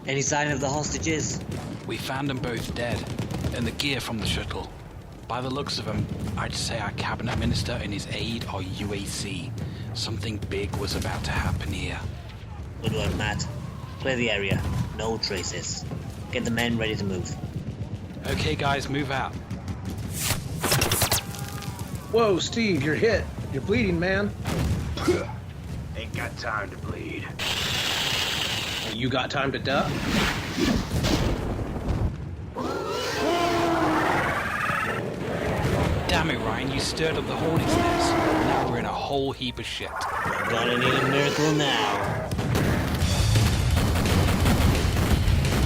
Any sign of the hostages? We found them both dead, and the gear from the shuttle. By the looks of them, I'd say our cabinet minister and his aide are UAC. Something big was about to happen here. Good work, Matt. Clear the area. No traces. Get the men ready to move. Okay, guys, move out. Whoa, Steve, you're hit. You're bleeding, man. Ain't got time to bleed. You got time to duck? Damn it, Ryan, you stirred up the hordes nest. Now we're in a whole heap of shit. We're gonna need a miracle now.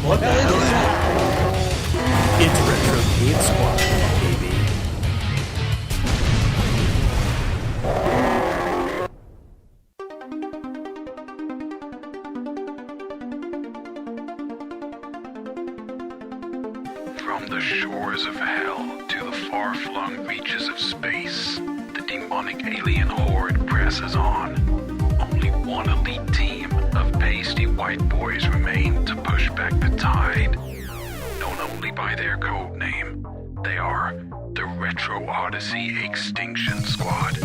What the hell is that? It's Retro Game Squad, baby. From the shores of hell to the far-flung reaches of space, the demonic alien horde presses on. Only one elite team of pasty white boys remain to push back the tide. Known only by their code name, they are the Retro Odyssey Extinction Squad.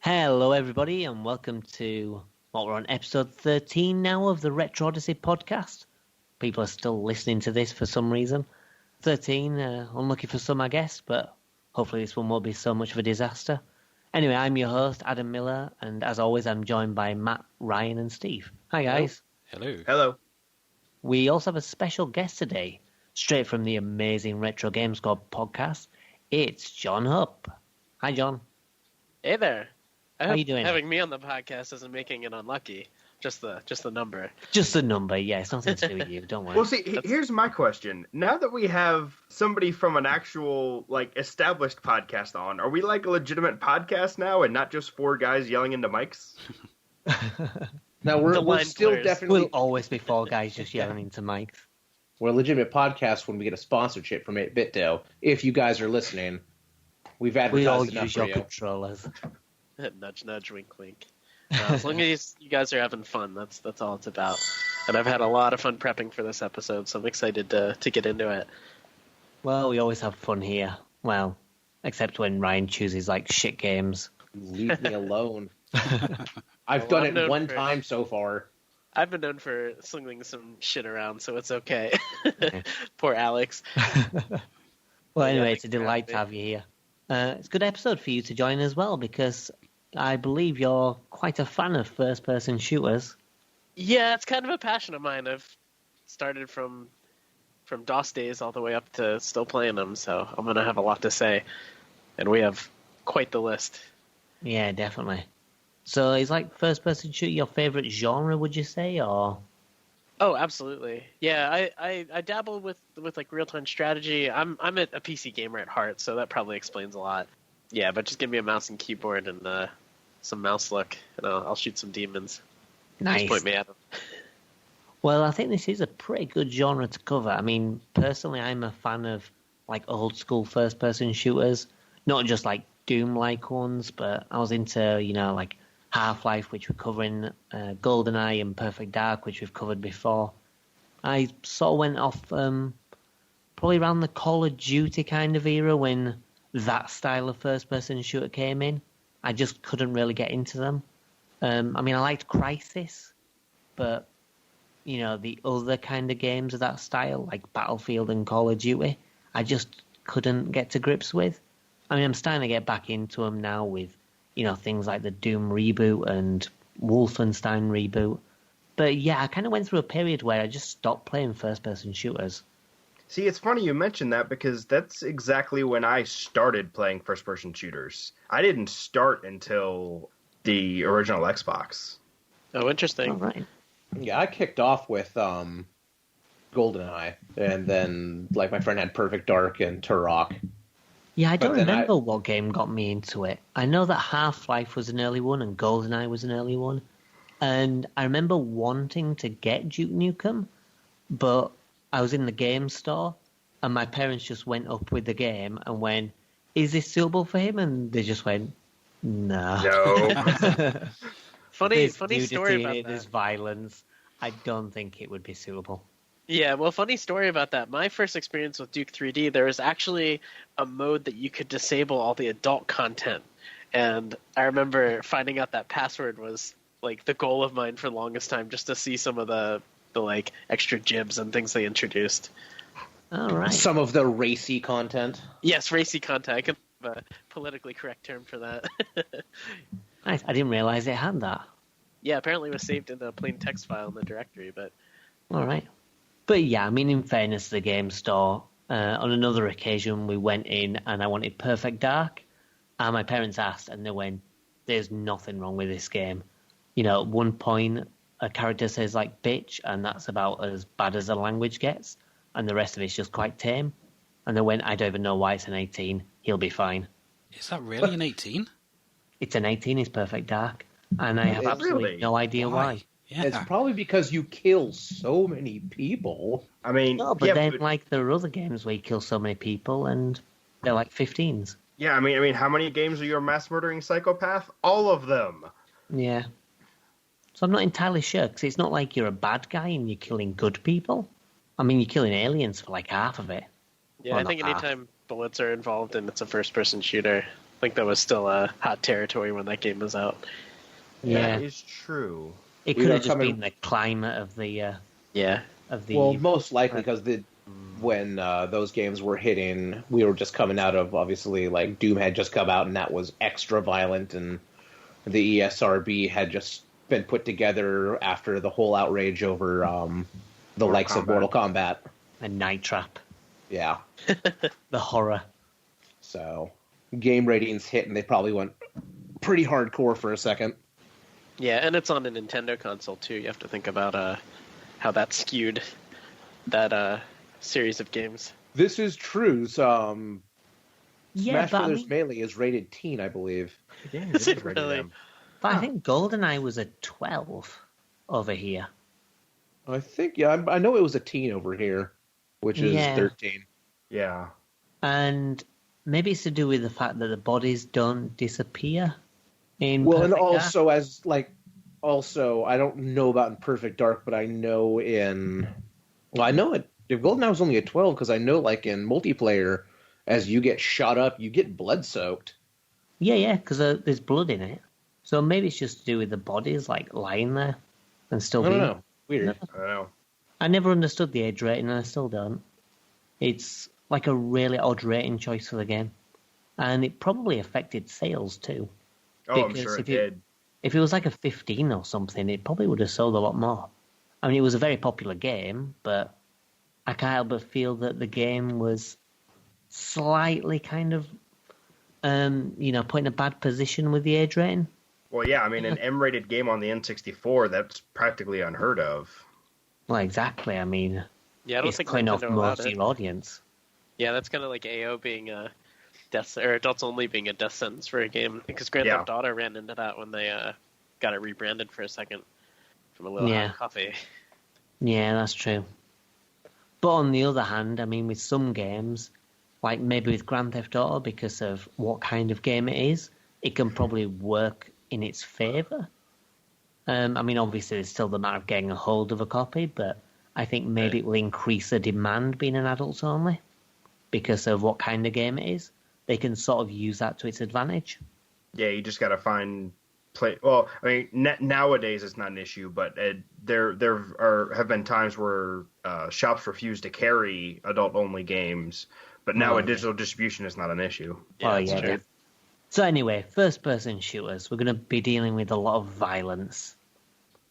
Hello, everybody, and welcome to we're on episode 13 now of the Retro Odyssey podcast. People are still listening to this for some reason. 13, unlucky for some, I guess, but hopefully this one won't be so much of a disaster. Anyway, I'm your host, Adam Miller, and as always, I'm joined by Matt, Ryan, and Steve. Hi, guys. Hello. Hello. We also have a special guest today, straight from the amazing Retro Game Squad podcast. It's John Hupp. Hi, John. Hey there. How are you doing? Having me on the podcast isn't making it unlucky. Just the number. Just the number, yeah. It's nothing to do with you. Don't worry. Well, see, here's my question. Now that we have somebody from an actual, established podcast on, are we like a legitimate podcast now and not just four guys yelling into mics? No, we're still players. definitely... We'll always be four guys just yelling into mics. We're a legitimate podcast when we get a sponsorship from 8-Bit Dough. If you guys are listening, we've We all advertised enough use for your you. controllers. Nudge, nudge, wink, wink. As long as you guys are having fun, that's all it's about. And I've had a lot of fun prepping for this episode, so I'm excited to get into it. Well, we always have fun here. Well, except when Ryan chooses, shit games. Leave me alone. I've done it one time so far. I've been known for slinging some shit around, so it's okay. Poor Alex. Well, anyway, Yeah, it's a delight to have you here. It's a good episode for you to join as well, because I believe you're quite a fan of first-person shooters. Yeah, it's kind of a passion of mine. I've started from DOS days all the way up to still playing them, so I'm going to have a lot to say. And we have quite the list. Yeah, definitely. So is first-person shooter your favorite genre, would you say, or...? Oh, absolutely. Yeah, I dabble with real-time strategy. I'm a PC gamer at heart, so that probably explains a lot. Yeah, but just give me a mouse and keyboard and some mouse luck, and I'll shoot some demons. Nice. Just point me at them. Well, I think this is a pretty good genre to cover. I mean, personally, I'm a fan of old-school first-person shooters, not just Doom-like ones, but I was into Half-Life, which we're covering, GoldenEye and Perfect Dark, which we've covered before. I sort of went off probably around the Call of Duty kind of era when that style of first-person shooter came in. I just couldn't really get into them. I liked Crysis, but, the other kind of games of that style, like Battlefield and Call of Duty, I just couldn't get to grips with. I'm starting to get back into them now with things like the Doom reboot and Wolfenstein reboot. But yeah, I kind of went through a period where I just stopped playing first-person shooters. See, it's funny you mentioned that because that's exactly when I started playing first-person shooters. I didn't start until the original Xbox. Oh, interesting. All right. Yeah, I kicked off with GoldenEye, and then my friend had Perfect Dark and Turok. Yeah, I don't But then remember what game got me into it. I know that Half-Life was an early one and GoldenEye was an early one. And I remember wanting to get Duke Nukem, but I was in the game store, and my parents just went up with the game and went, "Is this suitable for him?" And they just went, "No." Funny There's story nudity in about it, that. there's violence. I don't think it would be suitable. Yeah, well, funny story about that. My first experience with Duke 3D, there was actually a mode that you could disable all the adult content. And I remember finding out that password was like the goal of mine for the longest time, just to see some of the like extra jibs and things they introduced. All right. Some of the racy content. Yes, racy content. I could have a politically correct term for that. Nice. I didn't realize it had that. Yeah, apparently it was saved in a plain text file in the directory, but All right. But yeah, I mean, in fairness to the game store, on another occasion we went in and I wanted Perfect Dark, and my parents asked and they went, "There's nothing wrong with this game." You know, at one point a character says like bitch, and that's about as bad as the language gets, and the rest of it's just quite tame. And they went, "I don't even know why it's an 18. He'll be fine." Is that really an 18? It's an 18, it's Perfect Dark, and I have absolutely Really? no idea why. Yeah. It's probably because you kill so many people. I mean, No, but yeah, then like there are other games where you kill so many people and they're like 15s. yeah, I mean, how many games are you a mass murdering psychopath? All of them. Yeah. So I'm not entirely sure, because it's not like you're a bad guy and you're killing good people. I mean, you're killing aliens for like half of it. yeah, Well, I think not half. anytime bullets are involved and it's a first-person shooter, I think that was still a hot territory when that game was out. Yeah. That is true. It We could are have just coming- been the climate of the Yeah. Well, most likely because when those games were hitting, we were just coming out of, obviously, like Doom had just come out and that was extra violent, and the ESRB had just been put together after the whole outrage over the likes of Mortal Kombat. a Night Trap, Yeah. the horror. So game ratings hit and they probably went pretty hardcore for a second. Yeah, and it's on a Nintendo console too. You have to think about how that skewed that series of games. This is true. Yeah, Smash but I Brothers mean, Melee is rated teen, I believe. Is it really? but I think GoldenEye was a 12 over here. I think, yeah, I know it was a teen over here, which is Yeah. 13. Yeah. And maybe it's to do with the fact that the bodies don't disappear in Well, and Perfect Dark. also, I don't know about in Perfect Dark, but I know I know it. If GoldenEye was only a 12, because I know, like in multiplayer, as you get shot up, you get blood soaked. Yeah, because there's blood in it. So maybe it's just to do with the bodies, like, lying there and still I don't being... know. Weird. I don't know. I never understood the age rating, and I still don't. It's like a really odd rating choice for the game. And it probably affected sales, too. Oh, I'm Because sure it if did. If it was like a 15 or something, it probably would have sold a lot more. I mean, it was a very popular game, but I can't help but feel that the game was slightly kind of, put in a bad position with the age rating. Well, yeah, I mean, an M-rated game on the N64, that's practically unheard of. Well, exactly. I mean, Yeah, I don't it's think cutting off Nintendo allowed most of it. your audience. Yeah, that's kind of like AO being a death or adults only being a death sentence for a game. Because Grand Theft Auto ran into that when they got it rebranded for a second from a little hot coffee. Yeah, that's true. But on the other hand, I mean, with some games, like maybe with Grand Theft Auto, because of what kind of game it is, it can probably work in its favour. I mean, obviously, there's still the matter of getting a hold of a copy, but I think maybe it will increase the demand being an adults only because of what kind of game it is. They can sort of use that to its advantage. Yeah, you just got to find play. Well, I mean, nowadays it's not an issue, but there have been times where shops refuse to carry adult-only games. But now a digital distribution is not an issue. Yeah, Oh, that's true. So anyway, first-person shooters, we're going to be dealing with a lot of violence.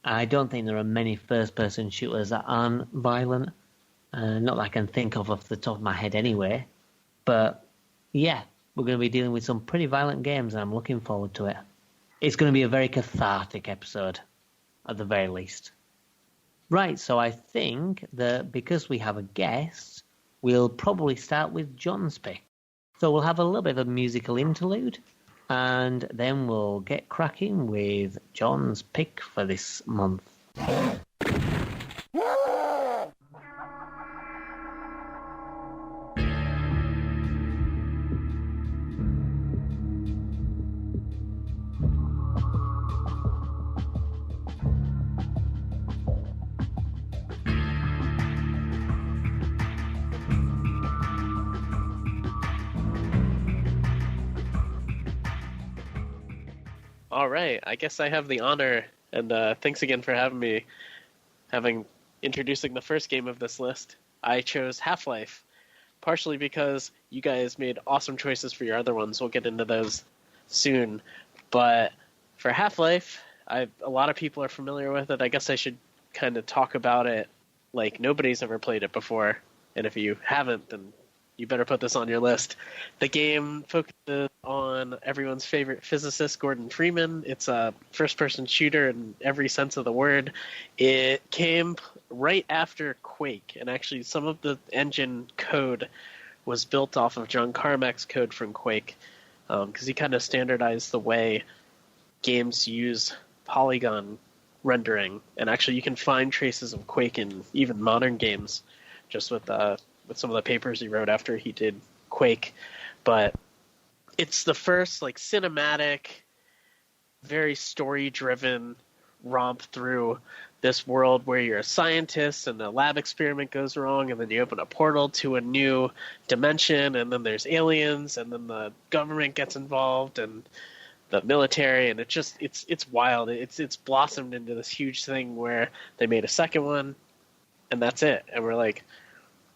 I don't think there are many first-person shooters that aren't violent. Not that I can think of off the top of my head anyway. But yeah, we're going to be dealing with some pretty violent games, and I'm looking forward to it. It's going to be a very cathartic episode, at the very least. Right, so I think that because we have a guest, we'll probably start with John's pick. So we'll have a little bit of a musical interlude, and then we'll get cracking with John's pick for this month. All right, I guess I have the honor, and thanks again for having me, introducing the first game of this list. I chose Half-Life, partially because you guys made awesome choices for your other ones. We'll get into those soon, but for Half-Life, a lot of people are familiar with it. I guess I should kind of talk about it like nobody's ever played it before, and if you haven't, then you better put this on your list. The game focuses on everyone's favorite physicist, Gordon Freeman. It's a first-person shooter in every sense of the word. It came right after Quake, and actually some of the engine code was built off of John Carmack's code from Quake, because he kind of standardized the way games use polygon rendering. And actually you can find traces of Quake in even modern games, just with some of the papers he wrote after he did Quake. But it's the first like cinematic, very story-driven romp through this world where you're a scientist and a lab experiment goes wrong, and then you open a portal to a new dimension, and then there's aliens, and then the government gets involved, and the military, and it's wild. It's blossomed into this huge thing where they made a second one, and that's it. And we're like,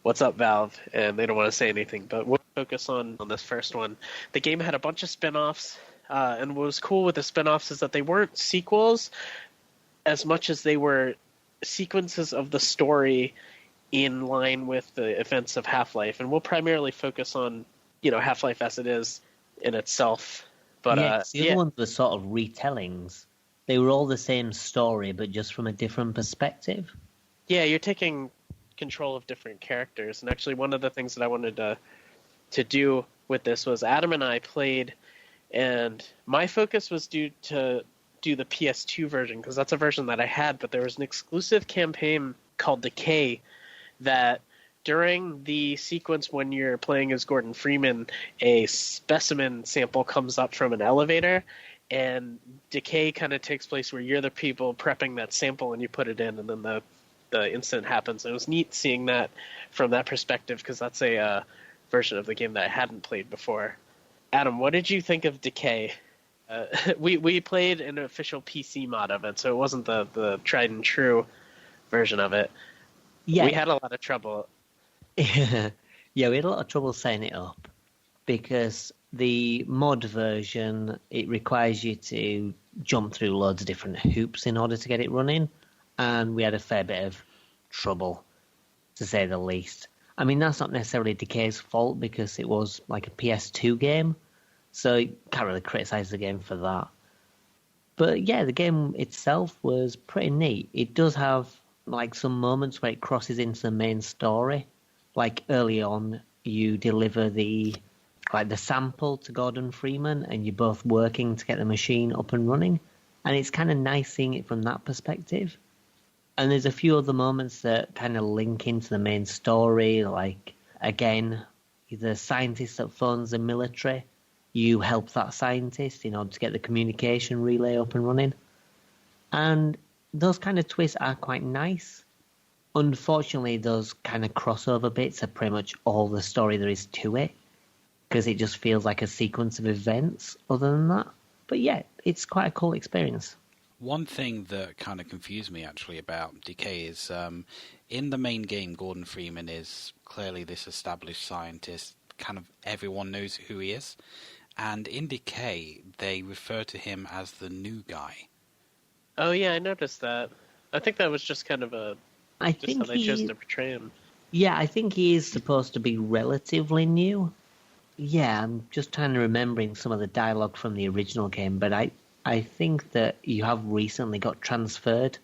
what's up, Valve? And they don't want to say anything, but we'll focus on this first one. The game had a bunch of spin-offs, and what was cool with the spin-offs is that they weren't sequels as much as they were sequences of the story in line with the events of Half-Life. And we'll primarily focus on, Half-Life as it is in itself. But the other ones were sort of retellings. They were all the same story, but just from a different perspective. Yeah, you're taking control of different characters. And actually one of the things that I wanted to do with this was Adam and I played, and my focus was to do the PS2 version, because that's a version that I had, but there was an exclusive campaign called Decay that during the sequence when you're playing as Gordon Freeman, a specimen sample comes up from an elevator, and Decay kind of takes place where you're the people prepping that sample and you put it in, and then the incident happens. And it was neat seeing that from that perspective, because that's a version of the game that I hadn't played before. Adam, what did you think of Decay? We played an official PC mod of it, so it wasn't the tried and true version of it. Yeah, we had a lot of trouble. Yeah, we had a lot of trouble setting it up, because the mod version, it requires you to jump through loads of different hoops in order to get it running, and we had a fair bit of trouble, to say the least. I mean, that's not necessarily Decay's fault, because it was like a PS2 game, so you can't really criticize the game for that. But yeah, the game itself was pretty neat. It does have like some moments where it crosses into the main story. Like early on, you deliver the sample to Gordon Freeman, and you're both working to get the machine up and running. And it's kind of nice seeing it from that perspective. And there's a few other moments that kind of link into the main story, like, again, the scientist that phones the military, you help that scientist in order to get the communication relay up and running. And those kind of twists are quite nice. Unfortunately, those kind of crossover bits are pretty much all the story there is to it, because it just feels like a sequence of events other than that. But yeah, it's quite a cool experience. One thing that kind of confused me actually about Decay is in the main game, Gordon Freeman is clearly this established scientist. Kind of everyone knows who he is. And in Decay, they refer to him as the new guy. Oh yeah, I noticed that. I think that was just kind of how they chose to portray him. Yeah, I think he is supposed to be relatively new. Yeah, I'm just trying to remembering some of the dialogue from the original game, but I think that you have recently got transferred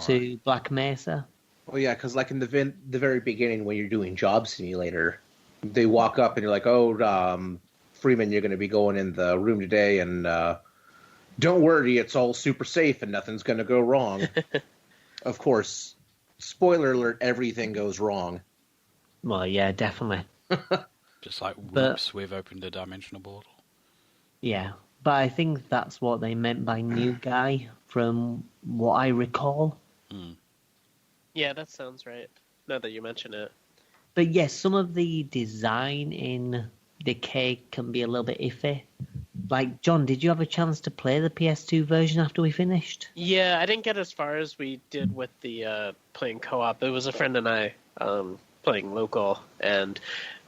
to Black Mesa. Well, yeah, because like in the very beginning when you're doing Job Simulator, they walk up and you're like, oh, Freeman, you're going to be going in the room today, and don't worry, it's all super safe and nothing's going to go wrong. Of course, spoiler alert, everything goes wrong. Well, yeah, definitely. Just like, whoops, we've opened a dimensional portal. Yeah, but I think that's what they meant by new guy, from what I recall. Mm. Yeah, that sounds right, now that you mention it. But yes, some of the design in Decay can be a little bit iffy. like, John, did you have a chance to play the PS2 version after we finished? Yeah, I didn't get as far as we did with the playing co-op. It was a friend and I playing local, and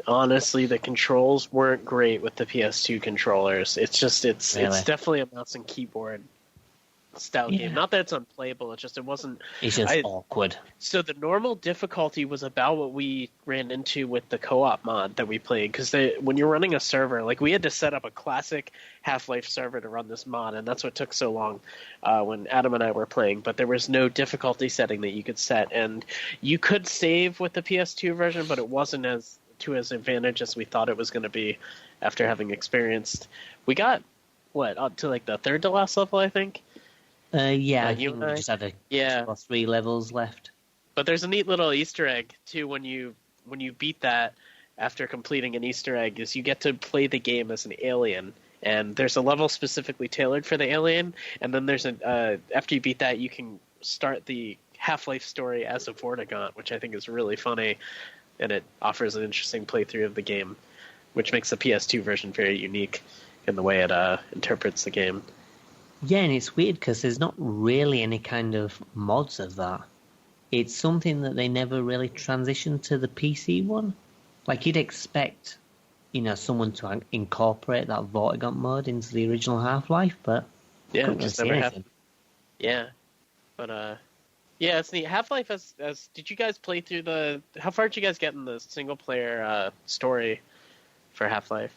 honestly, the controls weren't great with the PS2 controllers. It's definitely a mouse and keyboard style game. Not that it's unplayable, it wasn't. It's just awkward. So the normal difficulty was about what we ran into with the co-op mod that we played, because when you're running a server, like we had to set up a classic Half-Life server to run this mod, and that's what took so long when Adam and I were playing. But there was no difficulty setting that you could set, and you could save with the PS2 version, but it wasn't as advantage as we thought it was going to be after having experienced. We got up to like the third to last level, I think. I think we just had 2 or 3 levels left. But there's a neat little Easter egg too when you beat that after completing an Easter egg, is you get to play the game as an alien, and there's a level specifically tailored for the alien, and then there's after you beat that, you can start the Half-Life story as a Vortigaunt, which I think is really funny, and it offers an interesting playthrough of the game, which makes the PS2 version very unique in the way it interprets the game. Yeah, and it's weird because there's not really any kind of mods of that. It's something that they never really transitioned to the PC one. Like, you'd expect, someone to incorporate that Vortigaunt mode into the original Half-Life, but yeah, it just never happened. Yeah, but it's neat. Half-Life as did you guys play through how far did you guys get in the single player story for Half-Life?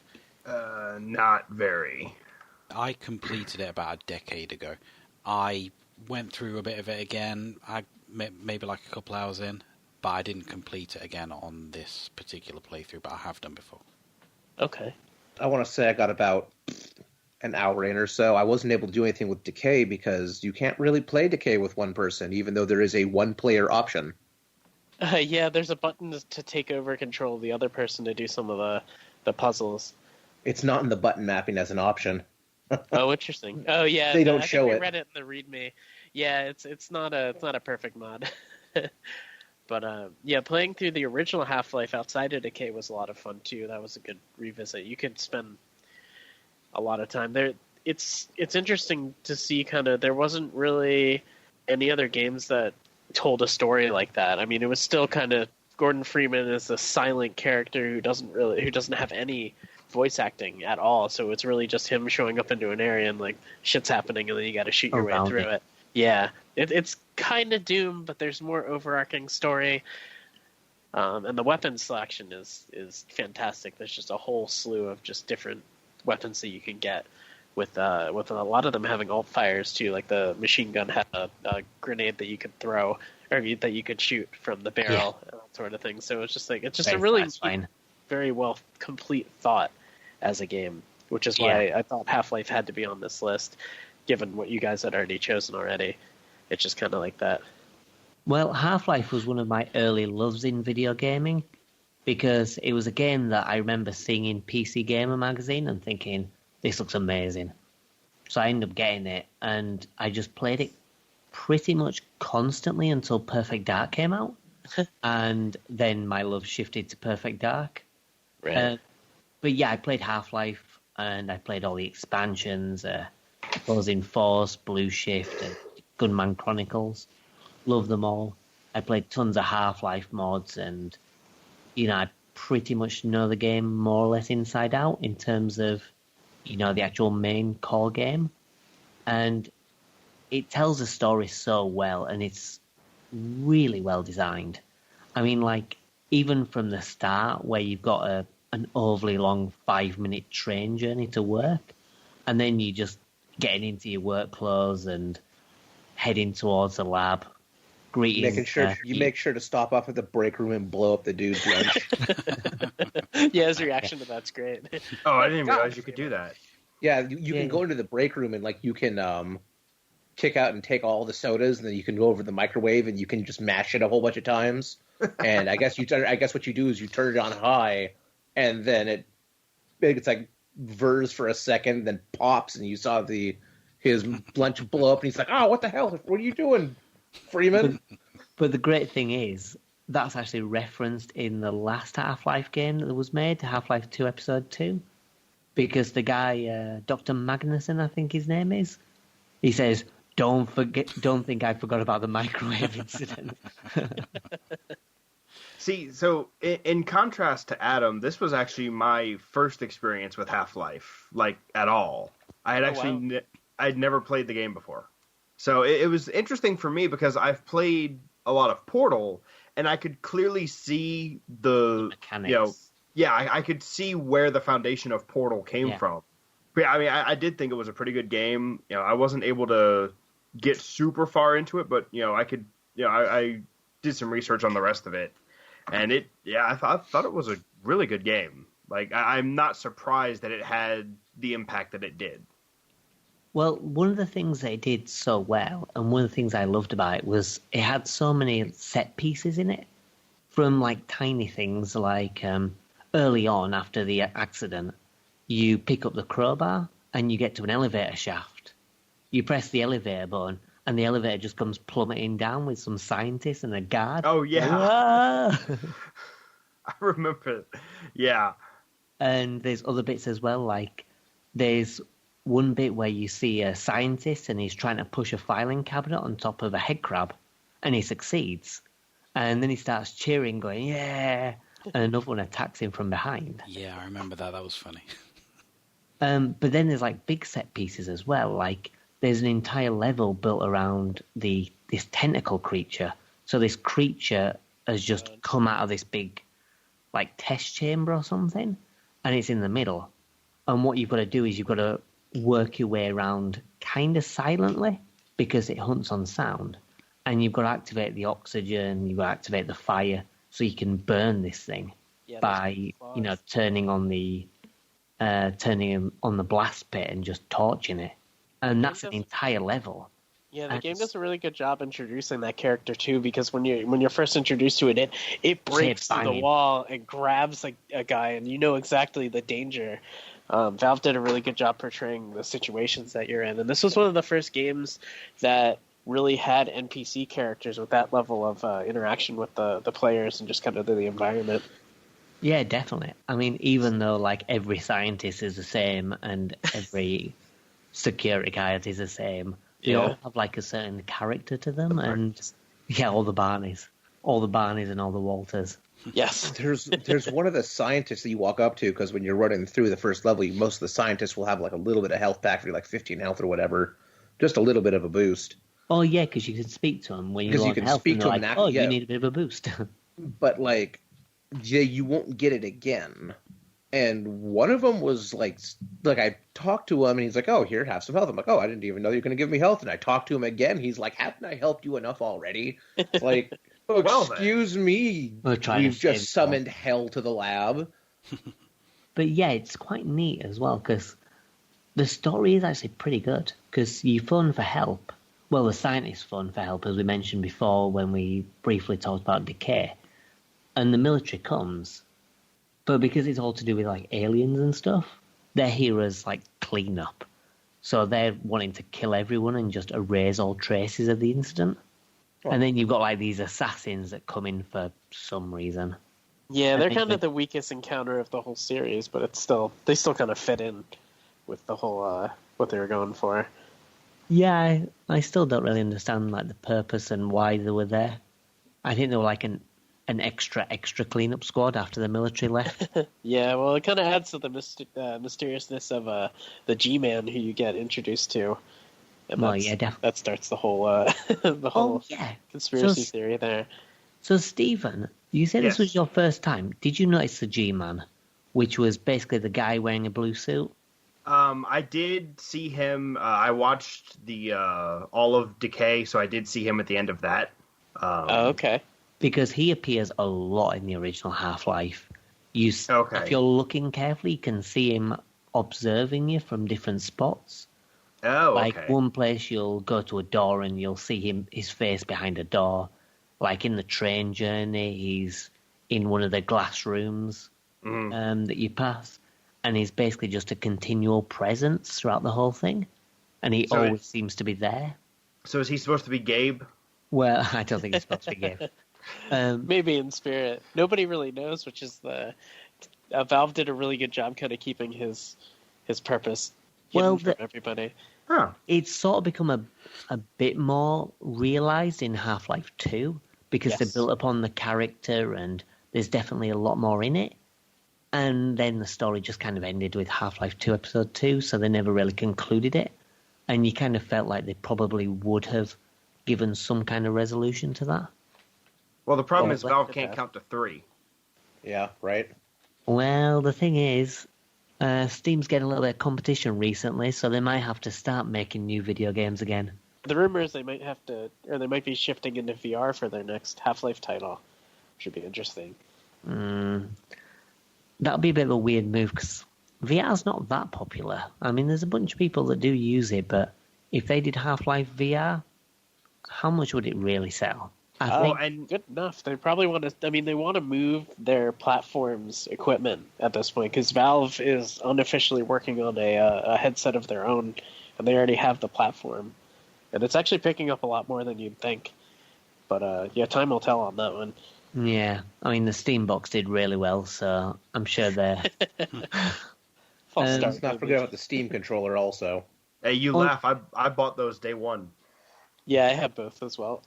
Not very. I completed it about a decade ago. I went through a bit of it again, maybe like a couple hours in, but I didn't complete it again on this particular playthrough, but I have done before. Okay. I want to say I got about an hour in or so. I wasn't able to do anything with Decay because you can't really play Decay with one person, even though there is a one-player option. Yeah, there's a button to take over control of the other person to do some of the puzzles. It's not in the button mapping as an option. Oh, interesting. Oh, yeah. They don't show it. I read it in the README. Yeah, it's not a perfect mod. But playing through the original Half-Life outside of Decay was a lot of fun too. That was a good revisit. You could spend a lot of time there. It's interesting to see there wasn't really any other games that told a story like that. I mean, it was still Gordon Freeman is a silent character who doesn't have any voice acting at all, so it's really just him showing up into an area and like shit's happening and then you got to shoot your way through it. Yeah, it's kind of Doom, but there's more overarching story, and the weapon selection is fantastic. There's just a whole slew of just different weapons that you can get with a lot of them having alt fires too. Like the machine gun had a grenade that you could throw or that you could shoot from the barrel, and that sort of thing. So it's just a really very well complete thought as a game, which is why I thought Half-Life had to be on this list, given what you guys had already chosen already. It's just kind of like that. Well, Half-Life was one of my early loves in video gaming, because it was a game that I remember seeing in PC Gamer magazine and thinking, this looks amazing. So I ended up getting it, and I just played it pretty much constantly until Perfect Dark came out. And then my love shifted to Perfect Dark. Right. But yeah, I played Half-Life, and I played all the expansions, Buzzing Force, Blue Shift, and Gunman Chronicles. Love them all. I played tons of Half-Life mods, and I pretty much know the game more or less inside out in terms of, the actual main core game. And it tells a story so well, and it's really well designed. I mean, like, even from the start, where you've got an overly long 5-minute train journey to work, and then you just getting into your work clothes and heading towards the lab, greeting. Make sure to stop off at the break room and blow up the dude's lunch. Yeah, his reaction to that's great. Oh, I didn't realize you could do that. Yeah, you can go into the break room and you can kick out and take all the sodas, and then you can go over to the microwave and you can just mash it a whole bunch of times. And I guess what you do is you turn it on high, and then it's like whirs for a second, then pops, and you saw his lunch blow up, and he's like, "Oh, what the hell? What are you doing, Freeman?" But the great thing is that's actually referenced in the last Half-Life game that was made, Half-Life 2 Episode 2, because the guy, Dr. Magnuson, I think his name is, he says, don't think I forgot about the microwave incident. See, so in contrast to Adam, this was actually my first experience with Half-Life, like, at all. I had I'd never played the game before. So it was interesting for me because I've played a lot of Portal, and I could clearly see the mechanics. I could see where the foundation of Portal came from. But I mean, I did think it was a pretty good game. I wasn't able to get super far into it, but I did some research on the rest of it, and I thought it was a really good game. Like, I'm not surprised that it had the impact that it did. Well, one of the things that it did so well, and one of the things I loved about it, was it had so many set pieces in it. From, like, tiny things like early on after the accident, you pick up the crowbar and you get to an elevator shaft. You press the elevator button and the elevator just comes plummeting down with some scientists and a guard. Oh, yeah. I remember. Yeah. And there's other bits as well, like there's one bit where you see a scientist and he's trying to push a filing cabinet on top of a head crab, and he succeeds. And then he starts cheering, going, yeah, and another one attacks him from behind. Yeah, I remember that. That was funny. But then there's, like, big set pieces as well. Like, there's an entire level built around this tentacle creature. So this creature has just come out of this big, like, test chamber or something, and it's in the middle. And what you've got to do is you've got to work your way around kind of silently, because it hunts on sound. And you've got to activate the oxygen, you've got to activate the fire, so you can burn this thing by, turning on the blast pit and just torching it. And that's an entire level. Yeah, the game does a really good job introducing that character too, because when you're first introduced to it, it breaks through the wall and grabs a guy, and you know exactly the danger. Valve did a really good job portraying the situations that you're in, and this was one of the first games that really had NPC characters with that level of interaction with the players and just kind of the environment. Yeah, definitely. I mean, even though like every scientist is the same and every security guard is the same, they all have like a certain character to them, and all the Barneys and all the Walters. Yes, there's one of the scientists that you walk up to, because when you're running through the first level, most of the scientists will have like a little bit of health pack for you, like 15 health or whatever, just a little bit of a boost. Oh yeah, because you can speak to them when you're on health, and they're like, you need a bit of a boost. But like, you won't get it again. And one of them was like I talked to him, and he's like, "Oh, here, have some health." I'm like, "Oh, I didn't even know you were going to give me health." And I talked to him again. He's like, "Haven't I helped you enough already?" It's like, excuse me, we've just summoned hell to the lab. But yeah, it's quite neat as well, because the story is actually pretty good, because you phone for help. Well, the scientists phone for help, as we mentioned before when we briefly talked about decay. And the military comes. But because it's all to do with, like, aliens and stuff, they're here as, like, cleanup. So they're wanting to kill everyone and just erase all traces of the incident. Oh. And then you've got, like, these assassins that come in for some reason. Yeah, they're kind of the weakest encounter of the whole series, but they still kind of fit in with the whole, what they were going for. Yeah, I still don't really understand, like, the purpose and why they were there. I think they were, like, an extra cleanup squad after the military left. Yeah, well, it kind of adds to the mysteriousness of the G-Man who you get introduced to. And definitely. That starts the whole conspiracy theory there. So, Stephen, you said this was your first time. Did you notice the G-Man, which was basically the guy wearing a blue suit? I did see him. I watched the all of Decay, so I did see him at the end of that. Okay. Because he appears a lot in the original Half-Life. If you're looking carefully, you can see him observing you from different spots. Oh, like one place you'll go to a door and you'll see his face behind a door. Like in the train journey, he's in one of the glass rooms that you pass. And he's basically just a continual presence throughout the whole thing. And he always seems to be there. So is he supposed to be Gabe? Well, I don't think he's supposed to be Gabe. Maybe in spirit. Nobody really knows, which is Valve did a really good job kind of keeping his his purpose Well, hidden from everybody. Huh. It's sort of become a bit more realised in Half-Life 2 because they Yes. built upon the character and there's definitely a lot more in it. And then the story just kind of ended with Half-Life 2 Episode 2, so they never really concluded it. And you kind of felt like they probably would have given some kind of resolution to that. Well, the problem Well, is Valve let it can't have. count to 3. Yeah, right. Well, the thing is, Steam's getting a little bit of competition recently, so they might have to start making new video games again. The rumor is they might have to, or they might be shifting into VR for their next Half-Life title. Should be interesting. That'll be a bit of a weird move because VR's not that popular. I mean, there's a bunch of people that do use it, but if they did Half-Life VR, how much would it really sell? I think and Good enough. They probably want to. I mean, they want to move their platform's equipment at this point because Valve is unofficially working on a headset of their own, and they already have the platform, and it's actually picking up a lot more than you'd think. But yeah, time will tell on that one. yeah, I mean, the Steam box did really well, so I'm sure they're... False start. Let's not forget about the Steam controller also. hey, you Oh. laugh. I bought those day one. Yeah, I have both as well.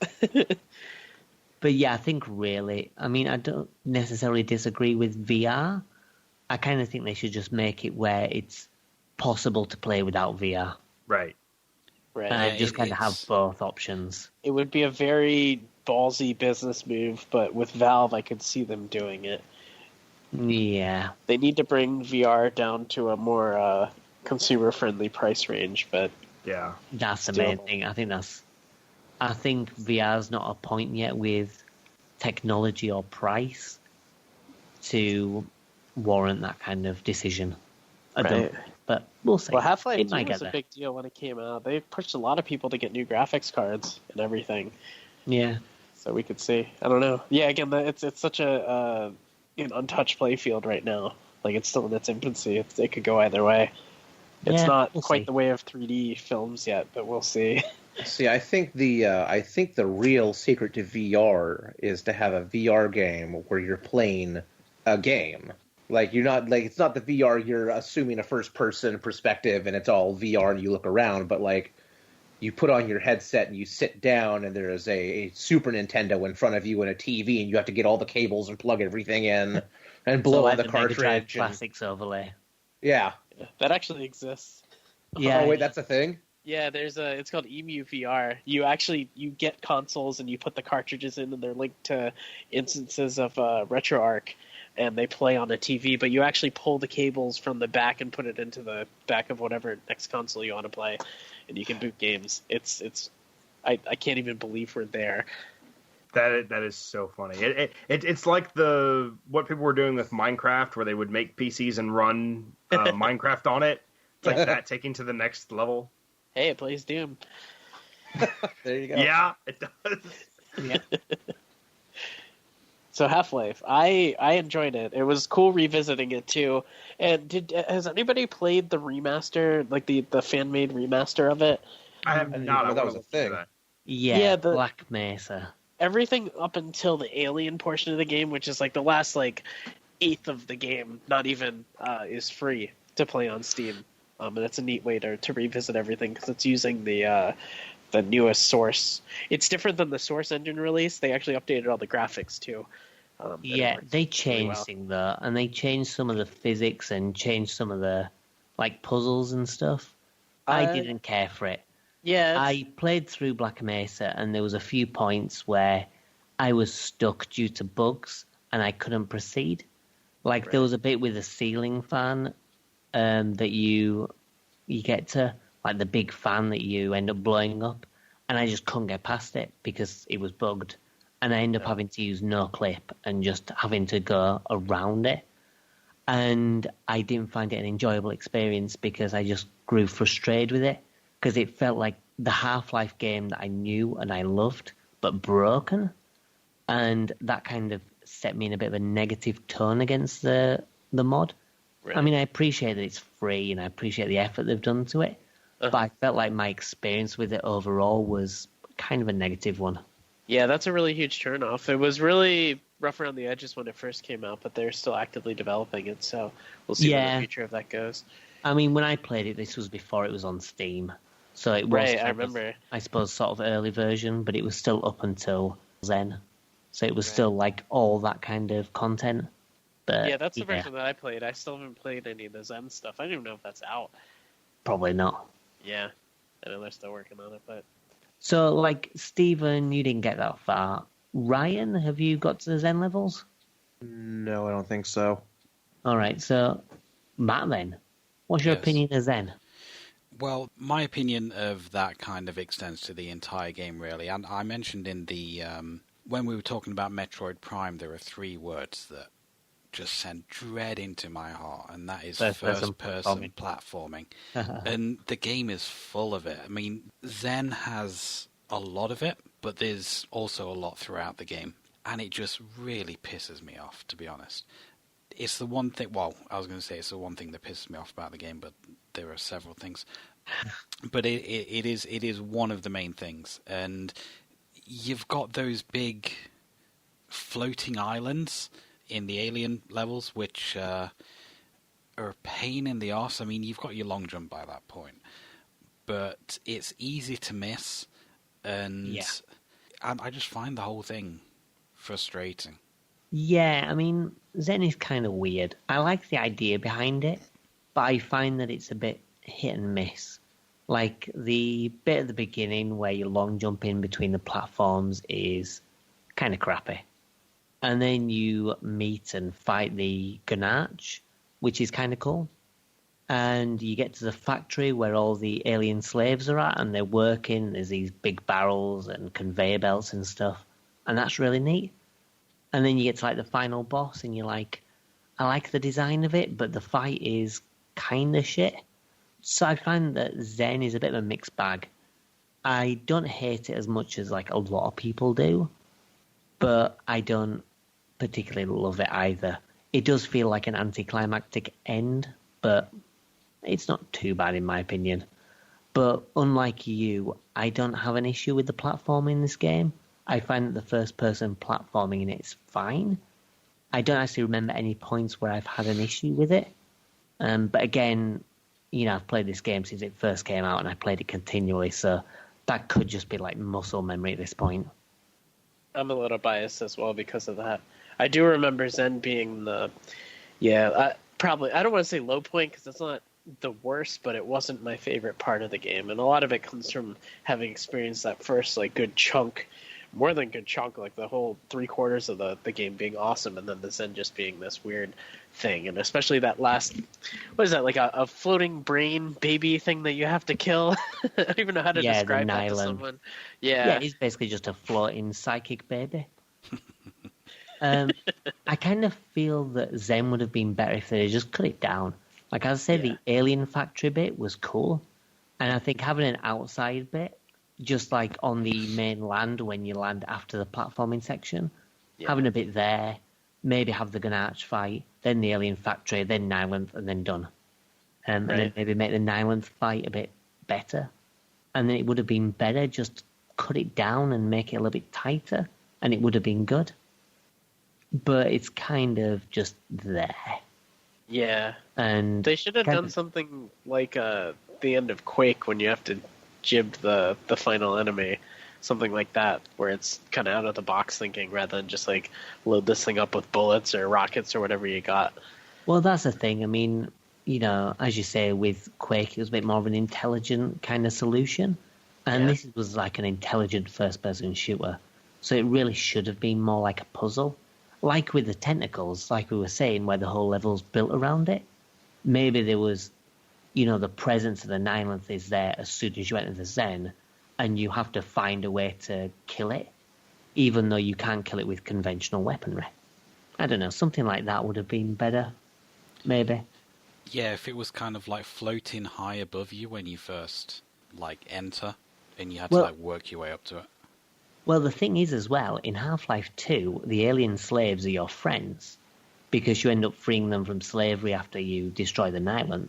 But yeah, I think really, I mean, I don't necessarily disagree with VR. I kind of think they should just make it where it's possible to play without VR. Right. Right. And just kind of have it's- both options. It would be a very ballsy business move, but with Valve, I could see them doing it. Yeah. They need to bring VR down to a more consumer-friendly price range, but Yeah. That's the Still- main thing. I think VR's not a point yet with technology or price to warrant that kind of decision. I don't, Right. but we'll see. well, Half-Life It 2 might get was a there. big deal when it came out. They pushed a lot of people to get new graphics cards and everything, Yeah. so we could see. I don't know. Yeah, again, it's such an untouched playfield right now. Like it's still in its infancy. It could go either way. It's Yeah, not we'll quite see. the way of 3D films yet, but we'll see. See, I think the real secret to VR is to have a VR game where you're playing a game. Like you're not like it's not the VR you're assuming a first person perspective and it's all VR and you look around, but like you put on your headset and you sit down and there is a Super Nintendo in front of you and a TV and you have to get all the cables and plug everything in and blow So on like the Mega Drive cartridge. And, Classics overlay. yeah. That actually exists. Yeah. Oh wait, that's a thing. Yeah, it's called Emu VR. You get consoles and you put the cartridges in and they're linked to instances of RetroArch and they play on a TV, but you actually pull the cables from the back and put it into the back of whatever next console you want to play and you can boot games. I can't even believe we're there. That is so funny. It's like what people were doing with Minecraft, where they would make PCs and run Minecraft on it. It's like that taking to the next level. Hey, it plays Doom. There you go. Yeah, it does. Yeah. So Half-Life, I enjoyed it. It was cool revisiting it too. And has anybody played the remaster, like the fan-made remaster of it? I have didn't not. even know I that was wanna a look into thing. that. Yeah, Yeah, Black Mesa. Everything up until the alien portion of the game, which is like the last like eighth of the game, not even is free to play on Steam. And it's a neat way to revisit everything because it's using the newest source. It's different than the Source engine release. They actually updated all the graphics too. And it Yeah, works they really changed well. things though, and they changed some of the physics and changed some of the like puzzles and stuff. I didn't care for it. Yeah, I played through Black Mesa, and there was a few points where I was stuck due to bugs, and I couldn't proceed. Like there was a bit with a ceiling fan that you get to, like the big fan that you end up blowing up, and I just couldn't get past it because it was bugged, and I ended up having to use no clip and just having to go around it. And I didn't find it an enjoyable experience because I just grew frustrated with it because it felt like the Half-Life game that I knew and I loved, but broken. And that kind of set me in a bit of a negative tone against the mod. Right. I mean, I appreciate that it's free and I appreciate the effort they've done to it, but I felt like my experience with it overall was kind of a negative one. Yeah, that's a really huge turnoff. It was really rough around the edges when it first came out, but they're still actively developing it, so we'll see where Yeah. the future of that goes. I mean, when I played it, this was before it was on Steam. So it was, Right, I remember. I suppose, sort of early version, but it was still up until Zen. So it was still like all that kind of content. But Yeah, that's the version that I played. I still haven't played any of the Zen stuff. I don't even know if that's out. Probably not. Yeah, I know they're still working on it, but... So, like, Stephen, you didn't get that far. Ryan, have you got to the Zen levels? No, I don't think so. All right, so Matt, then, what's your opinion of Zen? Well, my opinion of that kind of extends to the entire game, really. And I mentioned in the when we were talking about Metroid Prime, there are 3 words that just send dread into my heart, and that is first-person platforming. And the game is full of it. I mean, Zen has a lot of it, but there's also a lot throughout the game, and it just really pisses me off, to be honest. It's the one thing... Well, I was going to say it's the one thing that pisses me off about the game, but there are several things. But it is one of the main things, and you've got those big floating islands in the alien levels, which are a pain in the arse. I mean, you've got your long jump by that point, but it's easy to miss, and I just find the whole thing frustrating. Yeah, I mean, Zen is kind of weird. I like the idea behind it, but I find that it's a bit hit and miss. Like, the bit at the beginning where you long jump in between the platforms is kind of crappy. And then you meet and fight the Gunarch, which is kind of cool. And you get to the factory where all the alien slaves are at, and they're working. There's these big barrels and conveyor belts and stuff. And that's really neat. And then you get to, like, the final boss, and you're like, I like the design of it, but the fight is kind of shit. So I find that Zen is a bit of a mixed bag. I don't hate it as much as, like, a lot of people do, but I don't particularly love it either. It does feel like an anticlimactic end, but it's not too bad in my opinion. But unlike you, I don't have an issue with the platforming in this game. I find that the first-person platforming in it is fine. I don't actually remember any points where I've had an issue with it. But again, you know, I've played this game since it first came out, and I played it continually, so that could just be like muscle memory at this point. I'm a little biased as well because of that. I do remember Zen being the... Yeah, probably... I don't want to say low point because it's not the worst, but it wasn't my favorite part of the game. And a lot of it comes from having experienced that first, like, good chunk... More than good chunk, like the whole 3/4 of the game being awesome, and then the Zen just being this weird thing. And especially that last, what is that, like a floating brain baby thing that you have to kill? I don't even know how to describe that to someone. Yeah, he's basically just a floating psychic baby. I kind of feel that Zen would have been better if they just cut it down. Like I said, the alien factory bit was cool, and I think having an outside bit, just like on the main land when you land after the platforming section, having a bit there, maybe have the Gunarch fight, then the alien factory, then Nylanth, and then done. And then maybe make the Nylanth fight a bit better. And then it would have been better, just cut it down and make it a little bit tighter, and it would have been good. But it's kind of just there. Yeah. And they should have done something like the end of Quake when you have to jib the final enemy, something like that, where it's kind of out of the box thinking rather than just like load this thing up with bullets or rockets or whatever you got. Well, that's the thing. I mean, you know, as you say, with Quake, it was a bit more of an intelligent kind of solution, and this was like an intelligent first-person shooter, so it really should have been more like a puzzle, like with the tentacles, like we were saying, where the whole level's built around it. Maybe there was, you know, the presence of the Nylanth is there as soon as you enter the Zen, and you have to find a way to kill it, even though you can't kill it with conventional weaponry. I don't know, something like that would have been better, maybe. Yeah, if it was kind of like floating high above you when you first, like, enter, and you had to, like, work your way up to it. Well, the thing is as well, in Half-Life 2, the alien slaves are your friends, because you end up freeing them from slavery after you destroy the Nylanth.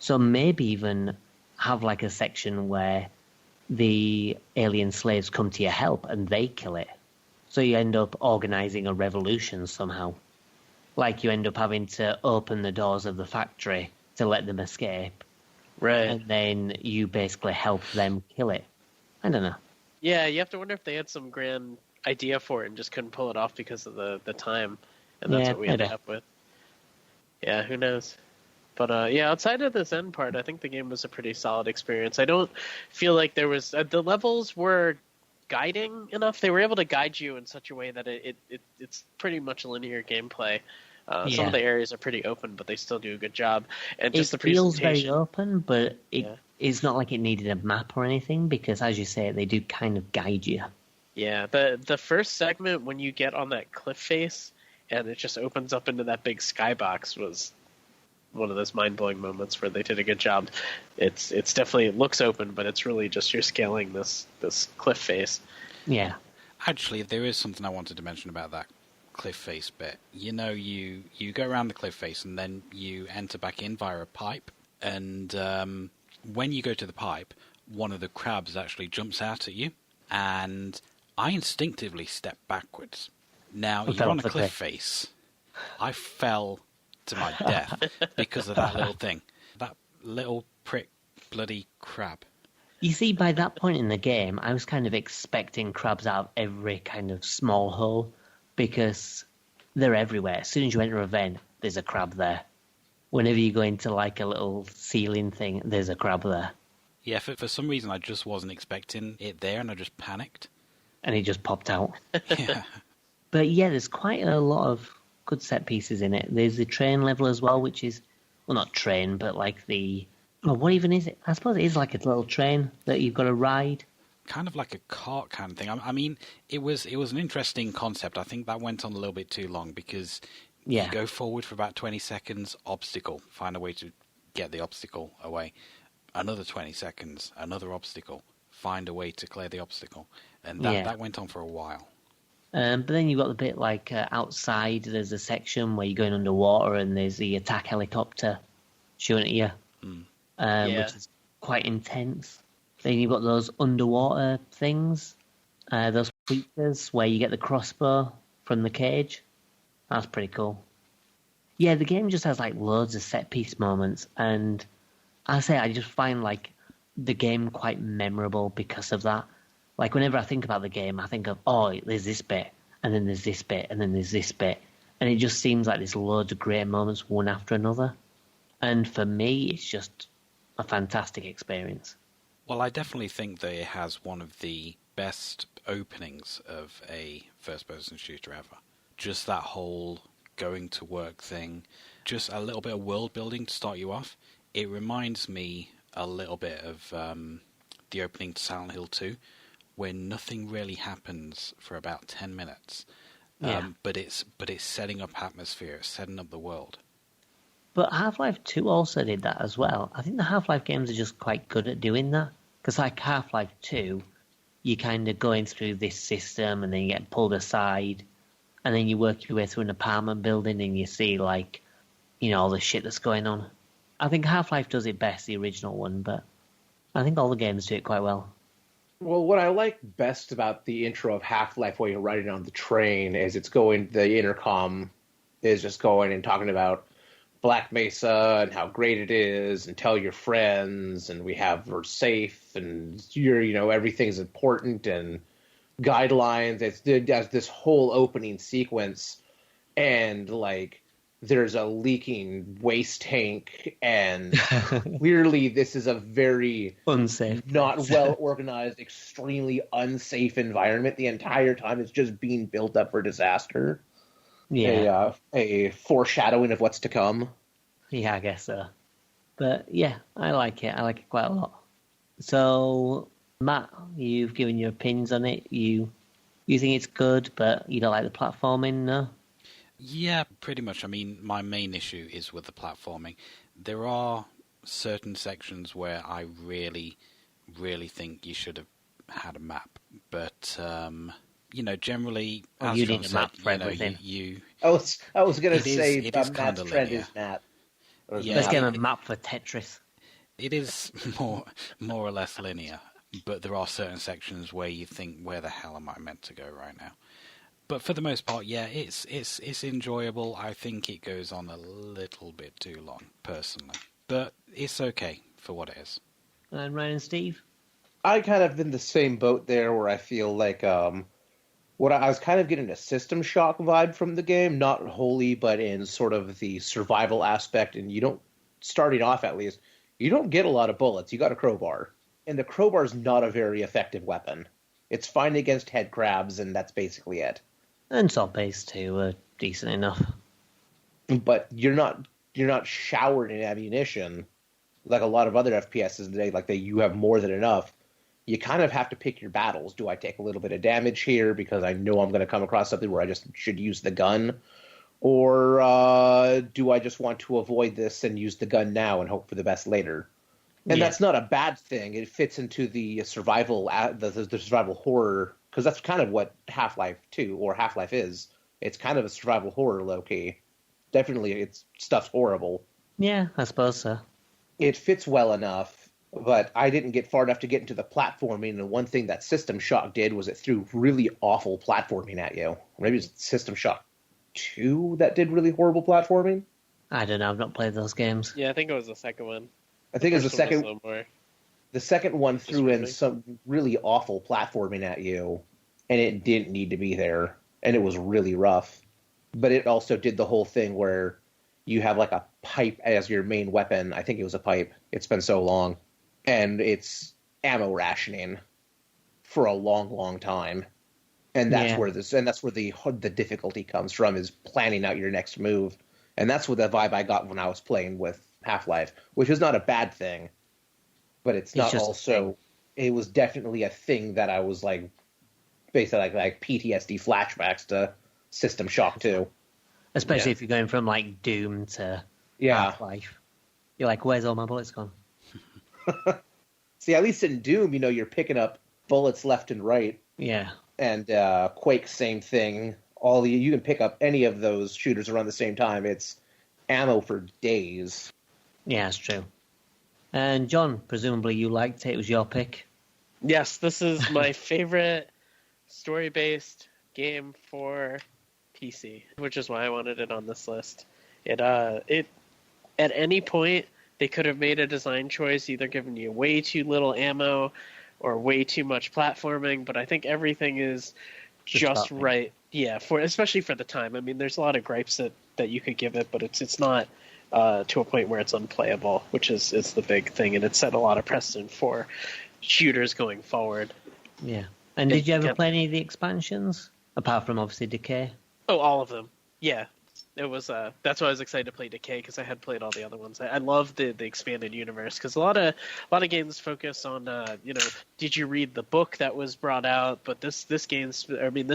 So maybe even have like a section where the alien slaves come to your help and they kill it. So you end up organizing a revolution somehow. Like you end up having to open the doors of the factory to let them escape, Right. and then you basically help them kill it. I don't know. Yeah, you have to wonder if they had some grand idea for it and just couldn't pull it off because of the time, and that's Yeah, what we ended maybe. up with. Yeah, who knows? But yeah, outside of this end part, I think the game was a pretty solid experience. I don't feel like there was the levels were guiding enough. They were able to guide you in such a way that it's pretty much linear gameplay. Some Yeah. of the areas are pretty open, but they still do a good job. And just It the feels very presentation. open, but Yeah. it's not like it needed a map or anything, because as you say, they do kind of guide you. Yeah, the first segment when you get on that cliff face and it just opens up into that big skybox was one of those mind-blowing moments where they did a good job. It's definitely, it looks open, but it's really just you're scaling this cliff face. Yeah. Actually, there is something I wanted to mention about that cliff face bit. You know, you go around the cliff face and then you enter back in via a pipe, and when you go to the pipe, one of the crabs actually jumps out at you, and I instinctively step backwards. Now, You you're fell on a off the cliff cliff. face. I fell to my death because of that little thing. That little prick bloody crab. You see, by that point in the game, I was kind of expecting crabs out of every kind of small hole, because they're everywhere. As soon as you enter a vent, there's a crab there. Whenever you go into like a little ceiling thing, there's a crab there. Yeah, for some reason I just wasn't expecting it there, and I just panicked. And he just popped out. Yeah. But yeah, there's quite a lot of good set pieces in it. There's the train level as well, which is, well, not train, but like what even is it? I suppose it is like a little train that you've got to ride. Kind of like a cart kind of thing. I mean, it was an interesting concept. I think that went on a little bit too long, because Yeah. you go forward for about 20 seconds, obstacle, find a way to get the obstacle away. Another 20 seconds, another obstacle, find a way to clear the obstacle. And that went on for a while. But then you've got the bit like outside, there's a section where you're going underwater and there's the attack helicopter shooting at you, which is quite intense. Then you've got those underwater things, those creatures where you get the crossbow from the cage. That's pretty cool. Yeah, the game just has like loads of set piece moments, and I just find like the game quite memorable because of that. Like whenever I think about the game, I think of, oh, there's this bit, and then there's this bit, and then there's this bit, and it just seems like there's loads of great moments one after another. And for me, it's just a fantastic experience. Well, I definitely think that it has one of the best openings of a first-person shooter ever. Just that whole going to work thing, just a little bit of world building to start you off. It reminds me a little bit of the opening to Silent Hill 2, where nothing really happens for about 10 minutes. But it's setting up atmosphere, it's setting up the world. But Half-Life 2 also did that as well. I think the Half-Life games are just quite good at doing that. Because like Half-Life 2, you're kind of going through this system and then you get pulled aside, and then you work your way through an apartment building and you see like, you know, all the shit that's going on. I think Half-Life does it best, the original one, but I think all the games do it quite well. Well, what I like best about the intro of Half-Life while you're riding on the train is the intercom is just going and talking about Black Mesa and how great it is, and tell your friends, and we're safe, and everything's important, and guidelines. It has this whole opening sequence, and like there's a leaking waste tank, and clearly this is a very unsafe, not well organized, extremely unsafe environment. The entire time it's just being built up for disaster. Yeah, a foreshadowing of what's to come. Yeah, I guess so. But yeah, I like it. I like it quite a lot. So, Matt, you've given your opinions on it. You think it's good, but you don't like the platforming, no? Yeah, pretty much. I mean, my main issue is with the platforming. There are certain sections where I really, really think you should have had a map. But, generally... Well, you need a map for everything. I was going to say Matt's trend linear. is Matt. Yeah, let's get a map for Tetris. It is more or less linear, but there are certain sections where you think, where the hell am I meant to go right now? But for the most part, yeah, it's enjoyable. I think it goes on a little bit too long, personally. but it's okay for what it is. And Ryan and Steve? I kind of in the same boat there, where I feel like what I was kind of getting a System Shock vibe from the game, not wholly, but in sort of the survival aspect. And you don't, starting off at least, you don't get a lot of bullets. You got a crowbar, and the crowbar is not a very effective weapon. It's fine against head crabs, and that's basically it. And Zombie too are decent enough. But you're not showered in ammunition like a lot of other FPSs today. Like you have more than enough. You kind of have to pick your battles. Do I take a little bit of damage here because I know I'm going to come across something where I just should use the gun? Or do I just want to avoid this and use the gun now and hope for the best later? And that's not a bad thing. It fits into the survival, the survival horror, because that's kind of what Half-Life 2 or Half-Life is. It's kind of a survival horror, low-key. Definitely, stuff's horrible. Yeah, I suppose so. It fits well enough, but I didn't get far enough to get into the platforming, and one thing that System Shock did was it threw really awful platforming at you. Maybe it was System Shock 2 that did really horrible platforming? I don't know, I've not played those games. Yeah, I think it was the second one. I think it was the second. More. The second one threw in some really awful platforming at you, and it didn't need to be there, and it was really rough. But it also did the whole thing where you have like a pipe as your main weapon. I think it was a pipe. It's been so long. And it's ammo rationing for a long, long time. And that's where the difficulty comes from, is planning out your next move. And that's what the vibe I got when I was playing with Half-Life, which is not a bad thing, but it's not also. It was definitely a thing that I was like, basically like PTSD flashbacks to System Shock 2. Especially if you're going from like Doom to Half-Life. You're like, where's all my bullets gone? See, at least in Doom, you're picking up bullets left and right. Yeah. And Quake, same thing. You can pick up any of those shooters around the same time. It's ammo for days. Yeah, that's true. And John, presumably you liked it. It was your pick. Yes, this is my favorite story-based game for PC, which is why I wanted it on this list. It at any point they could have made a design choice, either giving you way too little ammo or way too much platforming, but I think everything is just right. Yeah, especially for the time. I mean, there's a lot of gripes that you could give it, but it's not to a point where it's unplayable, which is the big thing, and it set a lot of precedent for shooters going forward. Yeah. And did you ever play any of the expansions? Apart from, obviously, Decay? Oh, all of them. Yeah. It was that's why I was excited to play Decay, because I had played all the other ones. I love the expanded universe, because a lot of games focus on did you read the book that was brought out? But this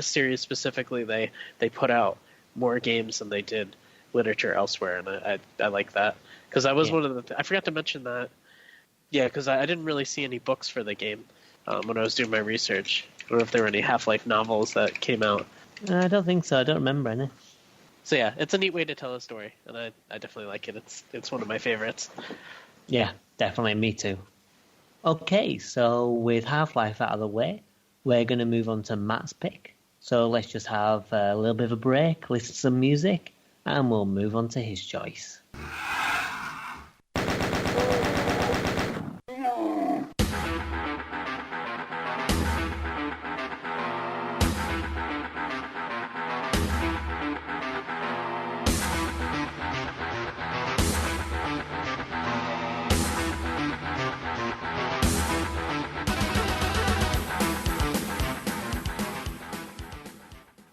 series specifically, they put out more games than they did literature elsewhere, and I like that, because that was one of the I forgot to mention that. Yeah, because I didn't really see any books for the game when I was doing my research. I don't know if there were any Half-Life novels that came out. I don't think so. I don't remember any. So yeah, it's a neat way to tell a story, and I definitely like it. It's one of my favorites. Yeah, definitely. Me too. Okay, so with Half-Life out of the way, we're going to move on to Matt's pick. So let's just have a little bit of a break, listen to some music, and we'll move on to his choice.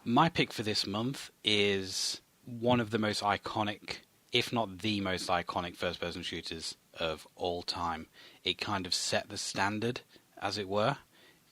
My pick for this month is one of the most iconic, if not the most iconic, first-person shooters of all time. It kind of set the standard, as it were.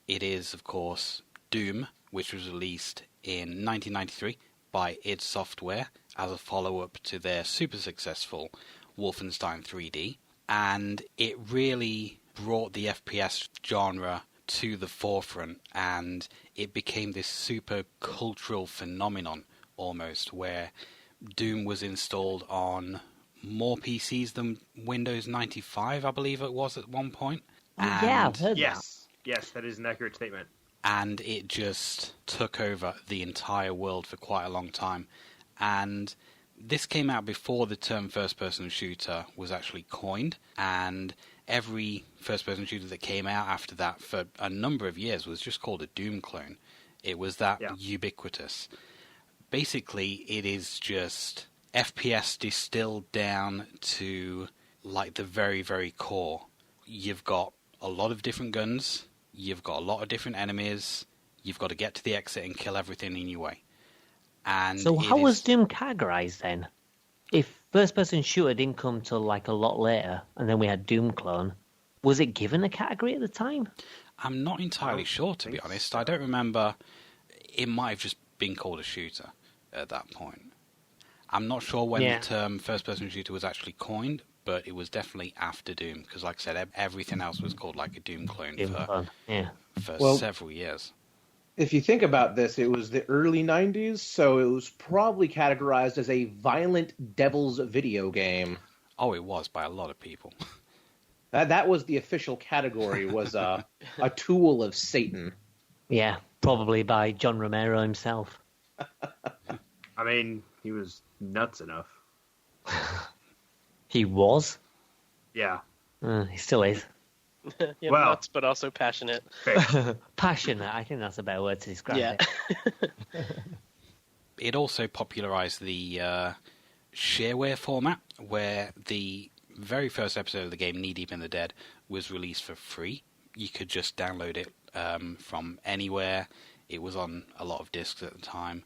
It is, of course, Doom, which was released in 1993 by id Software as a follow-up to their super successful Wolfenstein 3D. And it really brought the FPS genre to the forefront, and it became this super cultural phenomenon almost, where Doom was installed on more PCs than Windows 95, I believe it was at one point. Yeah, I've heard that. Yes, that is an accurate statement. And it just took over the entire world for quite a long time. And this came out before the term first-person shooter was actually coined, and every first-person shooter that came out after that for a number of years was just called a Doom clone. It was that ubiquitous. Basically, it is just FPS distilled down to like the very, very core. You've got a lot of different guns, you've got a lot of different enemies, you've got to get to the exit and kill everything in your way. And so how was Doom categorized then? If first-person shooter didn't come till like a lot later, and then we had Doom clone, was it given a category at the time? I'm not entirely sure, to be honest. I don't remember. It might have just been called a shooter at that point. I'm not sure when the term first-person shooter was actually coined, but it was definitely after Doom, because like I said, everything else was called like a Doom clone for several years. If you think about this, it was the early 90s, so it was probably categorized as a violent devil's video game. Oh, it was by a lot of people. That was the official category, was a tool of Satan. Yeah, probably by John Romero himself. I mean, he was nuts enough. He was? Yeah. He still is. Nuts, but also passionate. Passionate, I think that's a better word to describe it. It also popularized the shareware format, where the very first episode of the game, Knee Deep in the Dead, was released for free. You could just download it from anywhere. It was on a lot of discs at the time.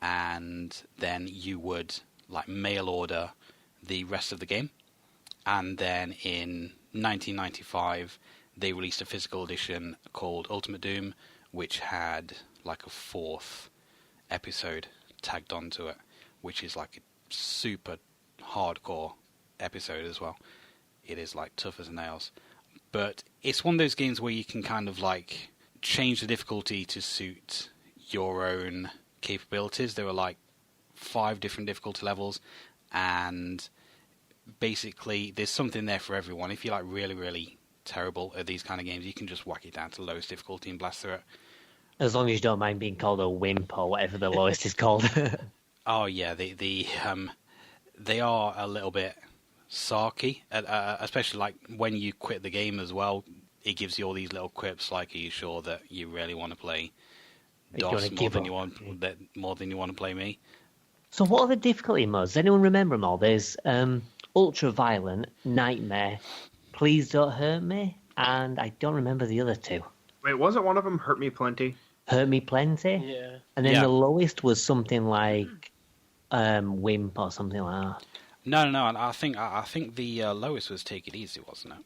And then you would like mail order the rest of the game. And then in 1995, they released a physical edition called Ultimate Doom, which had like a 4th episode tagged onto it, which is like a super hardcore episode as well. It is like tough as nails. But it's one of those games where you can kind of like change the difficulty to suit your own capabilities. There were like 5 different difficulty levels, and basically there's something there for everyone. If you're like really, really terrible at these kind of games, you can just whack it down to lowest difficulty and blast through it. As long as you don't mind being called a wimp or whatever the lowest is called. Oh yeah, they are a little bit sarky, especially like when you quit the game as well. It gives you all these little quips like, "Are you sure that you really want to play DOS more than you want to play me?" So what are the difficulty modes? Does anyone remember them all? There's Ultra Violent, Nightmare, Please Don't Hurt Me, and I don't remember the other 2. Wait, wasn't one of them Hurt Me Plenty? Hurt Me Plenty? Yeah. And then the lowest was something like Wimp or something like that. No. I think the lowest was Take It Easy, wasn't it?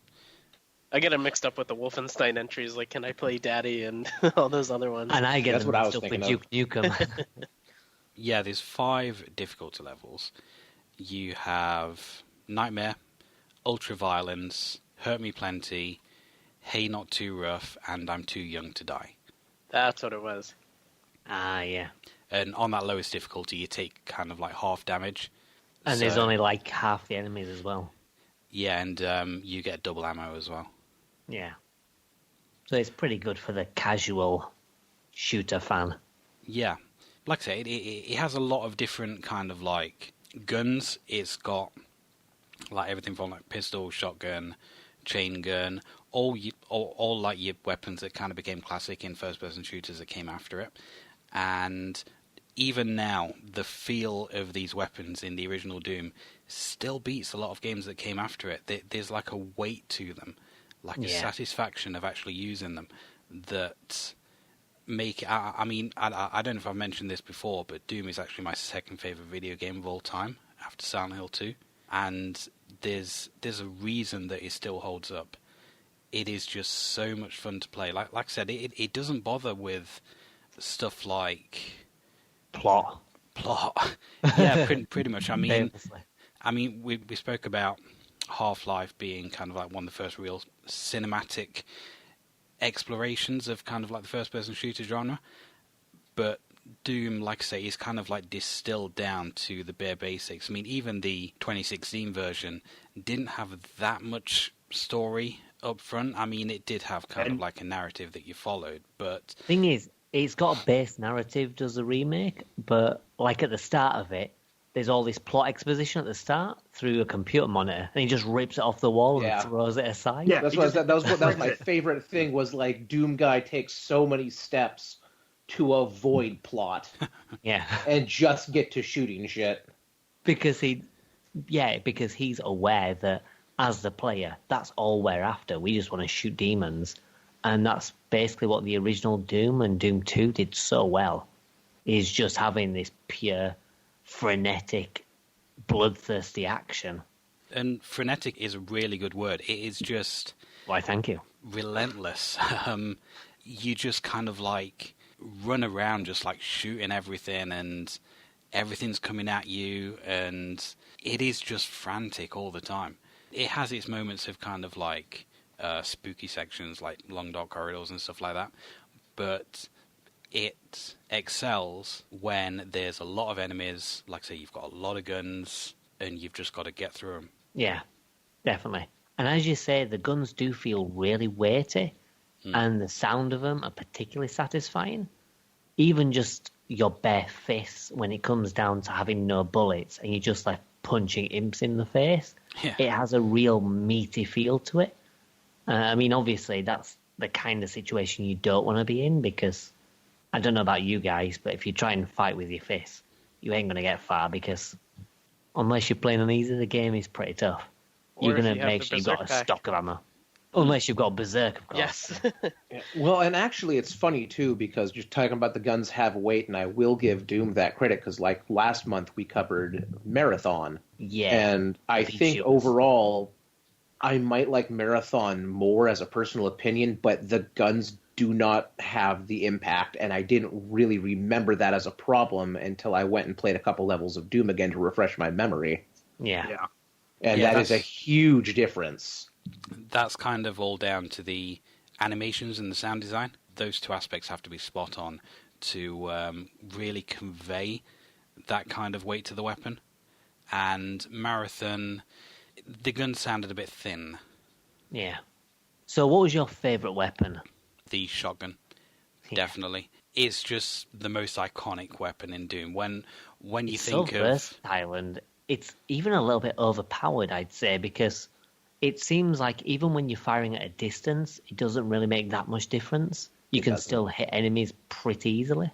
I get them mixed up with the Wolfenstein entries, like Can I Play Daddy and all those other ones. And I get them mixed up with Duke Nukem. Yeah, there's 5 difficulty levels. You have Nightmare, Ultra Violence, Hurt Me Plenty, Hey Not Too Rough, and I'm Too Young to Die. That's what it was. Ah, yeah. And on that lowest difficulty, you take kind of like half damage. And there's only like half the enemies as well. Yeah, and you get double ammo as well. Yeah. So it's pretty good for the casual shooter fan. Yeah. Like I say, it has a lot of different kind of like guns. It's got like everything from like pistol, shotgun, chain gun, all like your weapons that kind of became classic in first-person shooters that came after it. And even now, the feel of these weapons in the original Doom still beats a lot of games that came after it. There's like a weight to them, like a satisfaction of actually using them that make it... I mean, I don't know if I've mentioned this before, but Doom is actually my second favourite video game of all time, after Silent Hill 2. And there's a reason that it still holds up. It is just so much fun to play. Like I said, it doesn't bother with stuff like... Plot. Yeah, pretty much. I mean, we spoke about Half-Life being kind of like one of the first real cinematic explorations of kind of like the first-person shooter genre. But Doom, like I say, is kind of like distilled down to the bare basics. I mean, even the 2016 version didn't have that much story up front. I mean, it did have kind of like a narrative that you followed, but... Thing is, it's got a base narrative, does the remake, but like at the start of it, there's all this plot exposition at the start through a computer monitor, and he just rips it off the wall Yeah. and throws it aside. Yeah. That was my favorite thing. Was like Doom Guy takes so many steps to avoid plot Yeah. and just get to shooting shit. because he's aware that as the player, that's all we're after. We just want to shoot demons. And that's basically what the original Doom and Doom 2 did so well, is just having this pure, frenetic, bloodthirsty action. And frenetic is a really good word. It is just Why, thank you. relentless. You just kind of like run around just like shooting everything, and everything's coming at you, and it is just frantic all the time. It has its moments of kind of like spooky sections, like long dark corridors and stuff like that, but it excels when there's a lot of enemies. Like I say, you've got a lot of guns, and you've just got to get through them. Yeah, definitely. And as you say, the guns do feel really weighty, and the sound of them are particularly satisfying. Even just your bare fists when it comes down to having no bullets and you're just like punching imps in the face. Yeah. It has a real meaty feel to it. I mean, obviously, that's the kind of situation you don't want to be in, because I don't know about you guys, but if you try and fight with your fists, you ain't going to get far, because unless you're playing on easy, the game is pretty tough. Or You're if going you to have make the sure you've got a Berserk pack. stock of ammo. Unless you've got Berserk, of course. Yes. Yeah. Well, and actually, it's funny too, because just talking about the guns have weight, and I will give Doom that credit, because like last month we covered Marathon, Yeah. and I Big think shields. overall I might like Marathon more as a personal opinion, but the guns do not have the impact, and I didn't really remember that as a problem until I went and played a couple levels of Doom again to refresh my memory, Yeah. Yeah. and Yeah, that is a that's- huge difference. That's kind of all down to the animations and the sound design. Those two aspects have to be spot on to really convey that kind of weight to the weapon. And Marathon, the gun sounded a bit thin. Yeah. So what was your favourite weapon? The shotgun, Yeah. definitely. It's just the most iconic weapon in Doom. When you It's think so of... versatile, and it's even a little bit overpowered, I'd say, because it seems like even when you're firing at a distance, it doesn't really make that much difference. You can still hit enemies pretty easily.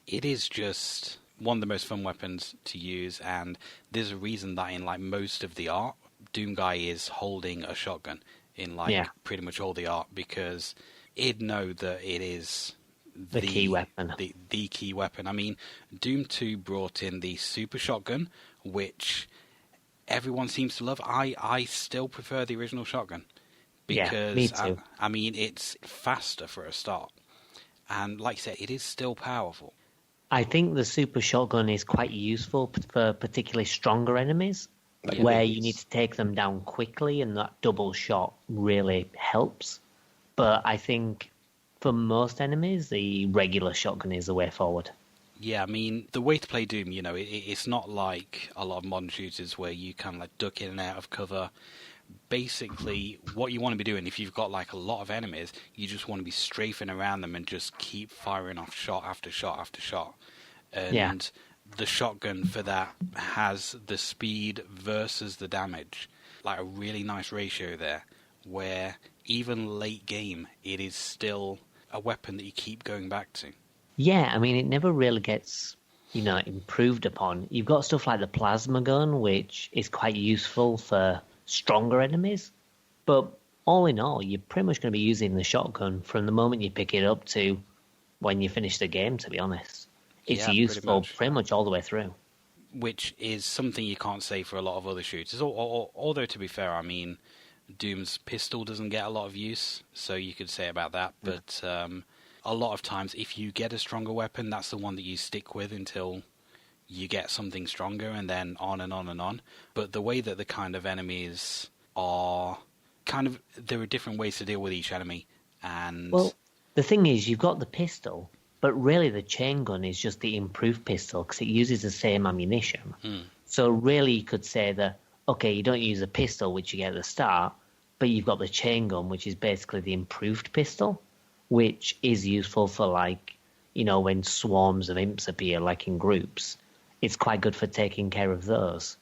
It is just one of the most fun weapons to use, and there's a reason that in like most of the art, Doom Guy is holding a shotgun in like pretty much all the art, because it'd know that it is The key weapon. The key weapon. I mean, Doom 2 brought in the super shotgun, which everyone seems to love. I still prefer the original shotgun, because Yeah, me too. I mean, it's faster for a start, and like I said, it is still powerful. I think the super shotgun is quite useful for particularly stronger enemies, where you need to take them down quickly, and that double shot really helps. But I think for most enemies, the regular shotgun is the way forward. Yeah, I mean, the way to play Doom, you know, it's not like a lot of modern shooters where you kind of like duck in and out of cover. Basically, what you want to be doing, if you've got like a lot of enemies, you just want to be strafing around them and just keep firing off shot after shot after shot. And the shotgun for that has the speed versus the damage, like a really nice ratio there, where even late game, it is still a weapon that you keep going back to. Yeah, I mean, it never really gets, improved upon. You've got stuff like the plasma gun, which is quite useful for stronger enemies. But all in all, you're pretty much going to be using the shotgun from the moment you pick it up to when you finish the game, to be honest. It's Yeah, useful pretty much. all the way through. Which is something you can't say for a lot of other shooters. Although, to be fair, I mean, Doom's pistol doesn't get a lot of use, so you could say about that. But a lot of times, if you get a stronger weapon, that's the one that you stick with until you get something stronger, and then on and on and on. But the way that the kind of enemies are there are different ways to deal with each enemy. And Well, the thing is, you've got the pistol, but really the chain gun is just the improved pistol because it uses the same ammunition. So really you could say that, okay, you don't use a pistol, which you get at the start, but you've got the chain gun, which is basically the improved pistol, which is useful for, like, when swarms of imps appear, like in groups. it's quite good for taking care of those.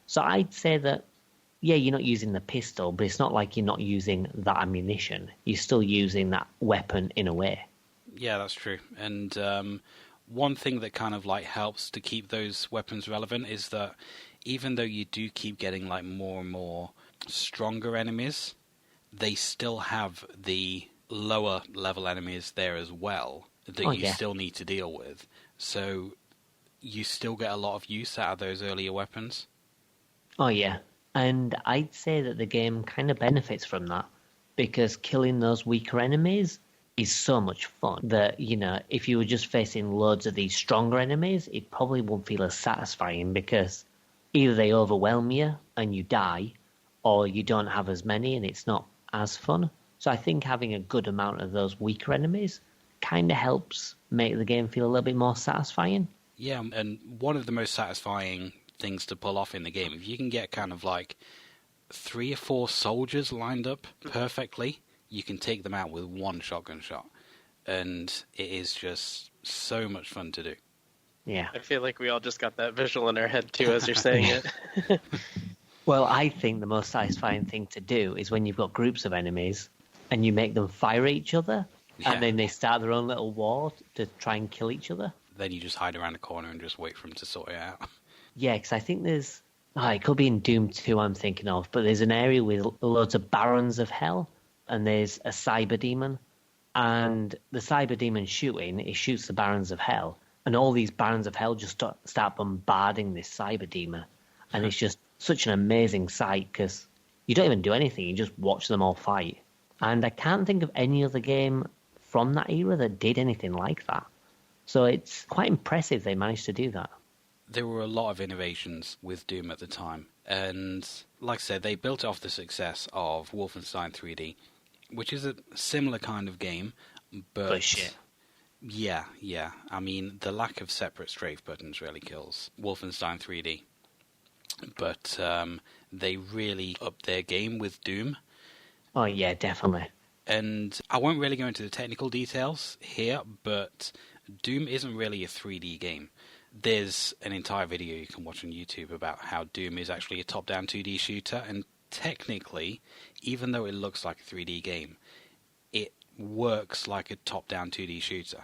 So I'd say that, yeah, you're not using the pistol, but it's not like you're not using that ammunition. You're still using that weapon in a way. Yeah, that's true. And one thing that kind of like helps to keep those weapons relevant is that even though you do keep getting like more and more stronger enemies, they still have the lower level enemies there as well that you still need to deal with. So you still get a lot of use out of those earlier weapons. Oh, yeah. And I'd say that the game kind of benefits from that, because killing those weaker enemies is so much fun that, you know, if you were just facing loads of these stronger enemies, it probably won't feel as satisfying, because either they overwhelm you and you die, or you don't have as many and it's not as fun. So I think having a good amount of those weaker enemies kind of helps make the game feel a little bit more satisfying. Yeah, and one of the most satisfying things to pull off in the game, if you can get kind of like 3 or 4 soldiers lined up perfectly, you can take them out with one shotgun shot. And it is just so much fun to do. Yeah. I feel like we all just got that visual in our head too as you're saying it. Well, I think the most satisfying thing to do is when you've got groups of enemies and you make them fire at each other, and then they start their own little war to try and kill each other. Then you just hide around a corner and just wait for them to sort it out. Yeah, because I think there's... it could be in Doom 2 I'm thinking of, but there's an area with loads of barons of hell, and there's a cyber demon, and the cyber demon shooting, it shoots the barons of hell, and all these barons of hell just start bombarding this cyber demon, and it's just such an amazing sight, because you don't even do anything, you just watch them all fight. And I can't think of any other game from that era that did anything like that. So it's quite impressive they managed to do that. There were a lot of innovations with Doom at the time, and like I said, they built off the success of Wolfenstein 3D, which is a similar kind of game, but shit. Yeah. I mean, the lack of separate strafe buttons really kills Wolfenstein 3D. But they really upped their game with Doom. Oh, yeah, definitely. And I won't really go into the technical details here, but Doom isn't really a 3D game. There's an entire video you can watch on YouTube about how Doom is actually a top-down 2D shooter, and technically, even though it looks like a 3D game, it works like a top-down 2D shooter.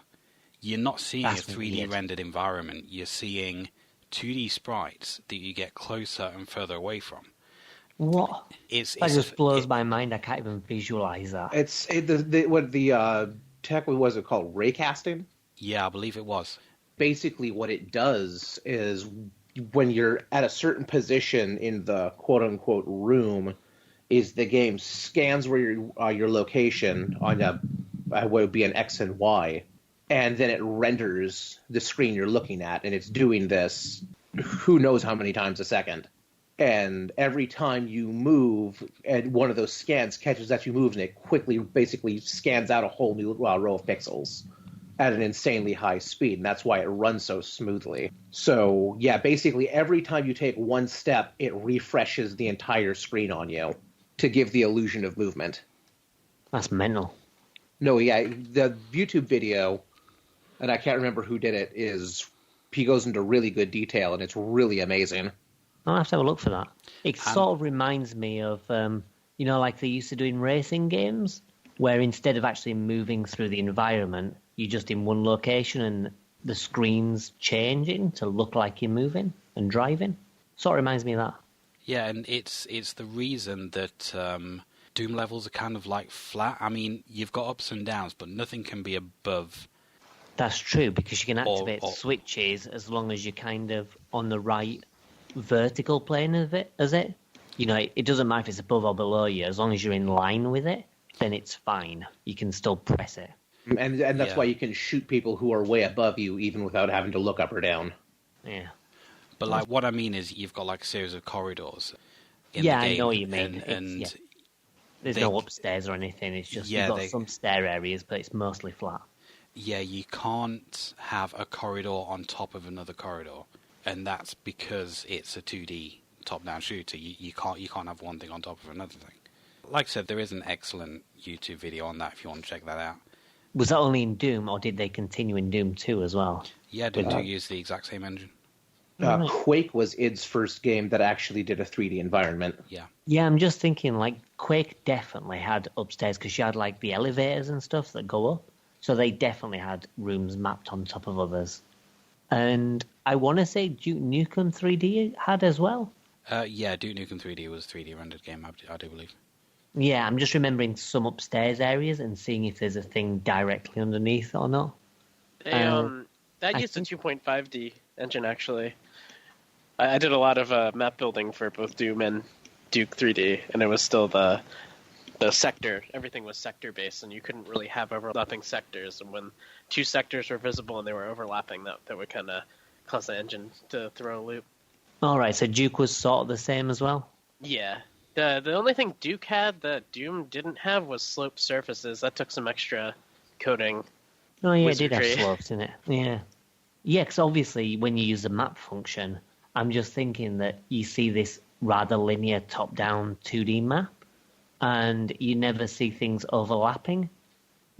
You're not seeing a 3D rendered environment, you're seeing 2D sprites that you get closer and further away from. What? That just blows my mind. I can't even visualize that. The tech, what was it called? Raycasting? Yeah, I believe it was. Basically what it does is when you're at a certain position in the quote-unquote room, is the game scans where your location on what would be an X and Y, and then it renders the screen you're looking at, and it's doing this who knows how many times a second. And every time you move, and one of those scans catches that you move, and it quickly basically scans out a whole new row of pixels at an insanely high speed, and that's why it runs so smoothly. So, yeah, basically every time you take one step, it refreshes the entire screen on you to give the illusion of movement. That's mental. No, yeah, the YouTube video, and I can't remember who did it, he goes into really good detail, and it's really amazing. I'll have to have a look for that. It sort of reminds me of, like they used to do in racing games, where instead of actually moving through the environment, you're just in one location and the screen's changing to look like you're moving and driving. Sort of reminds me of that. Yeah, and it's the reason that Doom levels are kind of like flat. I mean, you've got ups and downs, but nothing can be above. That's true, because you can activate switches as long as you're kind of on the right vertical plane of it, it doesn't matter if it's above or below you, as long as you're in line with it, then it's fine. You can still press it. And that's why you can shoot people who are way above you even without having to look up or down. Yeah. But like what I mean is you've got like a series of corridors in the game. I know what you mean. And there's no upstairs or anything, it's just you've got some stair areas, but it's mostly flat. Yeah, you can't have a corridor on top of another corridor. And that's because it's a 2D top-down shooter. You can't have one thing on top of another thing. Like I said, there is an excellent YouTube video on that if you want to check that out. Was that only in Doom, or did they continue in Doom 2 as well? Yeah, Doom 2 used the exact same engine. Right. Quake was id's first game that actually did a 3D environment. Yeah. Yeah, I'm just thinking, like, Quake definitely had upstairs, because you had, like, the elevators and stuff that go up. So they definitely had rooms mapped on top of others. And I want to say Duke Nukem 3D had as well. Yeah, Duke Nukem 3D was a 3D rendered game, I do believe. Yeah, I'm just remembering some upstairs areas and seeing if there's a thing directly underneath or not. That used a 2.5D engine, actually. I did a lot of map building for both Doom and Duke 3D, and it was still the sector. Everything was sector-based, and you couldn't really have overlapping sectors. And when two sectors were visible and they were overlapping, that would kind of cause the engine to throw a loop. All right, so Duke was sort of the same as well? Yeah. The only thing Duke had that Doom didn't have was sloped surfaces. That took some extra coding. Oh, yeah, it did have wizardry. slopes in it. Yeah. Yeah, because obviously when you use the map function, I'm just thinking that you see this rather linear top-down 2D map, and you never see things overlapping.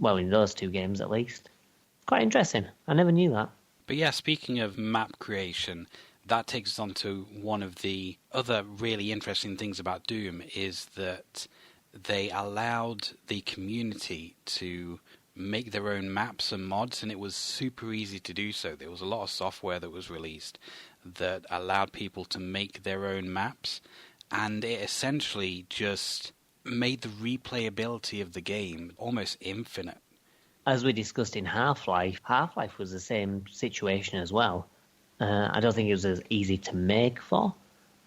Well, in those two games at least. Quite interesting. I never knew that. But yeah, speaking of map creation, that takes us on to one of the other really interesting things about Doom, is that they allowed the community to make their own maps and mods, and it was super easy to do so. There was a lot of software that was released that allowed people to make their own maps, and it essentially just made the replayability of the game almost infinite. As we discussed in Half-Life, Half-Life was the same situation as well. I don't think it was as easy to make for,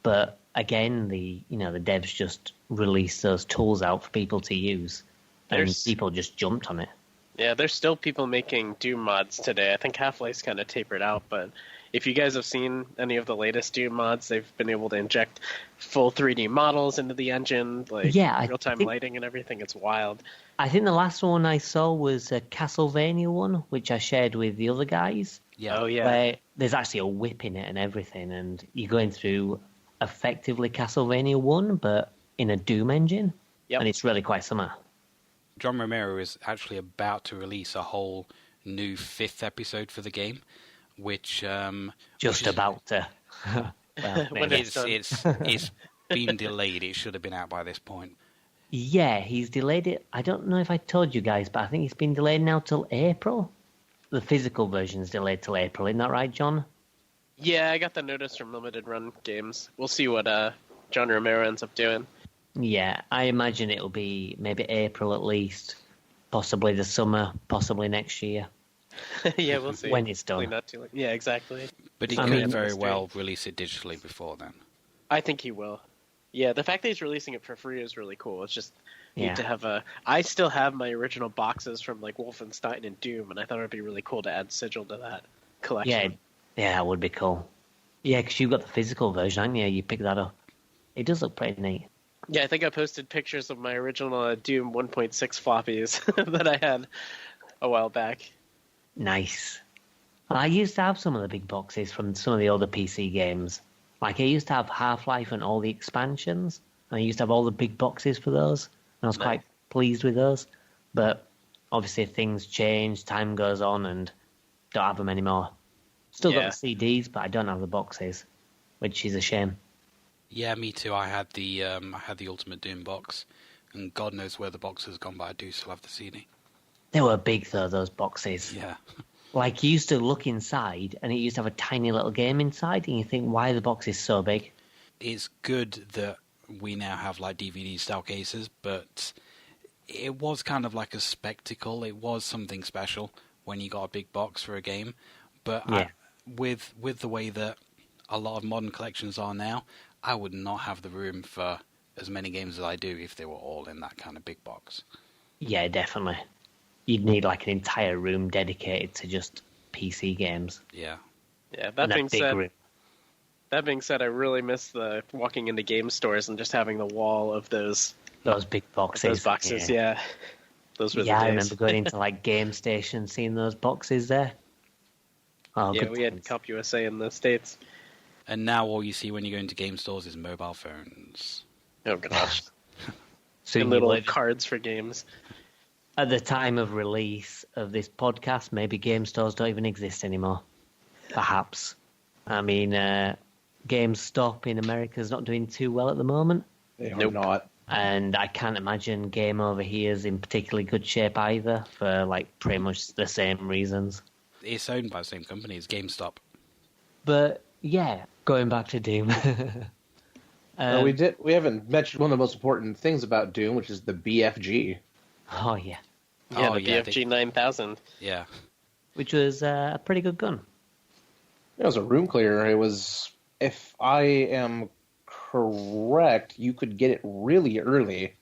but again, the devs just released those tools out for people to use, and people just jumped on it. Yeah, there's still people making Doom mods today. I think Half-Life's kind of tapered out, but if you guys have seen any of the latest Doom mods, they've been able to inject full 3D models into the engine, like real-time lighting and everything. It's wild. I think the last one I saw was a Castlevania one, which I shared with the other guys. Yeah. Oh, yeah. Where there's actually a whip in it and everything, and you're going through effectively Castlevania 1, but in a Doom engine. Yep. And it's really quite similar. John Romero is actually about to release a whole new 5th episode for the game, which About to. Well, When maybe. it's been delayed. It should have been out by this point. Yeah, he's delayed it. I don't know if I told you guys, but I think it's been delayed now till April. The physical version's delayed till April, isn't that right, John? Yeah, I got the notice from Limited Run Games. We'll see what John Romero ends up doing. Yeah, I imagine it'll be maybe April at least, possibly the summer, possibly next year. Yeah, we'll see. When it's done. Hopefully not too late. Yeah, exactly. But he I could mean- very well release it digitally before then. I think he will. Yeah, the fact that he's releasing it for free is really cool. It's just Yeah. neat to have I still have my original boxes from like Wolfenstein and Doom, and I thought it would be really cool to add Sigil to that collection. Yeah, that would be cool. Yeah, because you've got the physical version, haven't you? You pick that up. It does look pretty neat. Yeah, I think I posted pictures of my original Doom 1.6 floppies that I had a while back. Nice. I used to have some of the big boxes from some of the older PC games. Like, I used to have Half-Life and all the expansions, and I used to have all the big boxes for those, and I was quite pleased with those. But obviously things change, time goes on, and don't have them anymore. Still got the CDs, but I don't have the boxes, which is a shame. Yeah, me too. I had the Ultimate Doom box, and God knows where the box has gone, but I do still have the CD. They were big, though, those boxes. Yeah. Like, you used to look inside, and it used to have a tiny little game inside, and you think, why are the boxes so big? It's good that we now have like DVD-style cases, but it was kind of like a spectacle. It was something special when you got a big box for a game. But with the way that a lot of modern collections are now, I would not have the room for as many games as I do if they were all in that kind of big box. Yeah, definitely. You'd need like an entire room dedicated to just PC games. Yeah. Yeah, And a big room. that being said, I really miss the walking into game stores and just having the wall of those Big boxes. those boxes. Yeah. Those were the Yeah, days. I remember going into like Game Station, seeing those boxes there. Oh, Yeah, good we had times. Comp USA in the States. And now all you see when you go into game stores is mobile phones. Oh gosh. Soon And you little would. cards for games. At the time of release of this podcast, maybe game stores don't even exist anymore. Perhaps. I mean, GameStop in America is not doing too well at the moment. They are not. And I can't imagine Game over here is in particularly good shape either, for like pretty much the same reasons. It's owned by the same company as GameStop. But yeah, going back to Doom. We haven't mentioned one of the most important things about Doom, which is the BFG. Oh yeah, Yeah, the BFG 9000. Yeah. which was a pretty good gun. It was a room clear. It was, if I am correct, you could get it really early.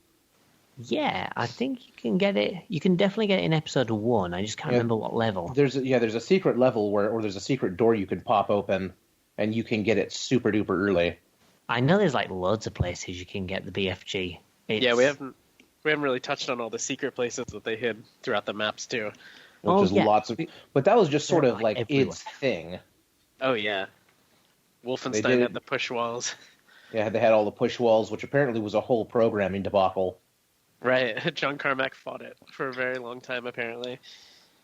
Yeah, I think you can get it. You can definitely get it in episode 1. I just can't remember what level. There's a secret level or there's a secret door you can pop open, and you can get it super duper early. I know there's like loads of places you can get the BFG. Yeah, we haven't really touched on all the secret places that they hid throughout the maps too. Which is lots of, but that was just sort of like everywhere. its thing. Oh yeah, Wolfenstein had the push walls. Yeah, they had all the push walls, which apparently was a whole programming debacle. Right, John Carmack fought it for a very long time, apparently.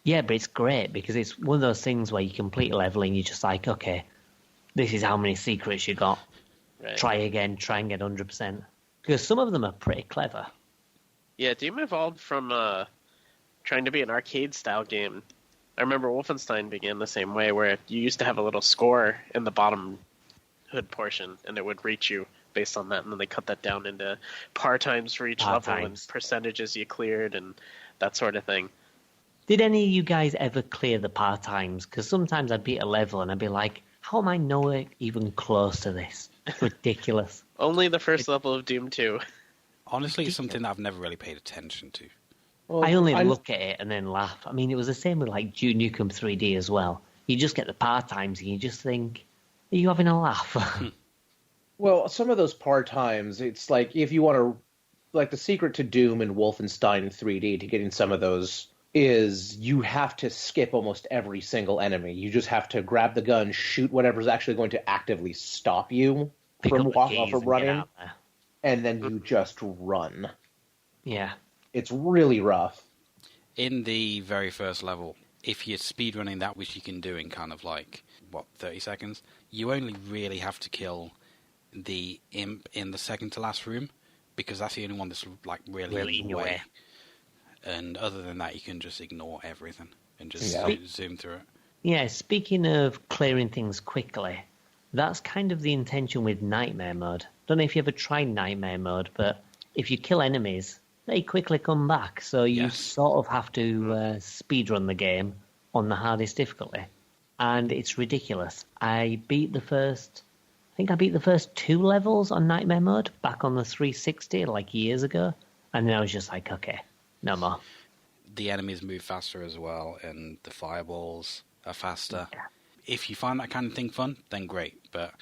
Yeah, but it's great because it's one of those things where you complete a level and you're just like, okay, this is how many secrets you got. Right. Try again, try and get 100%. Because some of them are pretty clever. Yeah, Doom evolved from trying to be an arcade-style game. I remember Wolfenstein began the same way, where you used to have a little score in the bottom hood portion, and it would reach you based on that, and then they cut that down into par times for each level and percentages you cleared and that sort of thing. Did any of you guys ever clear the par times? Because sometimes I'd beat a level and I'd be like, how am I nowhere even close to this? It's ridiculous. Only the first level of Doom 2. Honestly, it's something that I've never really paid attention to. Well, I only look at it and then laugh. I mean, it was the same with like Duke Nukem 3D as well. You just get the par times and you just think, are you having a laugh? Well, some of those par times, it's like if you want to, like the secret to Doom and Wolfenstein 3D to getting some of those is you have to skip almost every single enemy. You just have to grab the gun, shoot whatever's actually going to actively stop you from running, and then you just run. Yeah. It's really rough. In the very first level, if you're speedrunning that, which you can do in kind of like, 30 seconds, you only really have to kill the imp in the second to last room, because that's the only one that's like really in your way. And other than that, you can just ignore everything and just zoom through it. Yeah, speaking of clearing things quickly, that's kind of the intention with Nightmare Mode. Don't know if you ever tried Nightmare Mode, but if you kill enemies, they quickly come back. So you sort of have to speedrun the game on the hardest difficulty. And it's ridiculous. I think I beat the first 2 levels on Nightmare Mode back on the 360 like years ago. And then I was just like, okay, no more. The enemies move faster as well, and the fireballs are faster. Yeah. If you find that kind of thing fun, then great, but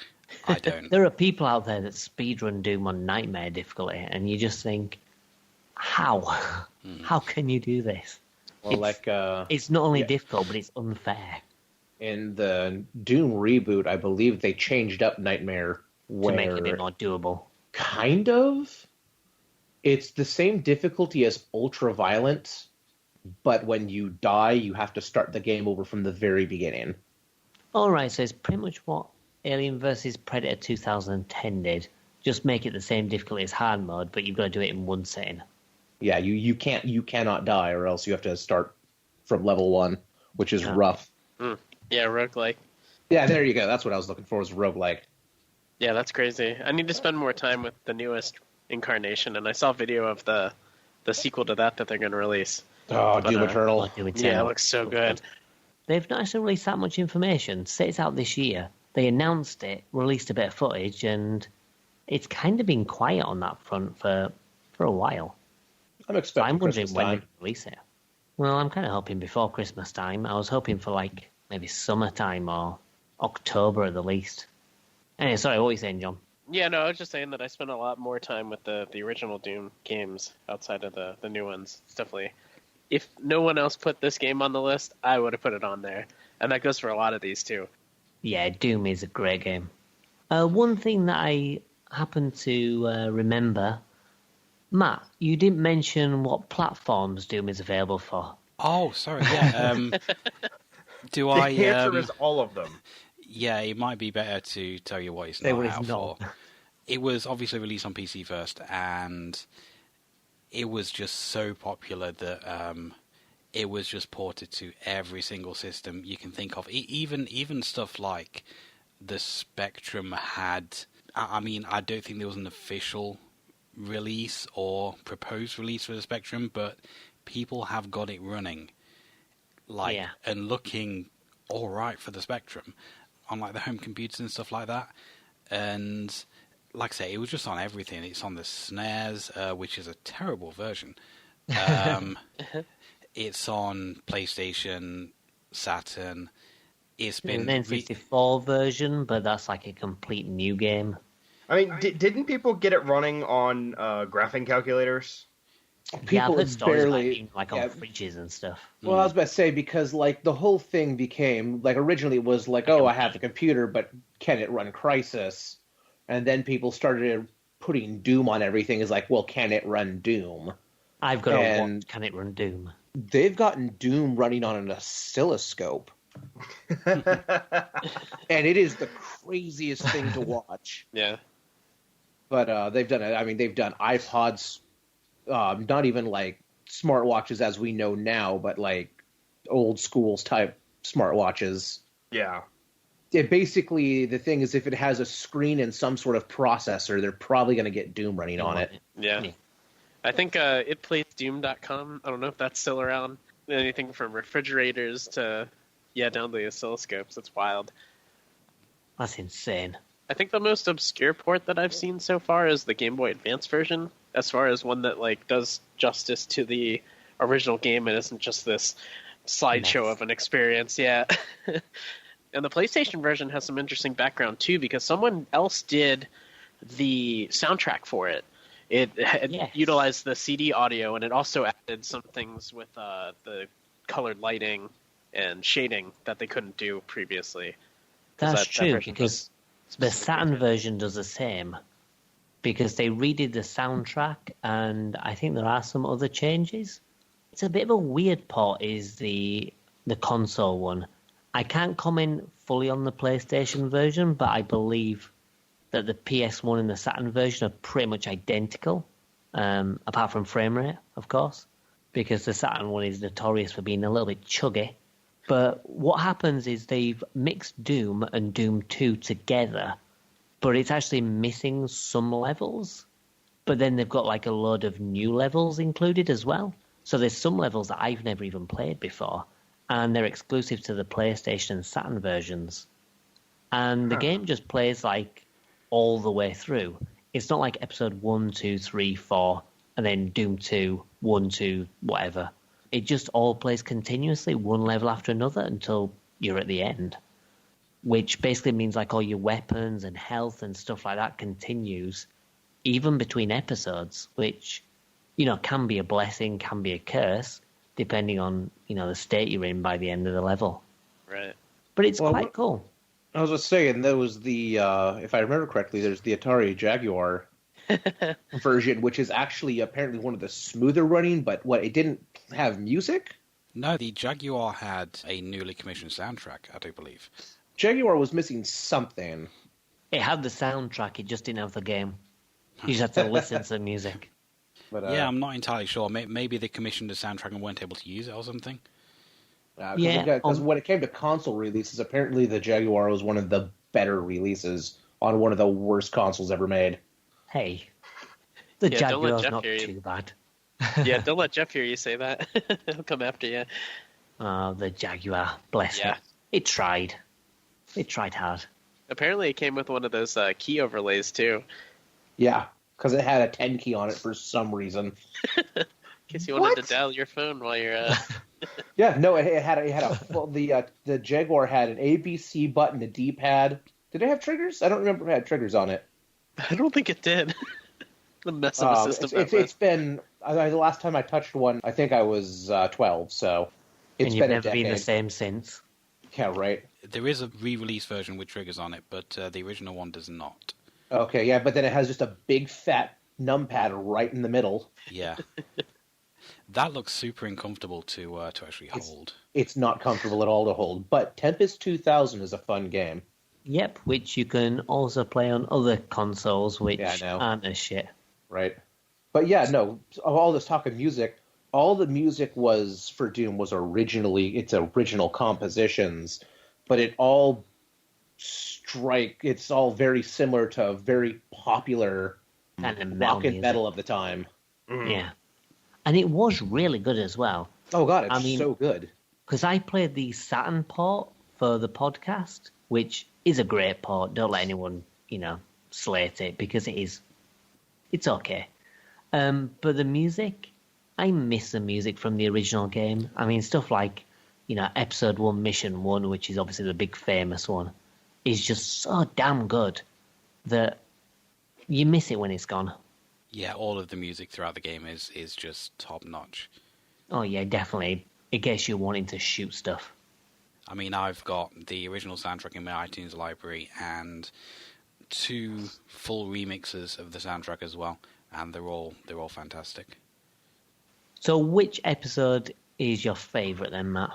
I don't. There are people out there that speedrun Doom on Nightmare difficulty, and you just think, how? How can you do this? Well, it's not only difficult, but it's unfair. In the Doom reboot, I believe they changed up Nightmare to make it a bit more doable. Kind of. It's the same difficulty as Ultraviolent, but when you die, you have to start the game over from the very beginning. All right, so it's pretty much what Alien vs. Predator 2010 did. Just make it the same difficulty as hard mode, but you've got to do it in one setting. Yeah, you cannot die, or else you have to start from level 1, which is rough. Yeah, roguelike. Yeah, there you go. That's what I was looking for, was roguelike. Yeah, that's crazy. I need to spend more time with the newest incarnation, and I saw a video of the sequel to that they're going to release. Oh, Doom Eternal. Yeah, it looks so good. They've not actually released that much information. Say it's out this year. They announced it, released a bit of footage, and it's kind of been quiet on that front for a while. I'm expecting I'm wondering Christmas when time. they release it. Well, I'm kind of hoping before Christmas time. I was hoping for like maybe summertime or October at the least. Anyway, sorry, what were you saying, John? Yeah, no, I was just saying that I spent a lot more time with the original Doom games outside of the new ones. It's definitely, if no one else put this game on the list, I would have put it on there. And that goes for a lot of these too. Yeah, Doom is a great game. One thing that I happen to remember, Matt, you didn't mention what platforms Doom is available for. Oh, sorry, yeah. The answer is all of them. Yeah, it might be better to tell you what it's Say not what it's out not. for. It was obviously released on PC first, and it was just so popular that it was just ported to every single system you can think of. Even stuff like the Spectrum had. I mean, I don't think there was an official release or proposed release for the Spectrum, but people have got it running, and looking all right for the Spectrum on like the home computers and stuff like that. And like I say, it was just on everything. It's on the SNES, which is a terrible version. It's on PlayStation, Saturn. It's been an N64 version, but that's like a complete new game. I mean, didn't people get it running on graphing calculators? Yeah, I've People heard stories barely like on fridges and stuff. Well, I was about to say, because like the whole thing became like originally it was like, oh, I have a computer, but can it run Crysis? And then people started putting Doom on everything. Is like, well, can it run Doom? I've got to watch Can It Run Doom? They've gotten Doom running on an oscilloscope, and it is the craziest thing to watch. Yeah. But they've done it. I mean, they've done iPods, not even like smartwatches as we know now, but like old schools type smartwatches. Yeah. It basically, the thing is, if it has a screen and some sort of processor, they're probably going to get Doom running on it. Yeah. I think itplaysdoom.com, I don't know if that's still around. Anything from refrigerators to, down to the oscilloscopes. It's wild. That's insane. I think the most obscure port that I've seen so far is the Game Boy Advance version, as far as one that like does justice to the original game and isn't just this slideshow of an experience. Yeah. And the PlayStation version has some interesting background too, because someone else did the soundtrack for it. It utilized the CD audio, and it also added some things with the colored lighting and shading that they couldn't do previously. That's true, because the Saturn version does the same, because they redid the soundtrack, and I think there are some other changes. It's a bit of a weird port, is the console one. I can't comment fully on the PlayStation version, but I believe that the PS1 and the Saturn version are pretty much identical, apart from frame rate, of course, because the Saturn one is notorious for being a little bit chuggy. But what happens is they've mixed Doom and Doom 2 together, but it's actually missing some levels. But then they've got like a load of new levels included as well. So there's some levels that I've never even played before, and they're exclusive to the PlayStation and Saturn versions. And the game just plays like all the way through. It's not like episode 1, 2, 3, 4, and then Doom 2, 1, 2, whatever. It just all plays continuously, one level after another, until you're at the end. Which basically means like all your weapons and health and stuff like that continues, even between episodes, which, can be a blessing, can be a curse, depending on, the state you're in by the end of the level. Right. But it's quite cool. I was just saying, there was the, if I remember correctly, there's the Atari Jaguar version, which is actually apparently one of the smoother running, but it didn't have music? No, the Jaguar had a newly commissioned soundtrack, I do believe. Jaguar was missing something. It had the soundtrack, it just didn't have the game. You just had to listen to the music. But, yeah, I'm not entirely sure. Maybe they commissioned the soundtrack and weren't able to use it or something. Because when it came to console releases, apparently the Jaguar was one of the better releases on one of the worst consoles ever made. Hey, the Jaguar's not too bad. Yeah, don't let Jeff hear you say that. He'll come after you. Oh, the Jaguar, bless it. It tried. It tried hard. Apparently it came with one of those key overlays, too. Yeah, because it had a 10 key on it for some reason. In case you wanted to dial your phone while you're... Yeah, no, it had the Jaguar had an ABC button, a D-pad. Did it have triggers? I don't remember if it had triggers on it. I don't think it did. The mess of a system. It's been the last time I touched one. I think I was 12, so it's been a decade. And you've never been the same since. Yeah, right. There is a re-release version with triggers on it, but the original one does not. Okay, yeah, but then it has just a big fat numpad right in the middle. Yeah. That looks super uncomfortable to actually hold. It's not comfortable at all to hold, but Tempest 2000 is a fun game. Yep, which you can also play on other consoles, which Yeah, I know. aren't as shit. Right. But yeah, no, all this talk of music, all the music was for Doom was originally its original compositions, but it's all very similar to very popular Kind of metal rock and music. metal of the time. Yeah. And it was really good as well. Oh god, it's so good. Because I played the Saturn port for the podcast, which is a great port. Don't let anyone, slate it, because it's okay. But the music, I miss the music from the original game. I mean, stuff like, Episode 1, Mission 1, which is obviously the big famous one, is just so damn good that you miss it when it's gone. Yeah, all of the music throughout the game is just top notch. Oh yeah, definitely. It gets you wanting to shoot stuff. I mean, I've got the original soundtrack in my iTunes library and 2 full remixes of the soundtrack as well, and they're all fantastic. So which episode is your favourite then, Matt?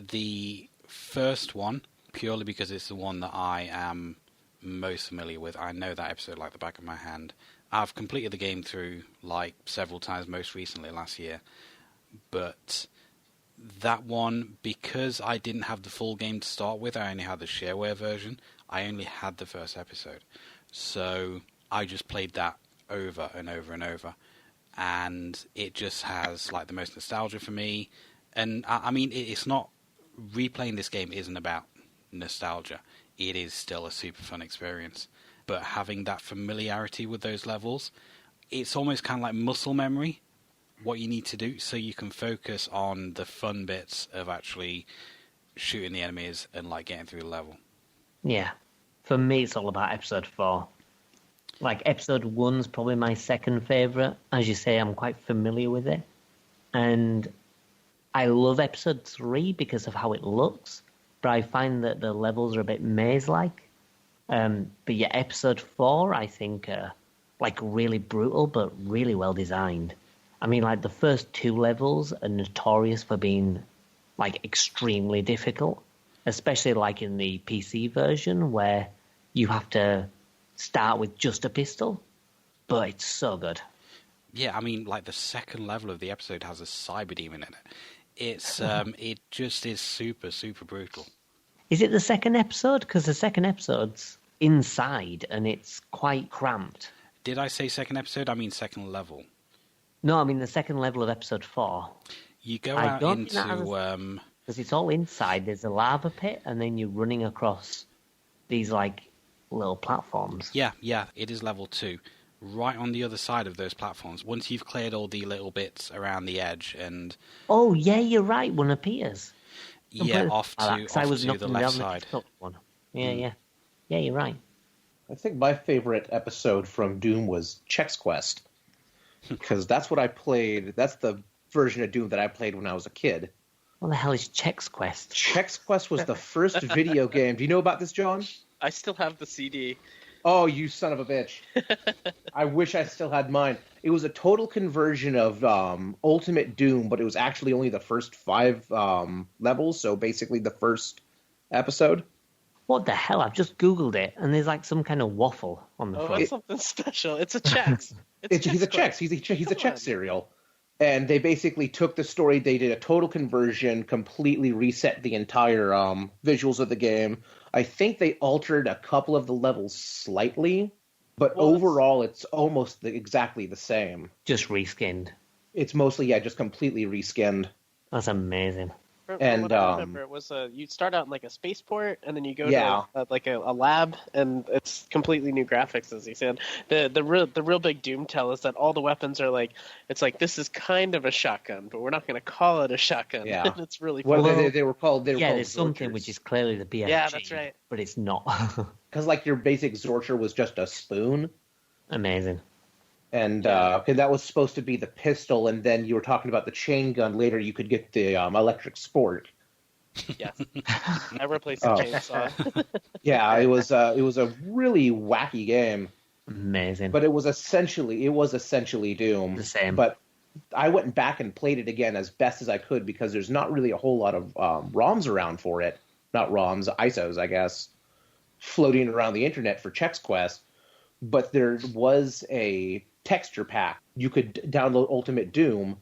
The first one, purely because it's the one that I am most familiar with. I know that episode like the back of my hand. I've completed the game through like several times, most recently last year. But that one, because I didn't have the full game to start with, I only had the shareware version. I only had the first episode. So I just played that over and over and over. And it just has like the most nostalgia for me. And I mean, it's not, replaying this game isn't about nostalgia. It is still a super fun experience. But having that familiarity with those levels, it's almost kind of like muscle memory, what you need to do, so you can focus on the fun bits of actually shooting the enemies and like getting through the level. Yeah. For me, it's all about episode 4. Like, episode 1's probably my second favourite. As you say, I'm quite familiar with it. And I love episode 3 because of how it looks, but I find that the levels are a bit maze-like. But yeah, episode 4, I think, like really brutal, but really well designed. I mean, like the first 2 levels are notorious for being like extremely difficult, especially like in the PC version where you have to start with just a pistol, but it's so good. Yeah, I mean, like the second level of the episode has a cyber demon in it. It's it just is super, super brutal. Is it the second episode? Because the second episode's inside and it's quite cramped. Did I say second episode? I mean second level. No, I mean the second level of episode 4. You go out into... Because it's all inside. There's a lava pit and then you're running across these like little platforms. Yeah, it is level 2. Right on the other side of those platforms. Once you've cleared all the little bits around the edge and... Oh, yeah, you're right. One appears. Yeah, off to the left side. One. Yeah. Yeah, you're right. I think my favorite episode from Doom was Chex Quest, because that's what I played. That's the version of Doom that I played when I was a kid. What the hell is Chex Quest? Chex Quest was the first video game. Do you know about this, John? I still have the CD. Oh, you son of a bitch. I wish I still had mine. It was a total conversion of Ultimate Doom, but it was actually only the first 5 levels, so basically the first episode. What the hell? I've just Googled it, and there's like some kind of waffle on the front. That's something special. It's a Chex. He's a Chex. He's a Chex cereal. And they basically took the story, they did a total conversion, completely reset the entire visuals of the game. I think they altered a couple of the levels slightly, but overall it's almost exactly the same. Just reskinned. It's mostly, just completely reskinned. That's amazing. From what I remember, it was you start out in like a spaceport, and then you go to a lab, and it's completely new graphics, as you said. The real big Doom tell is that all the weapons are like, it's like, this is kind of a shotgun, but we're not going to call it a shotgun. Yeah, it's really fun. Well, they were called. There's something which is clearly the BFG. Yeah, that's right. But it's not. Because like your basic Zorcher was just a spoon. Amazing. And that was supposed to be the pistol, and then you were talking about the chain gun. Later, you could get the electric sport. Yes, I replaced the chainsaw. Yeah, it was a really wacky game. Amazing. But it was essentially Doom. The same. But I went back and played it again as best as I could because there's not really a whole lot of ROMs around for it. Not ROMs, ISOs, I guess. floating around the internet for Chex Quest, but there was a texture pack. You could download Ultimate Doom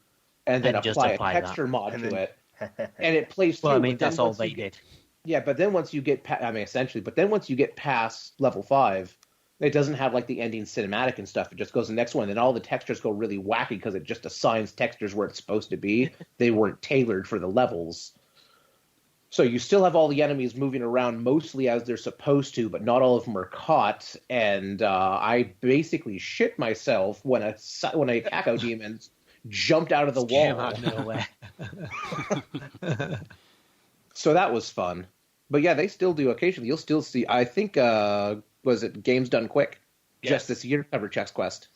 and then just apply a apply texture that. mod to it, and it plays through. Well, I mean, but then that's all once they you did. Yeah, but then once you get essentially, but then once you get past level 5, it doesn't have like the ending cinematic and stuff. It just goes to the next one, and all the textures go really wacky because it just assigns textures where it's supposed to be. They weren't tailored for the levels. So you still have all the enemies moving around mostly as they're supposed to, but not all of them are caught. And I basically shit myself when a Cacao Demon jumped out of the wall. Out of nowhere. So that was fun. But yeah, they still do occasionally. You'll still see, I think, was it Games Done Quick? Yes. Just this year covered Chex Quest.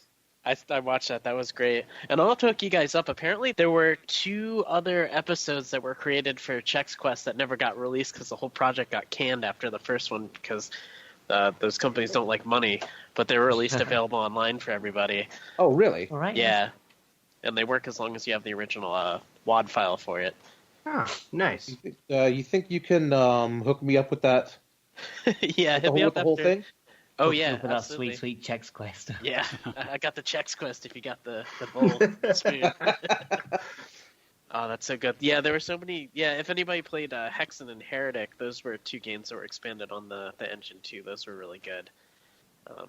I watched that. That was great. And I'll have to hook you guys up. Apparently, there were 2 other episodes that were created for Chex Quest that never got released because the whole project got canned after the first one because those companies don't like money. But they were released available online for everybody. Oh, really? All right. Yeah. And they work as long as you have the original WAD file for it. Ah, nice. You think you can hook me up with that? Yeah, hit me up with the whole after. thing? Oh, Hook yeah, up with absolutely. that sweet Chex Quest. Yeah, I got the Chex Quest if you got the bowl spoon. Oh, that's so good. Yeah, there were so many. Yeah, if anybody played Hexen and Heretic, those were 2 games that were expanded on the engine too. Those were really good.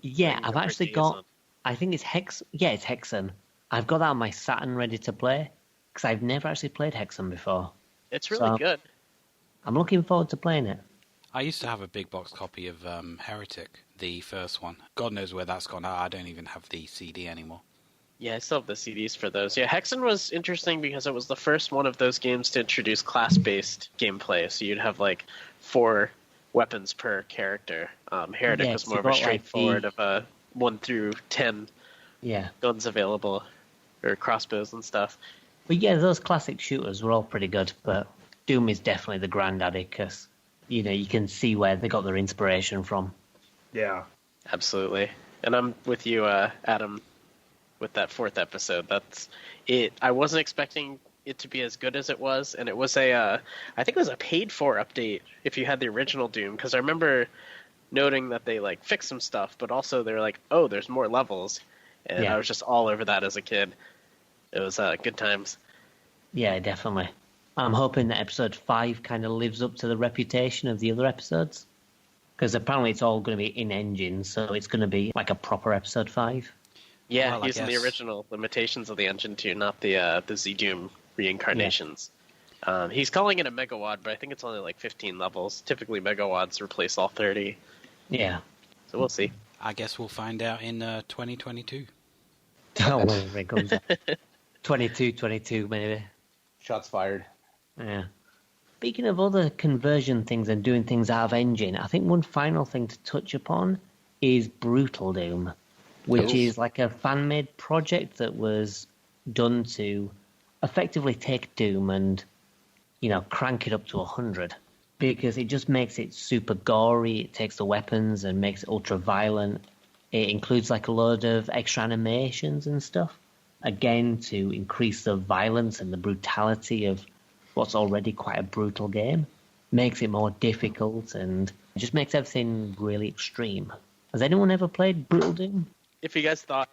Yeah, I I've need to actually purchase got. them. I think it's Hex. Yeah, it's Hexen. I've got that on my Saturn ready to play because I've never actually played Hexen before. It's really So- good. I'm looking forward to playing it. I used to have a big box copy of Heretic, the first one. God knows where that's gone. I don't even have the CD anymore. Yeah, I still have the CDs for those. Yeah, Hexen was interesting because it was the first one of those games to introduce class-based gameplay. So you'd have like 4 weapons per character. Heretic Yeah, was so more you of a got, like, straightforward of 1 through 10 Yeah. guns available, or crossbows and stuff. But yeah, those classic shooters were all pretty good, but Doom is definitely the granddaddy because, you know, you can see where they got their inspiration from. Yeah. Absolutely. And I'm with you, Adam, with that 4th episode. That's it. I wasn't expecting it to be as good as it was, and it was I think it was a paid-for update if you had the original Doom, because I remember noting that they, like, fixed some stuff, but also they're like, oh, there's more levels. And Yeah. I was just all over that as a kid. It was good times. Yeah, definitely. I'm hoping that episode 5 kind of lives up to the reputation of the other episodes. Because apparently it's all going to be in-engine, so it's going to be like a proper episode 5. Yeah, Well, I using the guess- original limitations of the engine too, not the Z-Doom reincarnations. He's calling it a megawad, but I think it's only like 15 levels. Typically megawads replace all 30. Yeah. So we'll see. I guess we'll find out in 2022. Oh, whenever it comes up. 22, maybe. Shots fired. Yeah. Speaking of other conversion things and doing things out of engine, I think one final thing to touch upon is Brutal Doom, which Ooh. is like a fan-made project that was done to effectively take Doom and, you know, crank it up to 100. Because it just makes it super gory, it takes the weapons and makes it ultra-violent. It includes like a load of extra animations and stuff, again, to increase the violence and the brutality of what's already quite a brutal game. Makes it more difficult and just makes everything really extreme. Has anyone ever played Brutal Doom? If you guys thought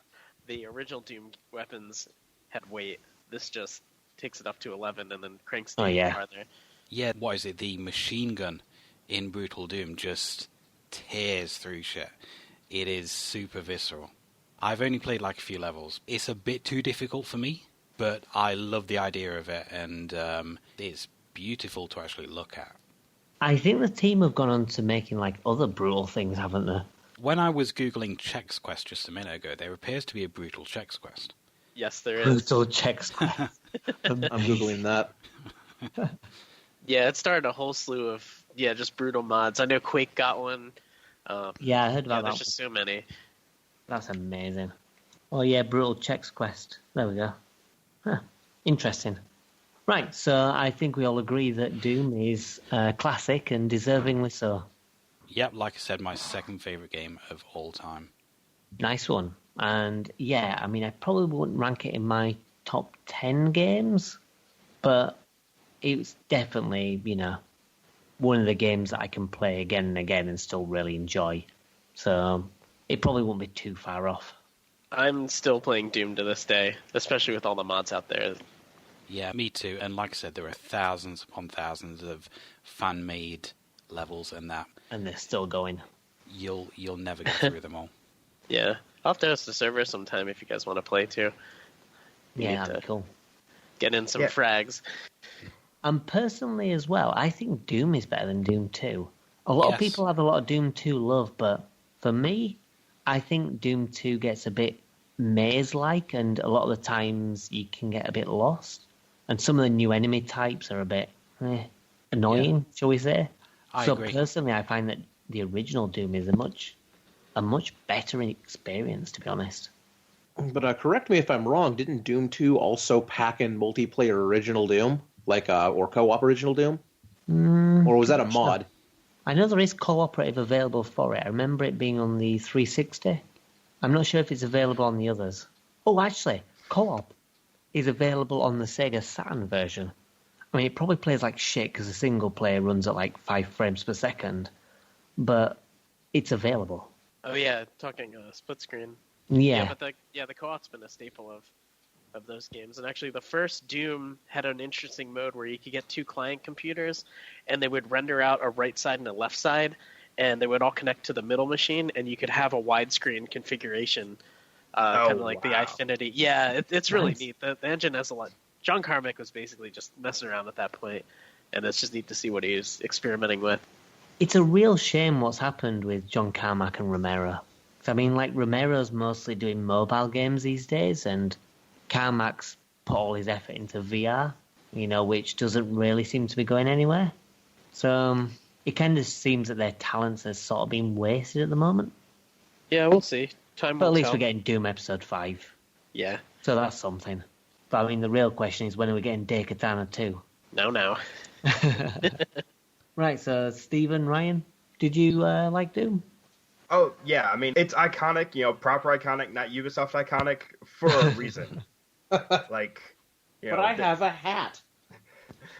the original Doom weapons had weight, this just takes it up to 11 and then cranks it Oh, yeah. farther. Yeah, what is it? The machine gun in Brutal Doom just tears through shit. It is super visceral. I've only played like a few levels. It's a bit too difficult for me, but I love the idea of it, and it's beautiful to actually look at. I think the team have gone on to making like other brutal things, haven't they? When I was Googling Chex Quest just a minute ago, there appears to be a brutal Chex Quest. Yes, there is. Brutal Chex Quest. I'm Googling that. Yeah, it started a whole slew of just brutal mods. I know Quake got one. Yeah, I heard Yeah, about there's that. just so many. That's amazing. Oh yeah, Brutal Chex Quest. There we go. Huh. Interesting. Right, so I think we all agree that Doom is classic and deservingly so. Yep, like I said, my second favourite game of all time. Nice one. And yeah, I mean, I probably wouldn't rank it in my top 10 games, but it's definitely, you know, one of the games that I can play again and again and still really enjoy. So it probably won't be too far off. I'm still playing Doom to this day, especially with all the mods out there. Yeah, me too. And like I said, there are thousands upon thousands of fan-made levels and that. And they're still going. You'll never get through them all. Yeah. I'll have to host a server sometime if you guys want to play too. Yeah, that'd be cool. Get in some frags. And personally as well, I think Doom is better than Doom 2. A lot of people have a lot of Doom 2 love, but for me, I think Doom 2 gets a bit maze-like, and a lot of the times you can get a bit lost. And some of the new enemy types are a bit annoying, shall we say. I so agree. Personally, I find that the original Doom is a much better experience, to be honest. But correct me if I'm wrong, didn't Doom 2 also pack in multiplayer original Doom? Or co-op original Doom? Or was that a mod? I know there is cooperative available for it. I remember it being on the 360. I'm not sure if it's available on the others. Oh, actually, co-op is available on the Sega Saturn version. I mean, it probably plays like shit because the single player runs at like 5 frames per second, but it's available. Oh yeah, talking split screen. Yeah. But the co-op's been a staple of those games. And actually, the first Doom had an interesting mode where you could get 2 client computers, and they would render out a right side and a left side, and they would all connect to the middle machine, and you could have a widescreen configuration, kind of like the iFinity. Yeah, it's really neat. The engine has a lot. John Carmack was basically just messing around at that point, and it's just neat to see what he was experimenting with. It's a real shame what's happened with John Carmack and Romero. I mean, like, Romero's mostly doing mobile games these days, and Carmack's put all his effort into VR, which doesn't really seem to be going anywhere. So it kind of seems that their talents are sort of being wasted at the moment. Yeah, we'll see. Time But will at least tell. we're getting Doom Episode 5. Yeah. So that's something. But I mean, the real question is, when are we getting Daikatana 2? No. Right, so Stephen, Ryan, did you like Doom? Oh, yeah. I mean, it's iconic, proper iconic, not Ubisoft iconic, for a reason. But I have a hat.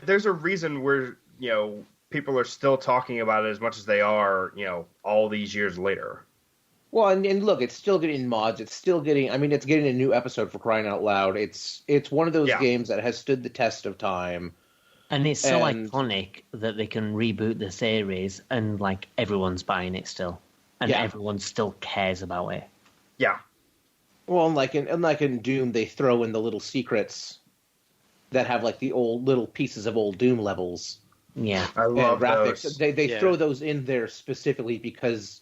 There's a reason where, people are still talking about it as much as they are, all these years later. Well, and look, it's still getting mods. It's getting a new episode, for crying out loud. It's one of those games that has stood the test of time. And it's so iconic that they can reboot the series and, like, everyone's buying it still. And everyone still cares about it. Yeah. Well, like in Doom, they throw in the little secrets that have, like, the old little pieces of old Doom levels. Yeah. I love graphics. those. They throw those in there specifically because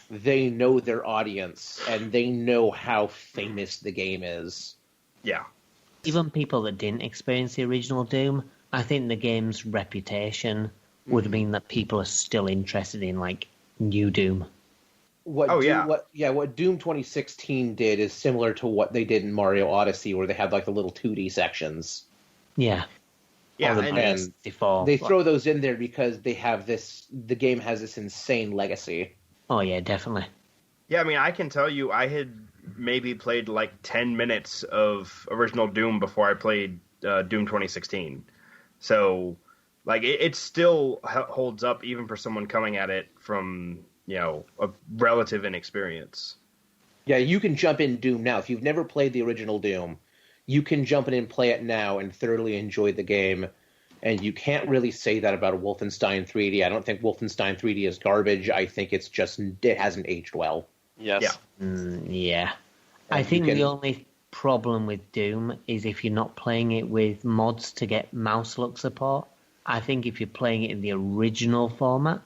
they know their audience and they know how famous the game is. Yeah. Even people that didn't experience the original Doom, I think the game's reputation would mean that people are still interested in, like, new Doom. What Doom 2016 did is similar to what they did in Mario Odyssey, where they had, like, the little 2D sections. Yeah. Yeah, and they throw those in there because the game has this insane legacy. Oh, yeah, definitely. Yeah, I mean, I can tell you I had maybe played, like, 10 minutes of original Doom before I played Doom 2016. So, like, it still holds up even for someone coming at it from, a relative inexperience. Yeah, you can jump in Doom now. If you've never played the original Doom, you can jump in and play it now and thoroughly enjoy the game. And you can't really say that about a Wolfenstein 3D. I don't think Wolfenstein 3D is garbage. I think it hasn't aged well. Yes. Yeah. I think the only problem with Doom is if you're not playing it with mods to get mouse look support. I think if you're playing it in the original format,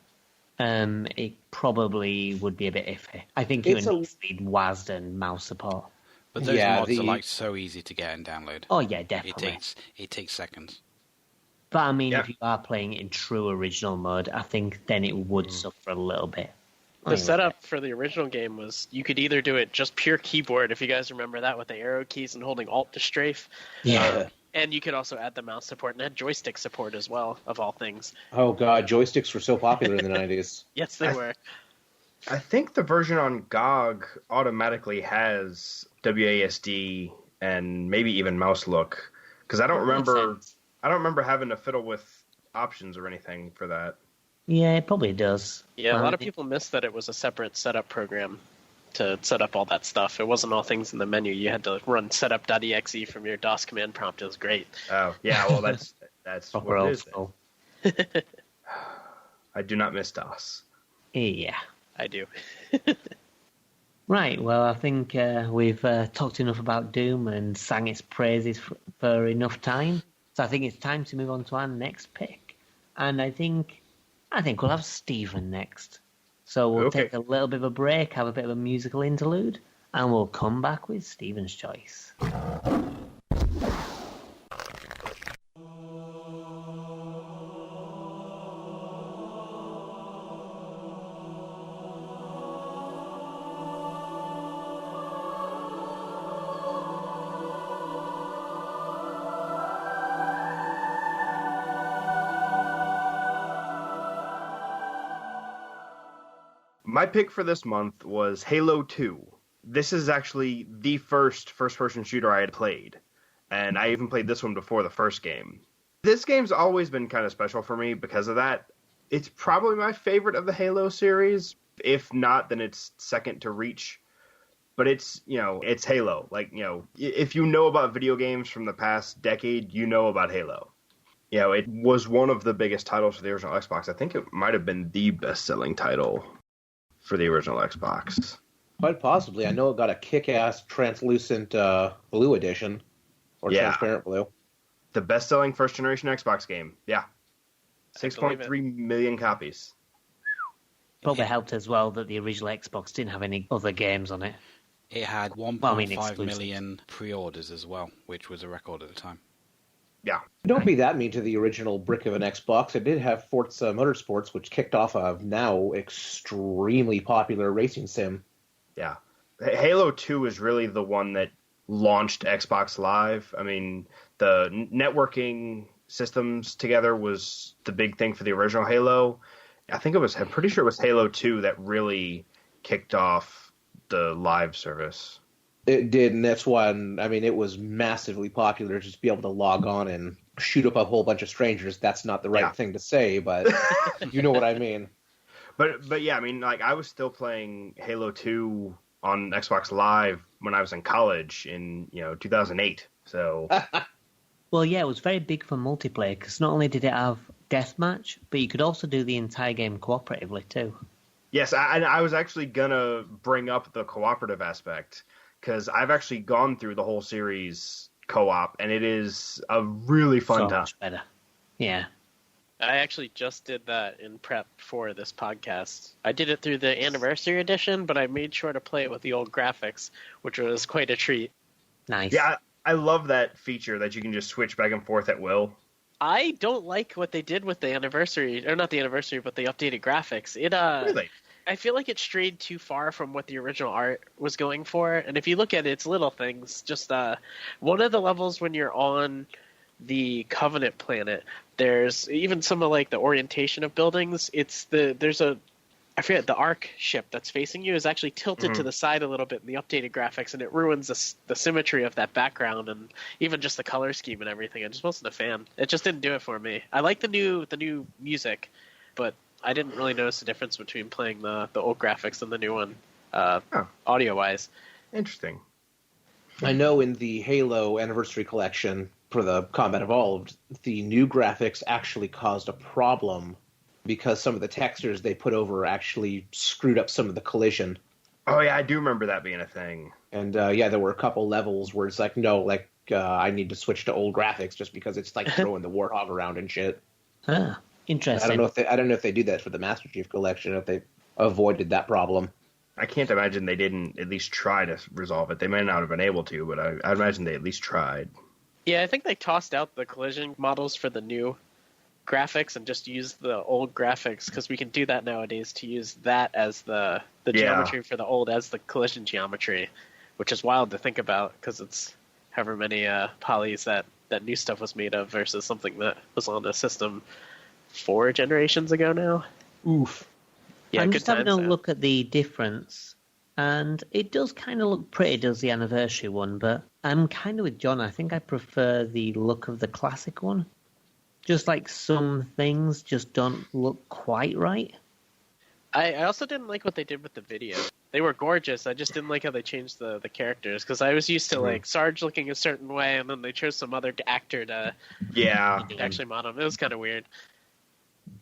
it probably would be a bit iffy. I think you need WASD and mouse support. But those mods are like so easy to get and download. Oh yeah, definitely. It takes seconds. But I mean, if you are playing it in true original mode, I think then it would suffer a little bit. The setup for the original game was you could either do it just pure keyboard, if you guys remember that, with the arrow keys and holding Alt to strafe. Yeah. And you could also add the mouse support and add joystick support as well, of all things. Oh god, joysticks were so popular in the 90s. Yes, they were. I think the version on GOG automatically has WASD and maybe even mouse look, because I don't remember having to fiddle with options or anything for that. Yeah, it probably does. Yeah, a lot of people miss that it was a separate setup program to set up all that stuff. It wasn't all things in the menu. You had to run setup.exe from your DOS command prompt. It was great. Oh, yeah, well, that's Proper what it old is. school. I do not miss DOS. Yeah. I do. Right, well, I think we've talked enough about Doom and sang its praises for enough time. So I think it's time to move on to our next pick. And I think we'll have Stephen next. So we'll take a little bit of a break, have a bit of a musical interlude, and we'll come back with Stephen's choice. My pick for this month was Halo 2. This is actually the first-person shooter I had played, and I even played this one before the first game. This game's always been kind of special for me because of that. It's probably my favorite of the Halo series. If not, then it's second to Reach. But it's Halo. Like, if you know about video games from the past decade, you know about Halo. It was one of the biggest titles for the original Xbox. I think it might have been the best-selling title for the original Xbox. Quite possibly. I know it got a kick-ass translucent blue edition, or transparent blue. The best-selling first-generation Xbox game. Yeah. 6.3 million copies. Probably helped as well that the original Xbox didn't have any other games on it. It had 1.5 million pre-orders as well, which was a record at the time. Yeah. Don't be that mean to the original brick of an Xbox. It did have Forza Motorsports, which kicked off a now extremely popular racing sim. Yeah. Halo 2 is really the one that launched Xbox Live. I mean, the networking systems together was the big thing for the original Halo. I'm pretty sure it was Halo 2 that really kicked off the live service. It did, and that's when, it was massively popular just to be able to log on and shoot up a whole bunch of strangers. That's not the right thing to say, but you know what I mean. But yeah, I was still playing Halo 2 on Xbox Live when I was in college in, 2008, so... Well, yeah, it was very big for multiplayer, because not only did it have deathmatch, but you could also do the entire game cooperatively, too. Yes, I was actually gonna bring up the cooperative aspect, because I've actually gone through the whole series co-op, and it is a really fun time. Much better. Yeah. I actually just did that in prep for this podcast. I did it through the anniversary edition, but I made sure to play it with the old graphics, which was quite a treat. Nice. Yeah, I love that feature that you can just switch back and forth at will. I don't like what they did with the anniversary, or not the anniversary, but the updated graphics. Really? I feel like it strayed too far from what the original art was going for. And if you look at it, it's little things. Just one of the levels when you're on the Covenant planet, there's even some of the orientation of buildings. I forget, the Ark ship that's facing you is actually tilted to the side a little bit in the updated graphics, and it ruins the symmetry of that background and even just the color scheme and everything. I just wasn't a fan. It just didn't do it for me. I like the new music, but I didn't really notice the difference between playing the old graphics and the new one, audio-wise. Interesting. I know in the Halo Anniversary Collection for the Combat Evolved, the new graphics actually caused a problem because some of the textures they put over actually screwed up some of the collision. Oh, yeah, I do remember that being a thing. And, there were a couple levels where it's I need to switch to old graphics just because it's throwing the Warthog around and shit. Huh. Interesting. I don't know if they do that for the Master Chief Collection, if they avoided that problem. I can't imagine they didn't at least try to resolve it. They may not have been able to, but I imagine they at least tried. Yeah, I think they tossed out the collision models for the new graphics and just used the old graphics, because we can do that nowadays, to use that as the geometry for the old as the collision geometry, which is wild to think about, because it's however many polys that new stuff was made of versus something that was on the system 4 generations ago now. Oof. Yeah, I'm good just having a times, look at the difference, and it does kind of look pretty, does the anniversary one, but I'm kind of with John. I think I prefer the look of the classic one. Just like some things just don't look quite right. I also didn't like what they did with the video. They were gorgeous. I just didn't like how they changed the characters, because I was used to like Sarge looking a certain way, and then they chose some other actor to actually model him. It was kind of weird.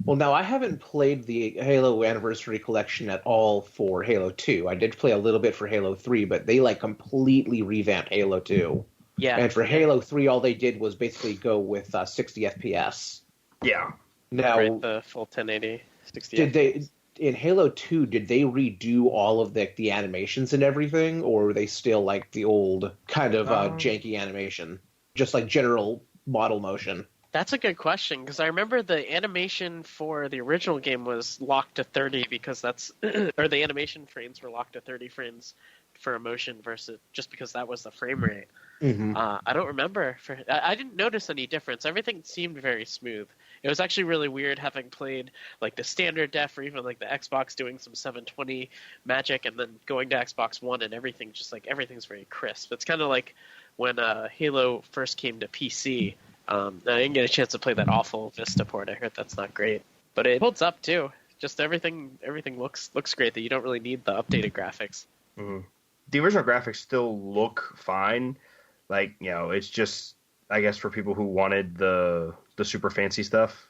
Well, now I haven't played the Halo Anniversary Collection at all for Halo 2. I did play a little bit for Halo 3, but they like completely revamped Halo 2. Yeah. And for Halo 3, all they did was basically go with 60 FPS. Yeah. Now, right, the full 1080, 60 did they in Halo 2? Did they redo all of the animations and everything, or were they still like the old kind of janky animation, just like general model motion? That's a good question, because I remember the animation for the original game was locked to 30 because that's, or the animation frames were locked to 30 frames for motion versus just because that was the frame rate. Mm-hmm. I don't remember. I didn't notice any difference. Everything seemed very smooth. It was actually really weird having played like the standard def or even like the Xbox doing some 720 magic and then going to Xbox One and everything just like everything's very crisp. It's kind of like when Halo first came to PC. I didn't get a chance to play that awful Vista port. I heard that's not great, but it holds up too. Just everything looks great. That you don't really need the updated graphics. Mm-hmm. The original graphics still look fine. Like, you know, it's just, I guess, for people who wanted the super fancy stuff.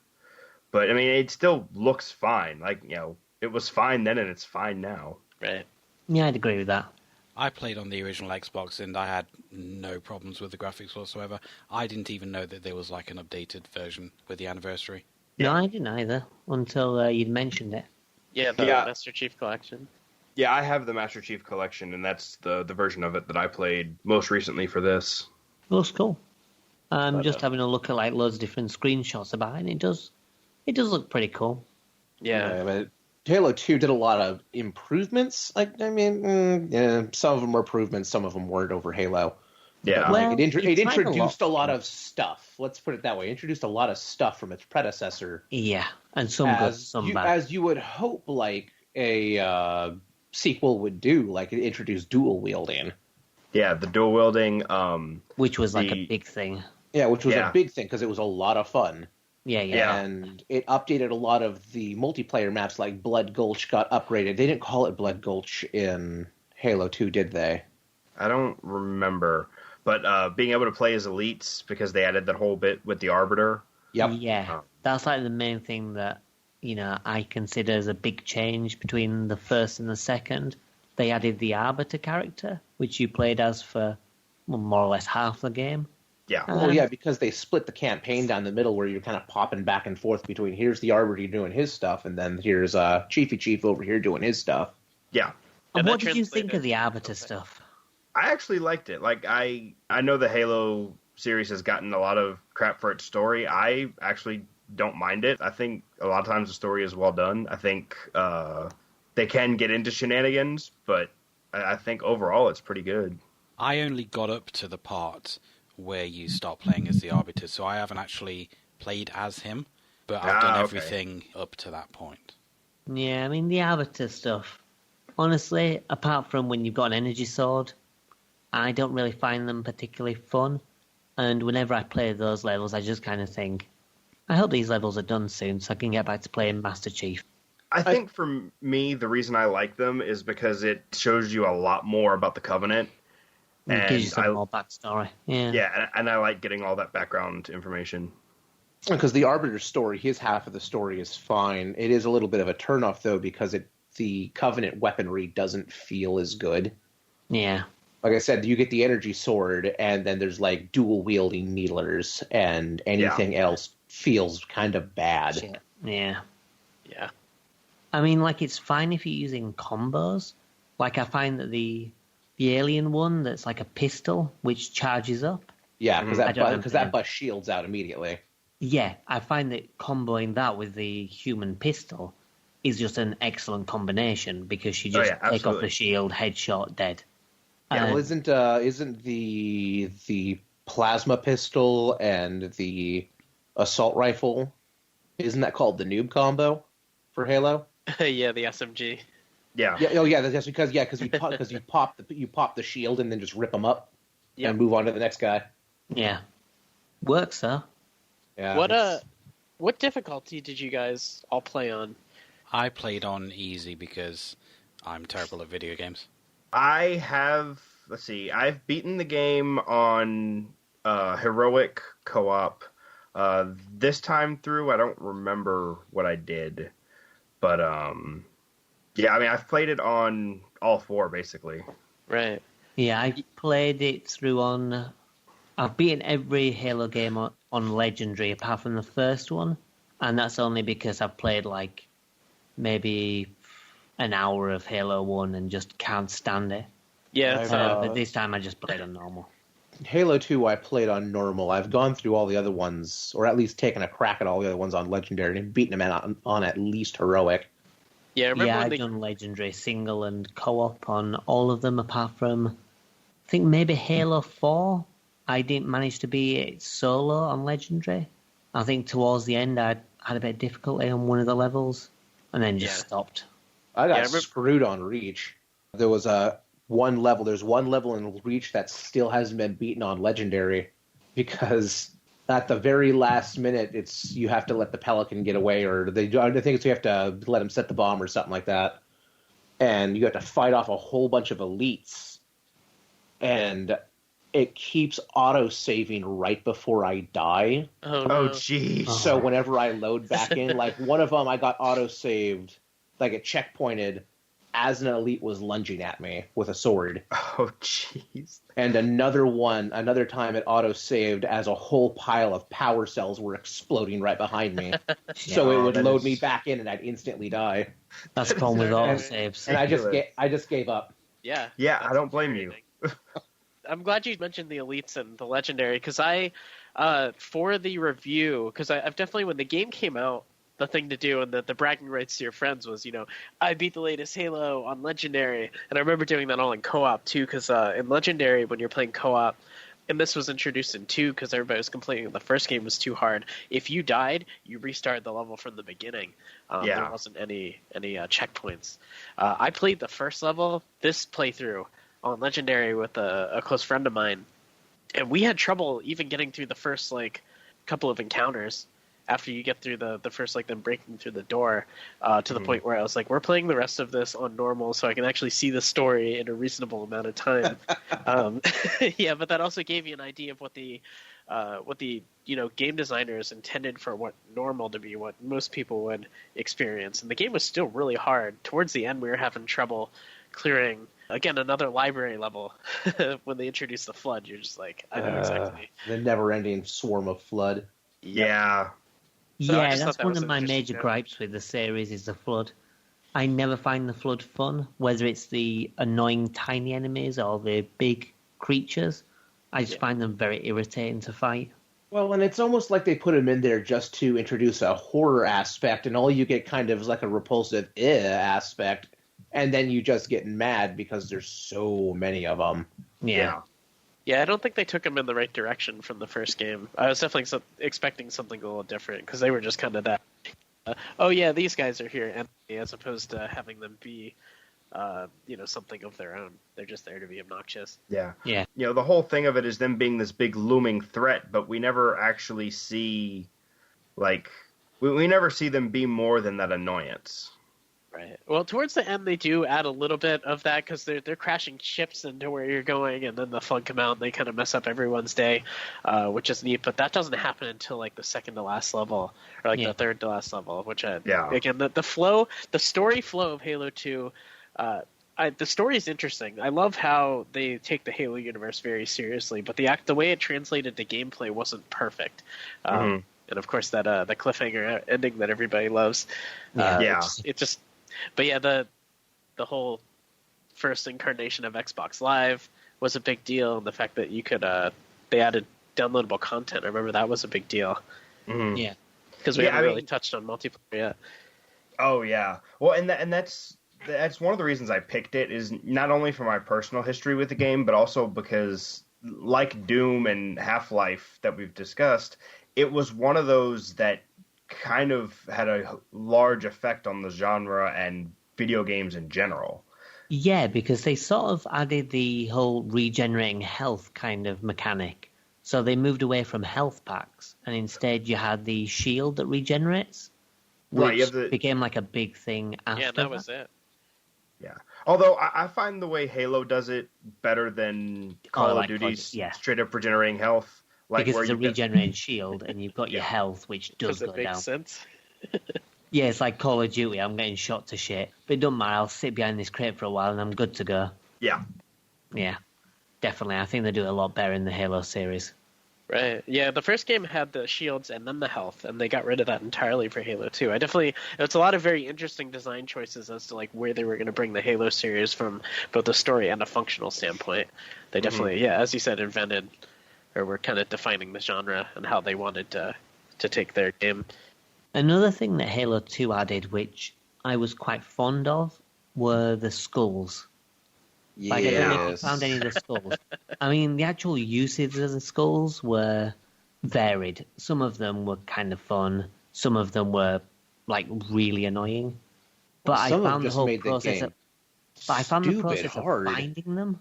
But I mean, it still looks fine. Like, you know, it was fine then and it's fine now. Right. Yeah, I'd agree with that. I played on the original Xbox and I had no problems with the graphics whatsoever. I didn't even know that there was like an updated version with the anniversary. No, I didn't either until you'd mentioned it. Yeah, the Master Chief Collection. Yeah, I have the Master Chief Collection, and that's the version of it that I played most recently for this. Looks cool. Just having a look at like loads of different screenshots about it, and it does look pretty cool. Yeah, but Halo 2 did a lot of improvements. Like, I mean, some of them were improvements, some of them weren't over Halo. Yeah, Well, it introduced a lot of of stuff. Let's put it that way. It introduced a lot of stuff from its predecessor. Yeah, and some good, some bad. As you would hope, like a sequel would do. Like it introduced dual wielding. Yeah, the dual wielding. Which was like a big thing. Yeah, which was a big thing because it was a lot of fun. Yeah. And it updated a lot of the multiplayer maps, like Blood Gulch got upgraded. They didn't call it Blood Gulch in Halo 2, did they? I don't remember. But being able to play as elites, because they added that whole bit with the Arbiter. Yep. Yeah, that's like the main thing that, you know, I consider as a big change between the first and the second. They added the Arbiter character, which you played as for more or less half the game. Yeah. Well, yeah, because they split the campaign down the middle where you're kind of popping back and forth between here's the Arbiter doing his stuff, and then here's Chiefy Chief over here doing his stuff. Yeah. And what did you think of the Arbiter stuff? I actually liked it. Like, I know the Halo series has gotten a lot of crap for its story. I actually don't mind it. I think a lot of times the story is well done. I think they can get into shenanigans, but I think overall it's pretty good. I only got up to the part where you start playing as the Arbiter, so I haven't actually played as him, but I've done everything up to that point. Yeah, I mean, the Arbiter stuff, honestly, apart from when you've got an energy sword, I don't really find them particularly fun. And whenever I play those levels, I just kind of think, I hope these levels are done soon so I can get back to playing Master Chief. I think for me, the reason I like them is because it shows you a lot more about the Covenant. And it gives you some more backstory. Yeah, and I like getting all that background information. Because the Arbiter's story, his half of the story is fine. It is a little bit of a turnoff, though, because the Covenant weaponry doesn't feel as good. Yeah. Like I said, you get the energy sword, and then there's like dual-wielding needlers, and anything else feels kind of bad. Shit. Yeah. Yeah. I mean, like, it's fine if you're using combos. Like, I find that the alien one that's like a pistol, which charges up. Yeah, because that bus shields out immediately. Yeah, I find that comboing that with the human pistol is just an excellent combination because you just take off the shield, headshot, dead. Yeah, well, isn't the plasma pistol and the assault rifle, isn't that called the noob combo for Halo? Yeah, the SMG. Yeah. Yeah. Oh, yeah. That's because you pop the shield and then just rip them up and move on to the next guy. Yeah, works though. Yeah. What difficulty did you guys all play on? I played on easy because I'm terrible at video games. I have, let's see, I've beaten the game on heroic co-op. This time through, I don't remember what I did, but yeah, I mean, I've played it on all four basically. Right. Yeah, I played it through on. I've beaten every Halo game on Legendary apart from the first one, and that's only because I've played like maybe an hour of Halo 1 and just can't stand it. Yeah. But this time I just played on normal. Halo 2 I played on normal. I've gone through all the other ones, or at least taken a crack at all the other ones on Legendary and beaten them on at least heroic. Yeah, I remember Yeah, when I've they... done Legendary single and co-op on all of them apart from, I think maybe Halo 4. I didn't manage to beat it solo on Legendary. I think towards the end I had a bit of difficulty on one of the levels and then just stopped. I got Yeah, I remember- screwed on Reach. There was one level. There's one level in Reach that still hasn't been beaten on Legendary because at the very last minute, you have to let the Pelican get away, or I think it's you have to let him set the bomb or something like that, and you have to fight off a whole bunch of elites, and it keeps auto-saving right before I die. Oh, Oh, no. jeez. So whenever I load back in, like one of them I got auto-saved, like it checkpointed as an elite was lunging at me with a sword. Oh, jeez. And another time it auto-saved as a whole pile of power cells were exploding right behind me. So it would load me back in and I'd instantly die. That's the problem with autosaves. And I just gave up. Yeah. Yeah, I don't blame you. I'm glad you mentioned the elites and the legendary because for the review, because I've definitely, when the game came out, the thing to do and the bragging rights to your friends was, I beat the latest Halo on Legendary. And I remember doing that all in co-op too, because in Legendary, when you're playing co-op, and this was introduced in 2 because everybody was complaining the first game was too hard. If you died, you restarted the level from the beginning. There wasn't any checkpoints. I played the first level, this playthrough, on Legendary with a close friend of mine, and we had trouble even getting through the first couple of encounters after you get through the first them breaking through the door to the point where I was like, we're playing the rest of this on normal so I can actually see the story in a reasonable amount of time. Yeah, but that also gave you an idea of what the game designers intended for what normal to be, what most people would experience. And the game was still really hard. Towards the end, we were having trouble clearing, again, another library level. When they introduced the flood, you're just like, I know exactly. The never-ending swarm of flood. Yeah. So I Yeah, just that's thought that one was of an my interesting major note. gripes with the series is the flood. I never find the flood fun, whether it's the annoying tiny enemies or the big creatures. I just find them very irritating to fight. Well, and it's almost like they put them in there just to introduce a horror aspect, and all you get kind of is like a repulsive aspect, and then you just get mad because there's so many of them. Yeah. Yeah, I don't think they took them in the right direction from the first game. I was definitely expecting something a little different because they were just kind of that. Oh yeah, these guys are here, as opposed to having them be, something of their own. They're just there to be obnoxious. Yeah. Yeah. The whole thing of it is them being this big looming threat, but we never actually see, we never see them be more than that annoyance. Right. Well, towards the end, they do add a little bit of that because they're crashing ships into where you're going, and then the flood come out and they kind of mess up everyone's day, which is neat. But that doesn't happen until the second to last level, or the third to last level. Which again, the story flow of Halo 2. The story is interesting. I love how they take the Halo universe very seriously, but the way it translated to gameplay wasn't perfect. And of course, that the cliffhanger ending that everybody loves. It just. But yeah, the whole first incarnation of Xbox Live was a big deal, and the fact that you could they added downloadable content. I remember that was a big deal. Mm-hmm. Yeah. Because we haven't really touched on multiplayer yet. Oh yeah, well, and that's one of the reasons I picked it, is not only for my personal history with the game, but also because, like Doom and Half-Life that we've discussed, it was one of those that kind of had a large effect on the genre and video games in general. Yeah, because they sort of added the whole regenerating health kind of mechanic So they moved away from health packs, and instead you had the shield that regenerates, which became like a big thing after Yeah, that was it. Yeah. Although I find the way Halo does it better than Call of Duty's straight up regenerating health. Like because where it's a regenerating shield, and you've got your health, which does go down. Does it make sense? Yeah, it's like Call of Duty. I'm getting shot to shit, but it doesn't matter. I'll sit behind this crate for a while, and I'm good to go. Yeah. Yeah, definitely. I think they do it a lot better in the Halo series. Right. Yeah, the first game had the shields and then the health, and they got rid of that entirely for Halo 2. It's a lot of very interesting design choices as to like where they were going to bring the Halo series from both a story and a functional standpoint. They definitely, as you said, invented or were kind of defining the genre and how they wanted to take their game. Another thing that Halo 2 added, which I was quite fond of, were the skulls. Like, I don't know if you found any of the skulls. I mean, the actual usage of the skulls were varied. Some of them were kind of fun. Some of them were, like, really annoying. But I found the whole process of finding them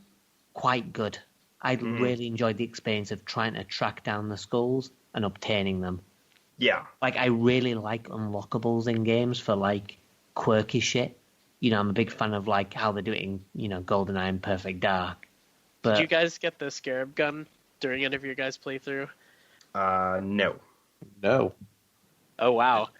quite good. I really enjoyed the experience of trying to track down the skulls and obtaining them. Yeah. Like, I really like unlockables in games for, like, quirky shit. You know, I'm a big fan of, like, how they do it in, you know, GoldenEye and Perfect Dark. But... Did you guys get the Scarab gun during any of your guys' playthrough? No. No. Oh, wow.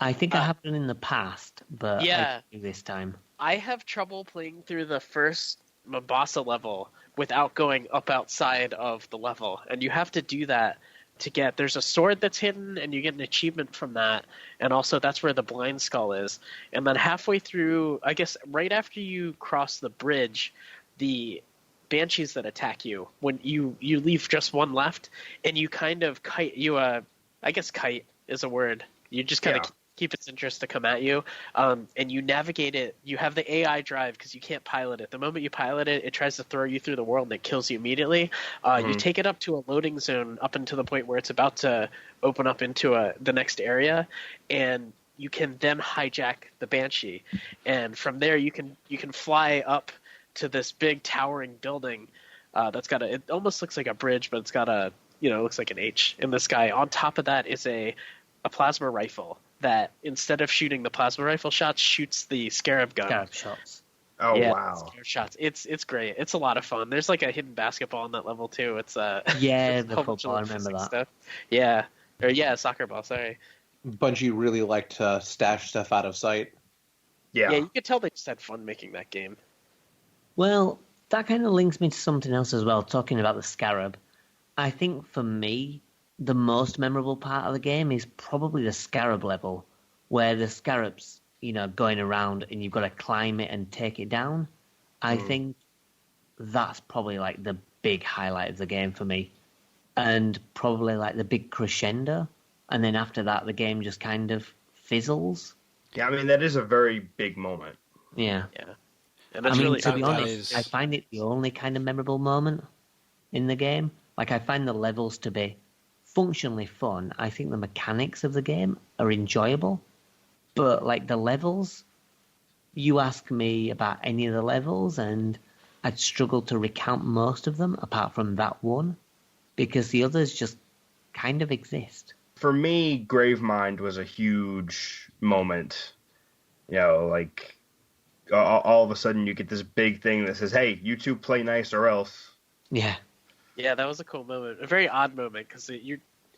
I think I have done in the past, but yeah, I didn't do this time. I have trouble playing through the first Mombasa level without going up outside of the level. And you have to do that to get, there's a sword that's hidden and you get an achievement from that, and also that's where the blind skull is. And then halfway through, I guess right after you cross the bridge, the banshees that attack you, when you leave just one left, and you kind of kite, I guess kite is a word, you just kind of keep its interest to come at you, and you navigate it. You have the AI drive because you can't pilot it. The moment you pilot it, it tries to throw you through the world and it kills you immediately. You take it up to a loading zone up until the point where it's about to open up into the next area, and you can then hijack the Banshee. And from there, you can fly up to this big towering building that's got it almost looks like a bridge, but it's got it looks like an H in the sky. On top of that is a plasma rifle that, instead of shooting the plasma rifle shots, shoots the Scarab gun. Scarab shots. Oh, yeah, wow. Scarab shots. It's great. It's a lot of fun. There's like a hidden basketball in that level too. It's yeah, it's the football. I remember that. Stuff. Soccer ball. Sorry. Bungie really liked to stash stuff out of sight. Yeah. Yeah, you could tell they just had fun making that game. Well, that kind of links me to something else as well, talking about the Scarab. I think for me, the most memorable part of the game is probably the Scarab level, where the Scarab's, going around and you've got to climb it and take it down. I think that's probably like the big highlight of the game for me. And probably like the big crescendo. And then after that, the game just kind of fizzles. Yeah, I mean, that is a very big moment. Yeah. Yeah. And that's to be honest, I find it the only kind of memorable moment in the game. Like, I find the levels to be functionally fun. I think the mechanics of the game are enjoyable. But, like, the levels, you ask me about any of the levels, and I'd struggle to recount most of them, apart from that one, because the others just kind of exist. For me, Gravemind was a huge moment. Like, all of a sudden you get this big thing that says, hey, you two play nice or else. Yeah. Yeah, that was a cool moment. A very odd moment, because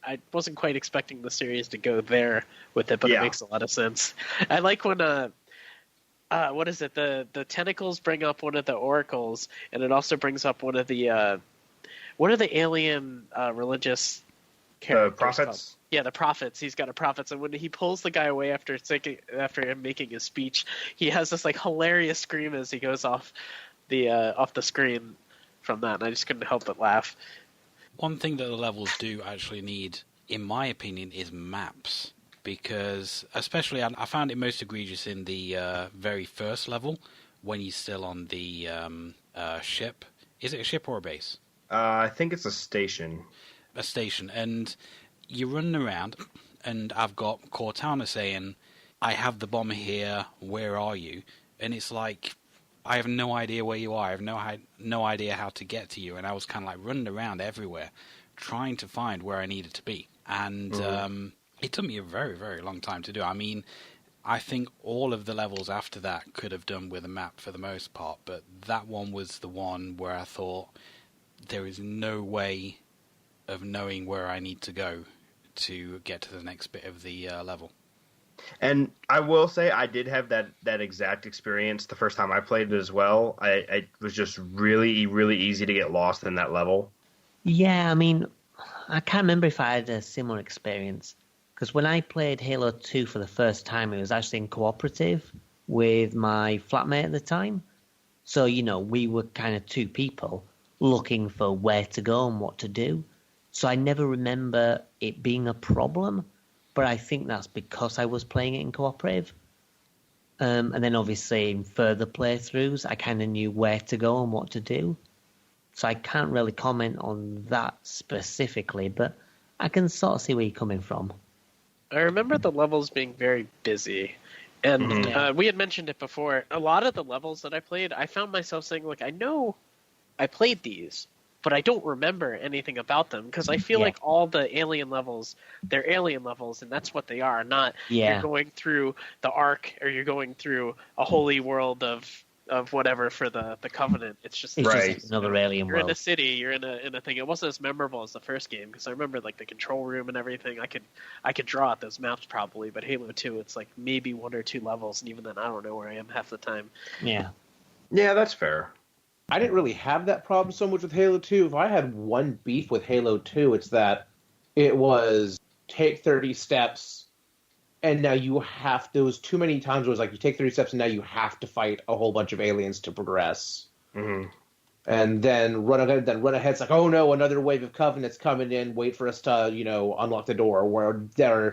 I wasn't quite expecting the series to go there with it, but it makes a lot of sense. I like when what is it? The tentacles bring up one of the oracles, and it also brings up one of the what are the alien religious characters? The prophets. Called? Yeah, the prophets. He's got a prophets, and when he pulls the guy away after him making his speech, he has this like hilarious scream as he goes off the screen from that, and I just couldn't help but laugh. One thing that the levels do actually need, in my opinion, is maps. Because, especially, I found it most egregious in the very first level, when he's still on the ship. Is it a ship or a base? I think it's a station. A station. And you're running around, and I've got Cortana saying, I have the bomb here, where are you? And it's like, I have no idea where you are. I have no idea how to get to you. And I was kind of like running around everywhere, trying to find where I needed to be. And it took me a very, very long time to do. I mean, I think all of the levels after that could have done with a map for the most part, but that one was the one where I thought there is no way of knowing where I need to go to get to the next bit of the level. And I will say I did have that exact experience the first time I played it as well. I was just really, really easy to get lost in that level. Yeah, I mean, I can't remember if I had a similar experience. Because when I played Halo 2 for the first time, it was actually in cooperative with my flatmate at the time. So, you know, we were kind of two people looking for where to go and what to do. So I never remember it being a problem. But I think that's because I was playing it in cooperative. And then obviously in further playthroughs, I kind of knew where to go and what to do. So I can't really comment on that specifically, but I can sort of see where you're coming from. I remember the levels being very busy. And we had mentioned it before. A lot of the levels that I played, I found myself saying, like, I know I played these, but I don't remember anything about them because I feel like all the alien levels, they're alien levels, and that's what they are. Not you're going through the Ark or you're going through a holy world of whatever for the Covenant. It's just another alien you're world. in a city, you're in a thing. It wasn't as memorable as the first game because I remember like the control room and everything. I could draw out those maps probably, but Halo 2, it's like maybe one or two levels, and even then I don't know where I am half the time. Yeah, that's fair. I didn't really have that problem so much with Halo 2. If I had one beef with Halo 2, it's that it was take 30 steps, and now you have... There was too many times where it was like, you take 30 steps, and now you have to fight a whole bunch of aliens to progress. Mm-hmm. And then run ahead. It's like, oh no, another wave of Covenants coming in. Wait for us to, unlock the door. Where then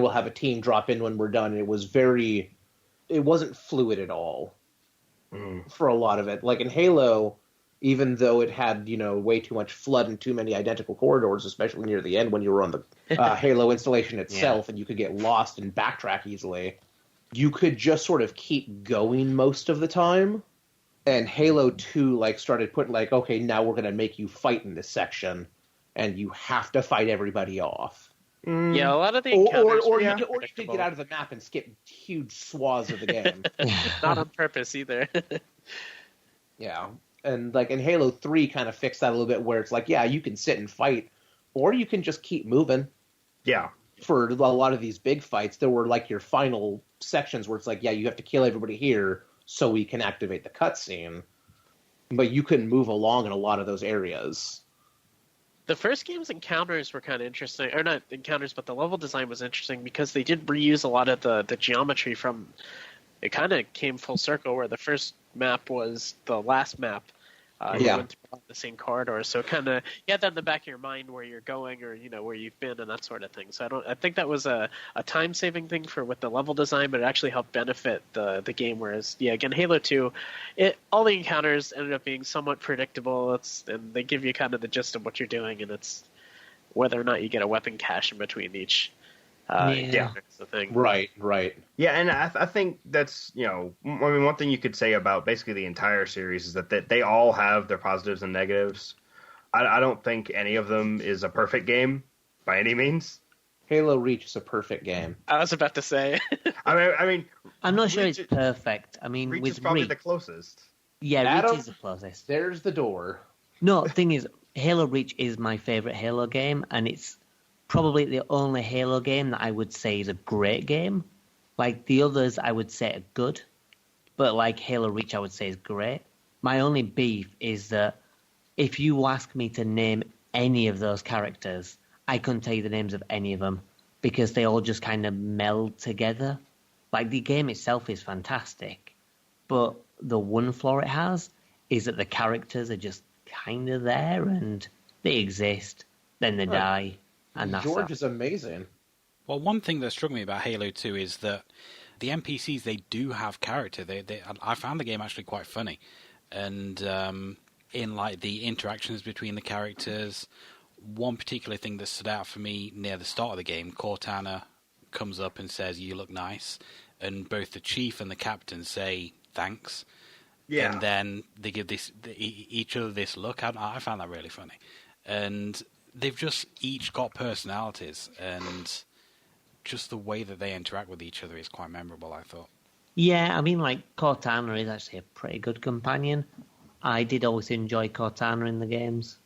we'll have a team drop in when we're done. And it wasn't fluid at all. For a lot of it. Like in Halo, even though it had, way too much flood and too many identical corridors, especially near the end when you were on the Halo installation itself and you could get lost and backtrack easily, you could just sort of keep going most of the time. And Halo 2 started putting okay, now we're going to make you fight in this section and you have to fight everybody off. Yeah, a lot of the encounters or you could get out of the map and skip huge swaths of the game. Not on purpose either. Yeah, and in Halo 3 kind of fixed that a little bit where it's you can sit and fight, or you can just keep moving. Yeah. For a lot of these big fights, there were your final sections where it's you have to kill everybody here so we can activate the cutscene. But you couldn't move along in a lot of those areas. The first game's encounters were kind of interesting. Or not encounters, but the level design was interesting because they did reuse a lot of the geometry from... It kind of came full circle where the first map was the last map. You went through the same corridors. So kind of... You had that in the back of your mind where you're going or, where you've been and that sort of thing. So I think that was a time-saving thing with the level design, but it actually helped benefit the game. Whereas, again, Halo 2, all the encounters ended up being somewhat predictable. And they give you kind of the gist of what you're doing, and it's whether or not you get a weapon cache in between each encounter is the thing. Right. Yeah, and I think that's, one thing you could say about basically the entire series is that they all have their positives and negatives. I don't think any of them is a perfect game by any means. Halo Reach is a perfect game. I was about to say. I mean, I'm not sure it's perfect. I mean, Reach with is probably Reach, the closest. Yeah, Adam, Reach is the closest. There's the door. No, the thing is, Halo Reach is my favorite Halo game, and it's probably the only Halo game that I would say is a great game. The others, I would say are good, but Halo Reach, I would say is great. My only beef is that if you ask me to name any of those characters, I couldn't tell you the names of any of them because they all just kind of meld together. The game itself is fantastic, but the one flaw it has is that the characters are just kind of there and they exist, then they die. And George is amazing. Well, one thing that struck me about Halo 2 is that the NPCs, they do have character. I found the game actually quite funny. And in the interactions between the characters, one particular thing that stood out for me near the start of the game, Cortana comes up and says, "You look nice." And both the chief and the captain say, "Thanks." Yeah. And then they give each other this look. I found that really funny. And they've just each got personalities, and just the way that they interact with each other is quite memorable, I thought. Yeah, I mean, like, Cortana is actually a pretty good companion. I did always enjoy Cortana in the games.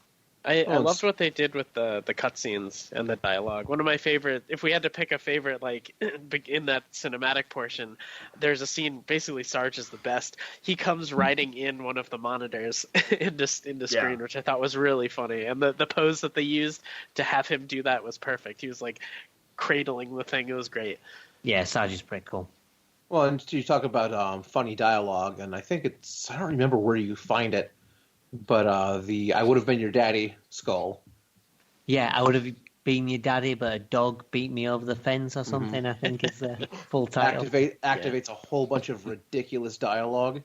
I loved what they did with the cutscenes and the dialogue. One of my favorite, if we had to pick a favorite, like in that cinematic portion, there's a scene. Basically, Sarge is the best. He comes riding in one of the monitors into screen, which I thought was really funny. And the pose that they used to have him do that was perfect. He was like cradling the thing. It was great. Yeah, Sarge is pretty cool. Well, and you talk about funny dialogue, and I think I don't remember where you find it, but the I would have been your daddy skull. Yeah, I would have been your daddy, but a dog beat me over the fence or something, I think is the full title. Activates a whole bunch of ridiculous dialogue.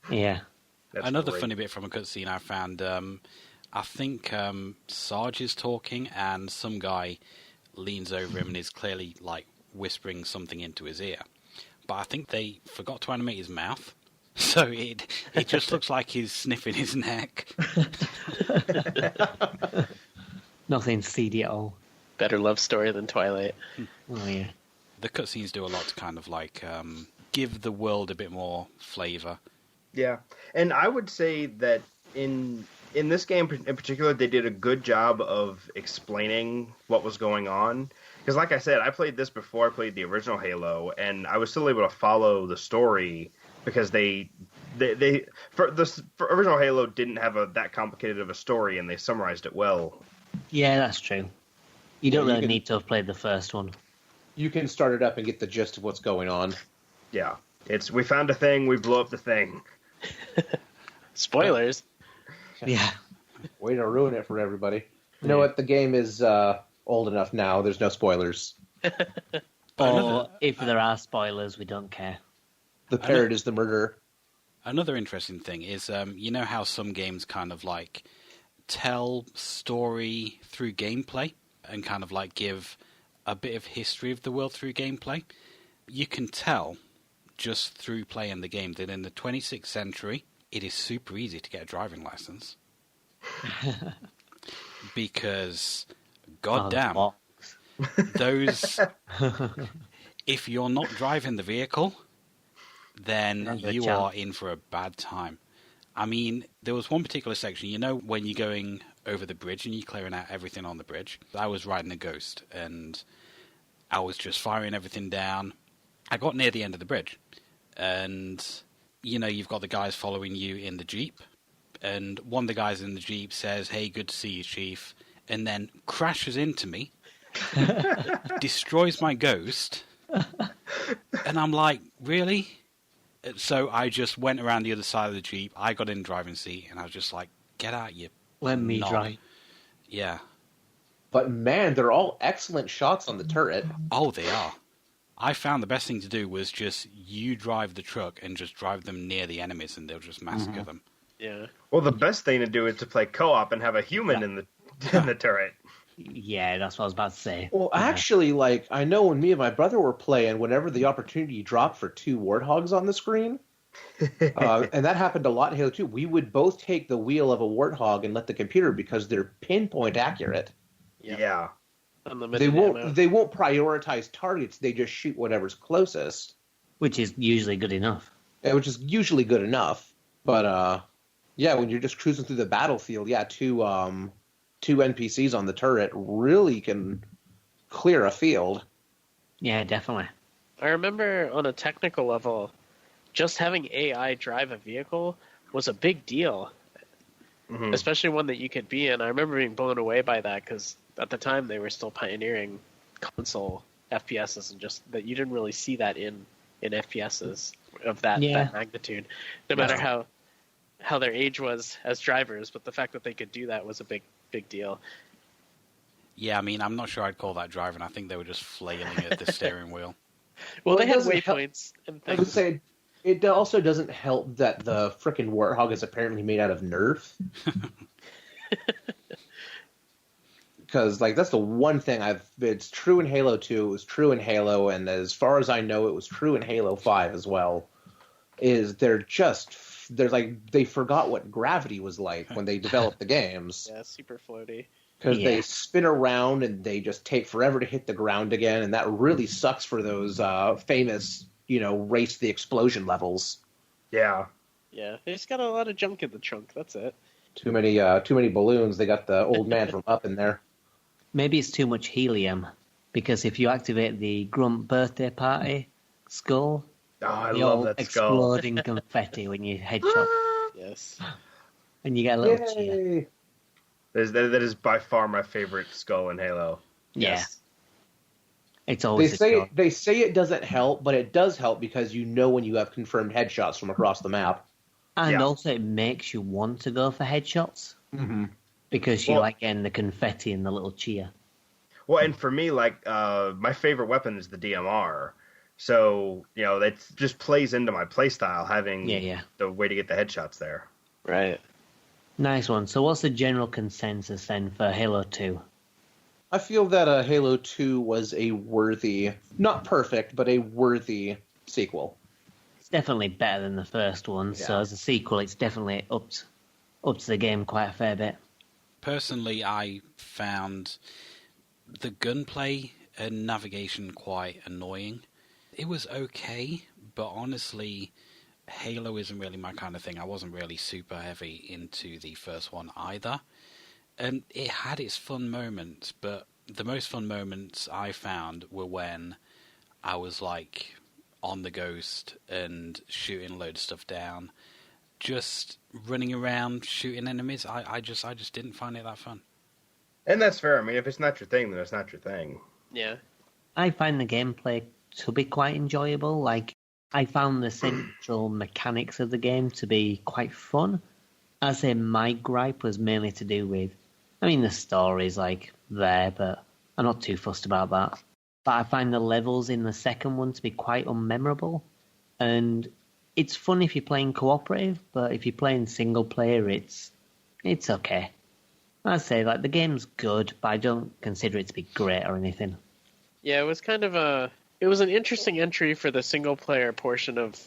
Yeah. That's Another great. funny bit from a cutscene I found, I think Sarge is talking, and some guy leans over him and is clearly like whispering something into his ear. But I think they forgot to animate his mouth, so it just looks like he's sniffing his neck. Nothing seedy at all. Better love story than Twilight. Oh, yeah. The cutscenes do a lot to kind of like give the world a bit more flavor. Yeah, and I would say that in this game in particular, they did a good job of explaining what was going on. Because, like I said, I played this before I played the original Halo, and I was still able to follow the story because the original Halo didn't have that complicated of a story, and they summarized it well. Yeah, that's true. You don't really need to have played the first one. You can start it up and get the gist of what's going on. Yeah, we found a thing, we blew up the thing. Spoilers. Yeah. Way to ruin it for everybody. You know what? The game is old enough now. There's no spoilers. Or if there are spoilers, we don't care. The parrot is the murderer. Another interesting thing is, you know how some games kind of like tell story through gameplay and kind of like give a bit of history of the world through gameplay? You can tell just through playing the game that in the 26th century, it is super easy to get a driving license. Because, goddamn, those... if you're not driving the vehicle, then you are in for a bad time. I mean, there was one particular section, you know, when you're going over the bridge and you're clearing out everything on the bridge. I was riding a Ghost, and I was just firing everything down. I got near the end of the bridge, and, you know, you've got the guys following you in the Jeep, and one of the guys in the Jeep says, "Hey, good to see you, Chief," and then crashes into me, destroys my Ghost, and I'm like, really? So I just went around the other side of the Jeep, I got in the driving seat, and I was just like, get out, you Let me knob. drive. Yeah. But man, they're all excellent shots on the turret. Oh, they are. I found the best thing to do was just you drive the truck and just drive them near the enemies, and they'll just massacre them. Yeah. Well, the best thing to do is to play co-op and have a human in the turret. Yeah, that's what I was about to say. Well, actually, like, I know when me and my brother were playing, whenever the opportunity dropped for 2 warthogs on the screen, and that happened a lot in Halo 2, we would both take the wheel of a warthog and let the computer, because they're pinpoint accurate. Yep. Yeah. They won't prioritize targets, they just shoot whatever's closest. Which is usually good enough. Which is usually good enough. But, yeah, when you're just cruising through the battlefield, yeah, two NPCs on the turret really can clear a field. Yeah, definitely. I remember on a technical level, just having AI drive a vehicle was a big deal, especially one that you could be in. I remember being blown away by that because at the time they were still pioneering console FPSs, and just that you didn't really see that in FPSs of that magnitude, no matter how their age was as drivers. But the fact that they could do that was a big deal. Yeah, I mean, I'm not sure I'd call that driving. I think they were just flailing at the steering wheel. Well, they had doesn't waypoints and I things. would say it also doesn't help that the frickin' warthog is apparently made out of Nerf. Because, like, that's the one thing it's true in Halo 2, it was true in Halo, and as far as I know, it was true in Halo 5 as well, is they forgot what gravity was like when they developed the games. Yeah, super floaty. because Yeah. they spin around and they just take forever to hit the ground again, and that really sucks for those famous, race the explosion levels. Yeah. Yeah, they just got a lot of junk in the trunk. That's it. Too many balloons. They got the old man from Up in there. Maybe it's too much helium, because if you activate the Grump birthday party skull, Oh, I you're love that skull. exploding confetti when you headshot, Yes. and you get a little cheer. Yay! That is by far my favorite skull in Halo. Yeah, Yes. it's They always a say joy. they say it doesn't help, but it does help because you know when you have confirmed headshots from across the map. And Yeah. also it makes you want to go for headshots, Mm-hmm. because you Well- like getting the confetti and the little cheer. Well, and for me, my favorite weapon is the DMR. So, that just plays into my playstyle, having Yeah. the way to get the headshots there. Right. Nice one. So what's the general consensus then for Halo 2? I feel that Halo 2 was a worthy, not perfect, but a worthy sequel. It's definitely better than the first one, so Yeah. as a sequel it's definitely up to the game quite a fair bit. Personally, I found the gunplay and navigation quite annoying. It was okay, but honestly, Halo isn't really my kind of thing. I wasn't really super heavy into the first one either. And it had its fun moments, but the most fun moments I found were when I was like on the Ghost and shooting loads of stuff down. Just running around shooting enemies, I just didn't find it that fun. And that's fair. I mean, if it's not your thing, then it's not your thing. Yeah. I find the gameplay to be quite enjoyable. Like, I found the central mechanics of the game to be quite fun. I say my gripe was mainly to do with, the story's like there, but I'm not too fussed about that. But I find the levels in the second one to be quite unmemorable. And it's fun if you're playing cooperative, but if you're playing single player, it's okay. I'd say the game's good, but I don't consider it to be great or anything. Yeah, it was kind of it was an interesting entry for the single player portion of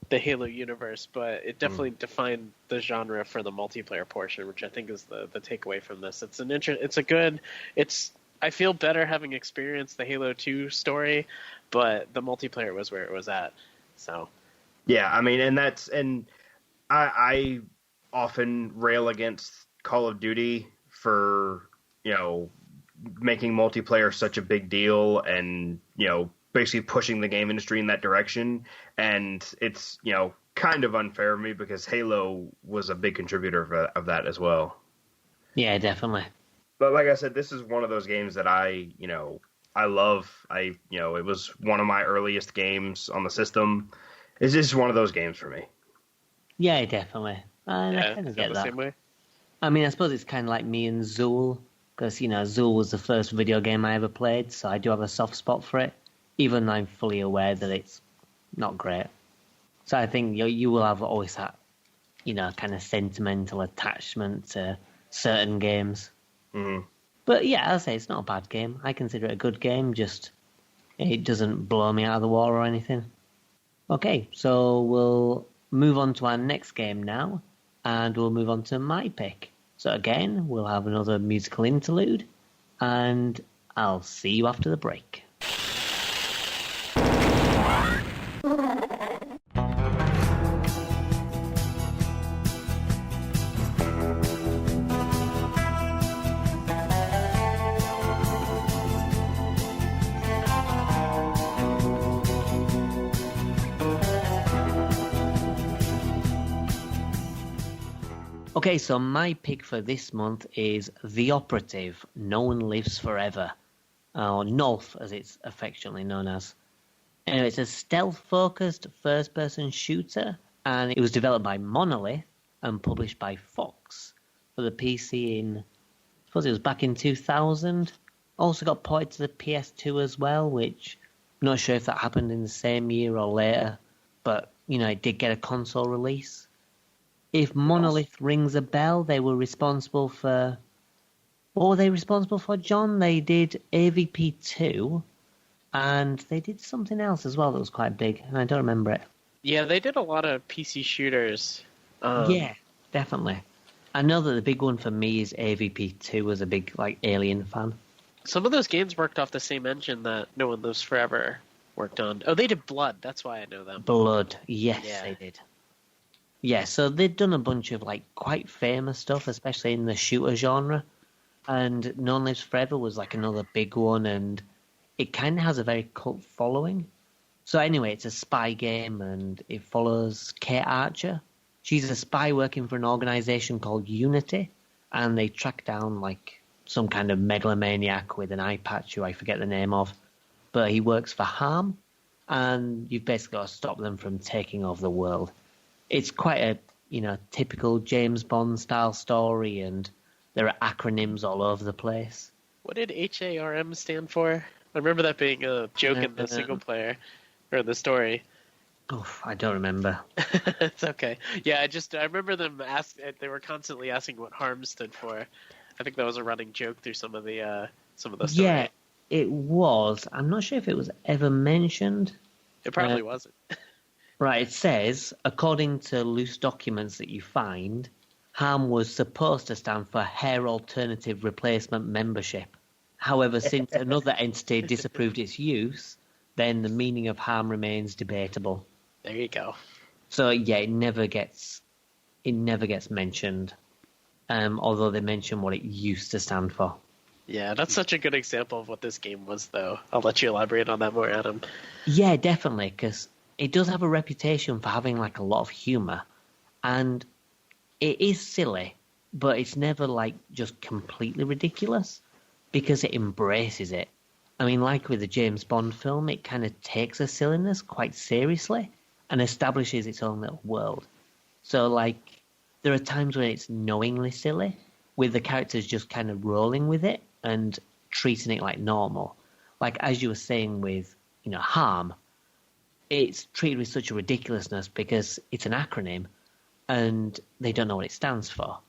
the Halo universe, but it definitely defined the genre for the multiplayer portion, which I think is the takeaway from this. I feel better having experienced the Halo 2 story, but the multiplayer was where it was at. So Yeah, and I often rail against Call of Duty for, making multiplayer such a big deal and, basically pushing the game industry in that direction. And it's, kind of unfair of me because Halo was a big contributor of that as well. Yeah, definitely. But like I said, this is one of those games that I love. It was one of my earliest games on the system. It's just one of those games for me. Yeah, definitely. I yeah, kind of is get the that. same way. I suppose it's kind of like me and Zool, because, Zool was the first video game I ever played, so I do have a soft spot for it, even though I'm fully aware that it's not great. So I think you will have always that, kind of sentimental attachment to certain games. Mm-hmm. But yeah, I'll say it's not a bad game. I consider it a good game, just it doesn't blow me out of the water or anything. Okay, so we'll move on to our next game now, and we'll move on to my pick. So again, we'll have another musical interlude, and I'll see you after the break. Okay, so my pick for this month is The Operative, No One Lives Forever, or NOLF as it's affectionately known as. Anyway, it's a stealth-focused first-person shooter, and it was developed by Monolith and published by Fox for the PC I suppose it was back in 2000. Also got ported to the PS2 as well, which I'm not sure if that happened in the same year or later, but, it did get a console release. If Monolith rings a bell, they were responsible for... What were they responsible for, John? They did AVP 2, and they did something else as well that was quite big, and I don't remember it. Yeah, they did a lot of PC shooters. Yeah, definitely. I know that the big one for me is AVP2 as a big like Alien fan. Some of those games worked off the same engine that No One Lives Forever worked on. Oh, they did Blood. That's why I know them. Blood, yes, Yeah. they did. Yeah, so they've done a bunch of like quite famous stuff, especially in the shooter genre. And No One Lives Forever was like another big one, and it kind of has a very cult following. So anyway, it's a spy game, and it follows Kate Archer. She's a spy working for an organization called Unity, and they track down like some kind of megalomaniac with an eye patch who I forget the name of, but he works for Harm, and you've basically got to stop them from taking over the world. It's quite a typical James Bond style story, and there are acronyms all over the place. What did HARM stand for? I remember that being a joke in the single player or the story. Oh, I don't remember. It's okay. Yeah, I remember them they were constantly asking what harm stood for. I think that was a running joke through some of the story. Yeah, it was. I'm not sure if it was ever mentioned. It probably wasn't. Right, it says, according to loose documents that you find, HARM was supposed to stand for Hair Alternative Replacement Membership. However, since another entity disapproved its use, then the meaning of HARM remains debatable. There you go. So yeah, it never gets mentioned, although they mention what it used to stand for. Yeah, that's such a good example of what this game was, though. I'll let you elaborate on that more, Adam. Yeah, definitely, because it does have a reputation for having like a lot of humor, and it is silly, but it's never like just completely ridiculous because it embraces it. I mean, like with the James Bond film, it kind of takes the silliness quite seriously and establishes its own little world. So, like, there are times when it's knowingly silly, with the characters just kind of rolling with it and treating it like normal. Like, as you were saying with, HARM, it's treated with such a ridiculousness because it's an acronym and they don't know what it stands for.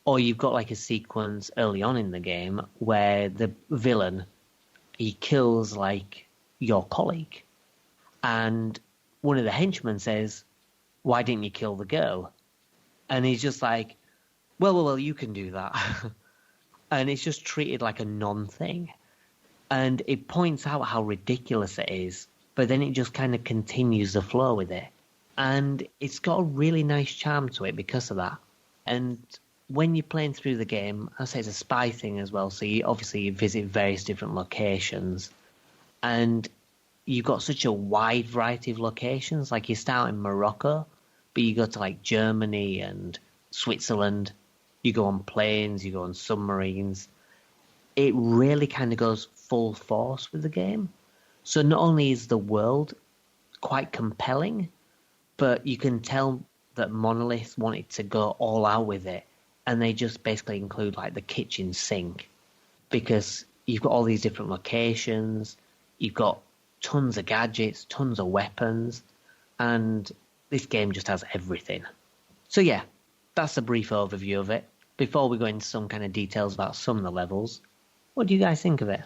Or you've got, like, a sequence early on in the game where the villain, he kills, like, your colleague. And one of the henchmen says, "Why didn't you kill the girl?" And he's just like, well, you can do that. And it's just treated like a non-thing. And it points out how ridiculous it is, but then it just kind of continues the flow with it. And it's got a really nice charm to it because of that. And when you're playing through the game, I say it's a spy thing as well, so you visit various different locations. And you've got such a wide variety of locations. Like, you start in Morocco, but you go to, like, Germany and Switzerland. You go on planes, you go on submarines. It really kind of goes full force with the game. So not only is the world quite compelling, but you can tell that Monolith wanted to go all out with it. And they just basically include, like, the kitchen sink. Because you've got all these different locations. You've got tons of gadgets, tons of weapons. And this game just has everything. So yeah, that's a brief overview of it. Before we go into some kind of details about some of the levels, what do you guys think of it?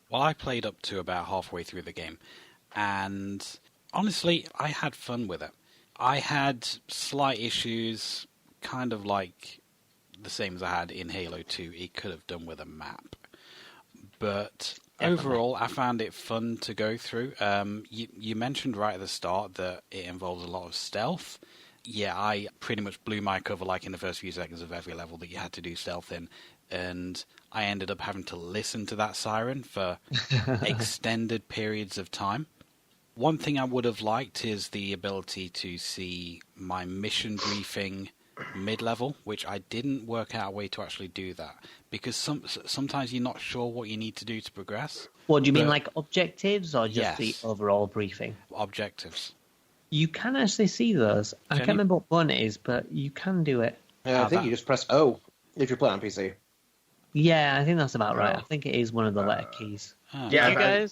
Well, I played up to about halfway through the game, and honestly, I had fun with it. I had slight issues, kind of like the same as I had in Halo 2. It could have done with a map. But overall, I found it fun to go through. You mentioned right at the start that it involves a lot of stealth. Yeah, I pretty much blew my cover like in the first few seconds of every level that you had to do stealth in. And I ended up having to listen to that siren for extended periods of time. One thing I would have liked is the ability to see my mission briefing mid-level, which I didn't work out a way to actually do that. Because sometimes you're not sure what you need to do to progress. What do you mean, like objectives or just Yes. the overall briefing? Objectives. You can actually see those. I can't remember what one it is, but you can do it. Yeah, I think you just press O if you're playing on PC. Yeah, I think that's about right. I think it is one of the letter keys. Yeah,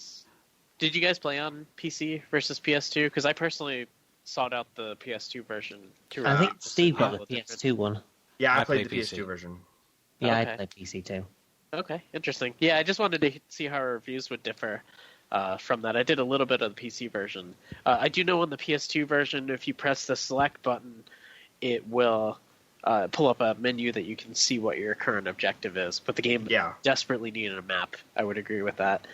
Did you guys play on PC versus PS2? Because I personally sought out the PS2 version. I think Steve got the PS2 one. Yeah, I played played the PS2 PC. version. Yeah, Okay. I played PC too. Okay, interesting. Yeah, I just wanted to see how our reviews would differ from that. I did a little bit of the PC version. I do know on the PS2 version, if you press the select button, it will pull up a menu that you can see what your current objective is. But the game desperately needed a map. I would agree with that.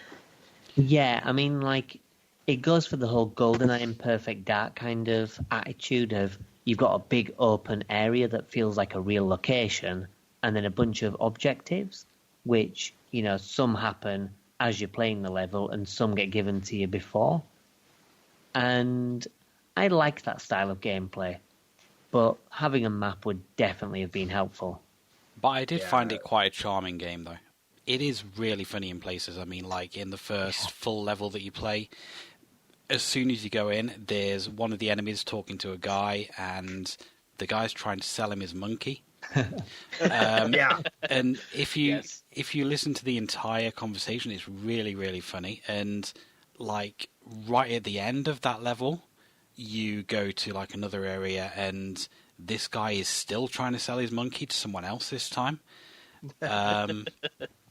Yeah, I mean, like, it goes for the whole GoldenEye and Perfect Dark kind of attitude of you've got a big open area that feels like a real location, and then a bunch of objectives, which, you know, some happen as you're playing the level and some get given to you before. And I like that style of gameplay, but having a map would definitely have been helpful. But I did find it quite a charming game, though. It is really funny in places. I mean, like in the first full level that you play, as soon as you go in, there's one of the enemies talking to a guy, and the guy's trying to sell him his monkey. And if you listen to the entire conversation, it's really, really funny. And like right at the end of that level, you go to like another area, and this guy is still trying to sell his monkey to someone else this time.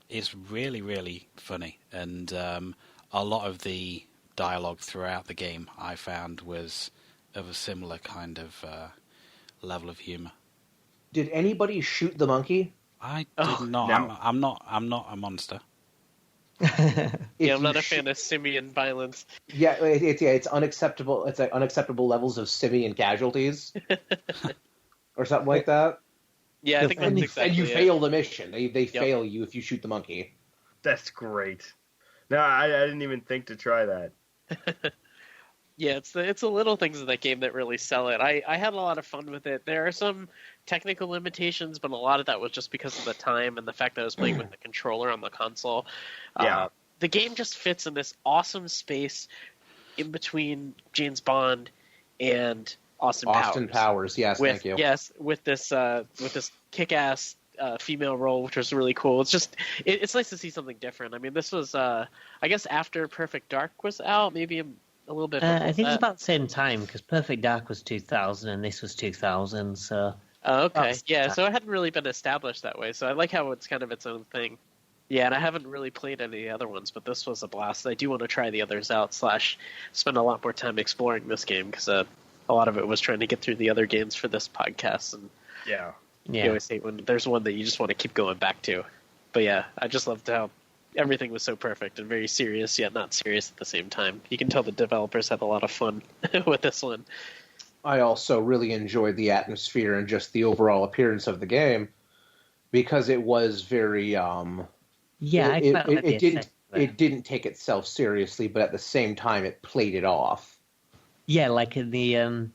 It's really, really funny, and a lot of the dialogue throughout the game I found was of a similar kind of level of humor. Did anybody shoot the monkey? I did not. No. I'm not a monster. I'm not a fan of simian violence. Yeah, it's unacceptable. It's like unacceptable levels of simian casualties, or something like that. Yeah, I think that's exactly and you it. fail the mission. They fail you if you shoot the monkey. That's great. No, I didn't even think to try that. Yeah, it's the little things in that game that really sell it. I had a lot of fun with it. There are some technical limitations, but a lot of that was just because of the time and the fact that I was playing with the controller on the console. The game just fits in this awesome space in between James Bond and Austin Powers. Yes, thank you. Yes, with this kick-ass female role, which was really cool. It's just it's nice to see something different. I mean, this was I guess after Perfect Dark was out, maybe a little bit. I think it's about the same time because Perfect Dark was 2000 and this was 2000. So okay, yeah. So it hadn't really been established that way. So I like how it's kind of its own thing. Yeah, and I haven't really played any other ones, but this was a blast. I do want to try the others out. / spend a lot more time exploring this game because a lot of it was trying to get through the other games for this podcast. And you always hate when there's one that you just want to keep going back to. But yeah, I just loved how everything was so perfect and very serious, yet not serious at the same time. You can tell the developers had a lot of fun with this one. I also really enjoyed the atmosphere and just the overall appearance of the game because it was very it didn't take itself seriously, but at the same time it played it off. Yeah, like in the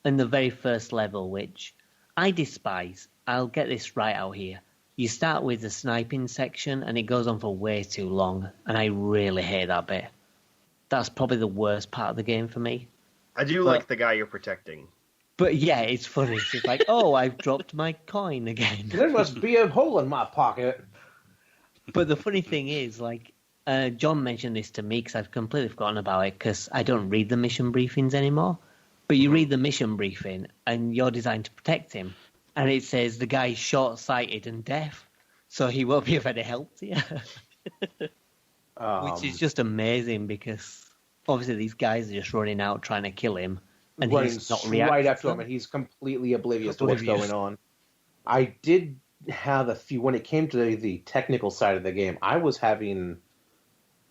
very first level, which I despise. I'll get this right out here. You start with the sniping section, and it goes on for way too long, and I really hate that bit. That's probably the worst part of the game for me. I do like the guy you're protecting. But yeah, it's funny. It's like, oh, I've dropped my coin again. There must be a hole in my pocket. But the funny thing is, like, John mentioned this to me because I've completely forgotten about it because I don't read the mission briefings anymore. But you read the mission briefing and you're designed to protect him. And it says the guy's short-sighted and deaf, so he won't be of any help to you. Which is just amazing because obviously these guys are just running out trying to kill him. And he's not reacting right up to him, and he's completely oblivious to what's going on. I did have a few, when it came to the technical side of the game, I was having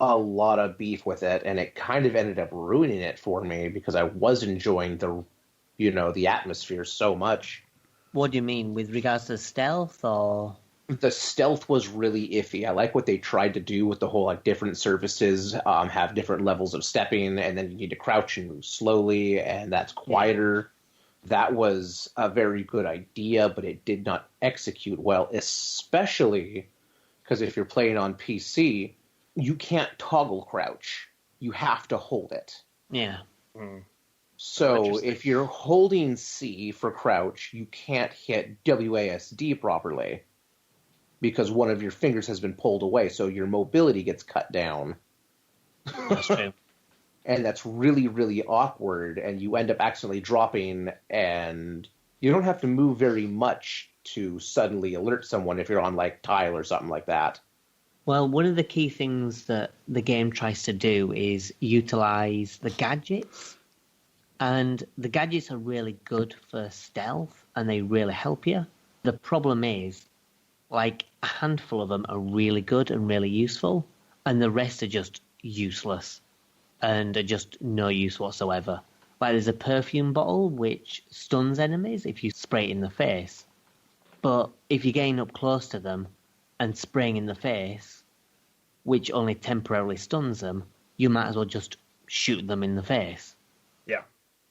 a lot of beef with it, and it kind of ended up ruining it for me because I was enjoying the atmosphere so much. What do you mean, with regards to stealth, or...? The stealth was really iffy. I like what they tried to do with the whole, like, different surfaces have different levels of stepping, and then you need to crouch and move slowly, and that's quieter. That was a very good idea, but it did not execute well, especially because if you're playing on PC, you can't toggle crouch. You have to hold it. Yeah. So if you're holding C for crouch, you can't hit WASD properly because one of your fingers has been pulled away, so your mobility gets cut down. That's true. And that's really, really awkward, and you end up accidentally dropping, and you don't have to move very much to suddenly alert someone if you're on, like, tile or something like that. Well, one of the key things that the game tries to do is utilize the gadgets. And the gadgets are really good for stealth, and they really help you. The problem is, like, a handful of them are really good and really useful, and the rest are just useless and are just no use whatsoever. Like, there's a perfume bottle which stuns enemies if you spray it in the face, but if you're getting up close to them and spraying in the face, which only temporarily stuns them, you might as well just shoot them in the face. Yeah.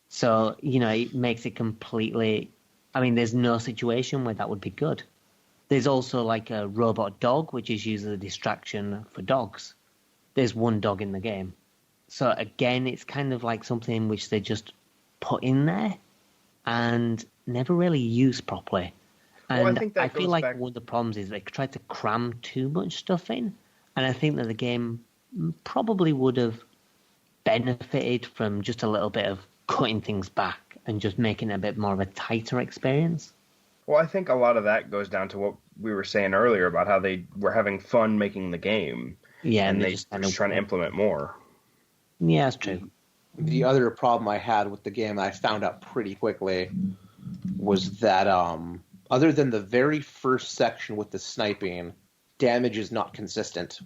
So, it makes it completely... I mean, there's no situation where that would be good. There's also, like, a robot dog, which is usually a distraction for dogs. There's one dog in the game. So, again, it's kind of like something which they just put in there and never really use properly. And Well, I think that I feel like back... one of the problems is they tried to cram too much stuff in, and I think that the game probably would have benefited from just a little bit of cutting things back and just making it a bit more of a tighter experience. Well, I think a lot of that goes down to what we were saying earlier about how they were having fun making the game. Yeah, and they just trying to implement more. Yeah, that's true. The other problem I had with the game that I found out pretty quickly was that other than the very first section with the sniping, damage is not consistent.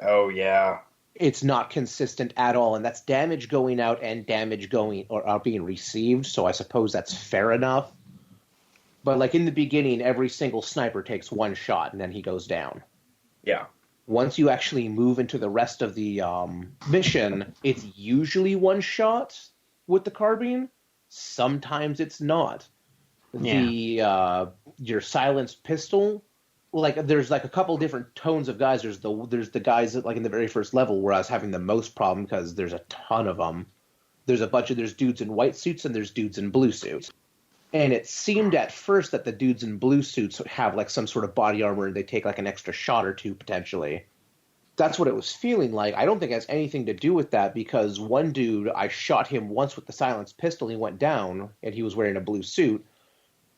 Oh, yeah. It's not consistent at all, and that's damage going out and damage going or being received, so I suppose that's fair enough. But, like, in the beginning, every single sniper takes one shot, and then he goes down. Yeah. Once you actually move into the rest of the mission, it's usually one shot with the carbine. Sometimes it's not. Yeah. Your silenced pistol, like, there's like a couple different tones of guys. There's the guys that, like, in the very first level where I was having the most problem because there's a ton of them. There's dudes in white suits and there's dudes in blue suits. And it seemed at first that the dudes in blue suits have, like, some sort of body armor and they take, like, an extra shot or two, potentially. That's what it was feeling like. I don't think it has anything to do with that because one dude, I shot him once with the silenced pistol, he went down, and he was wearing a blue suit.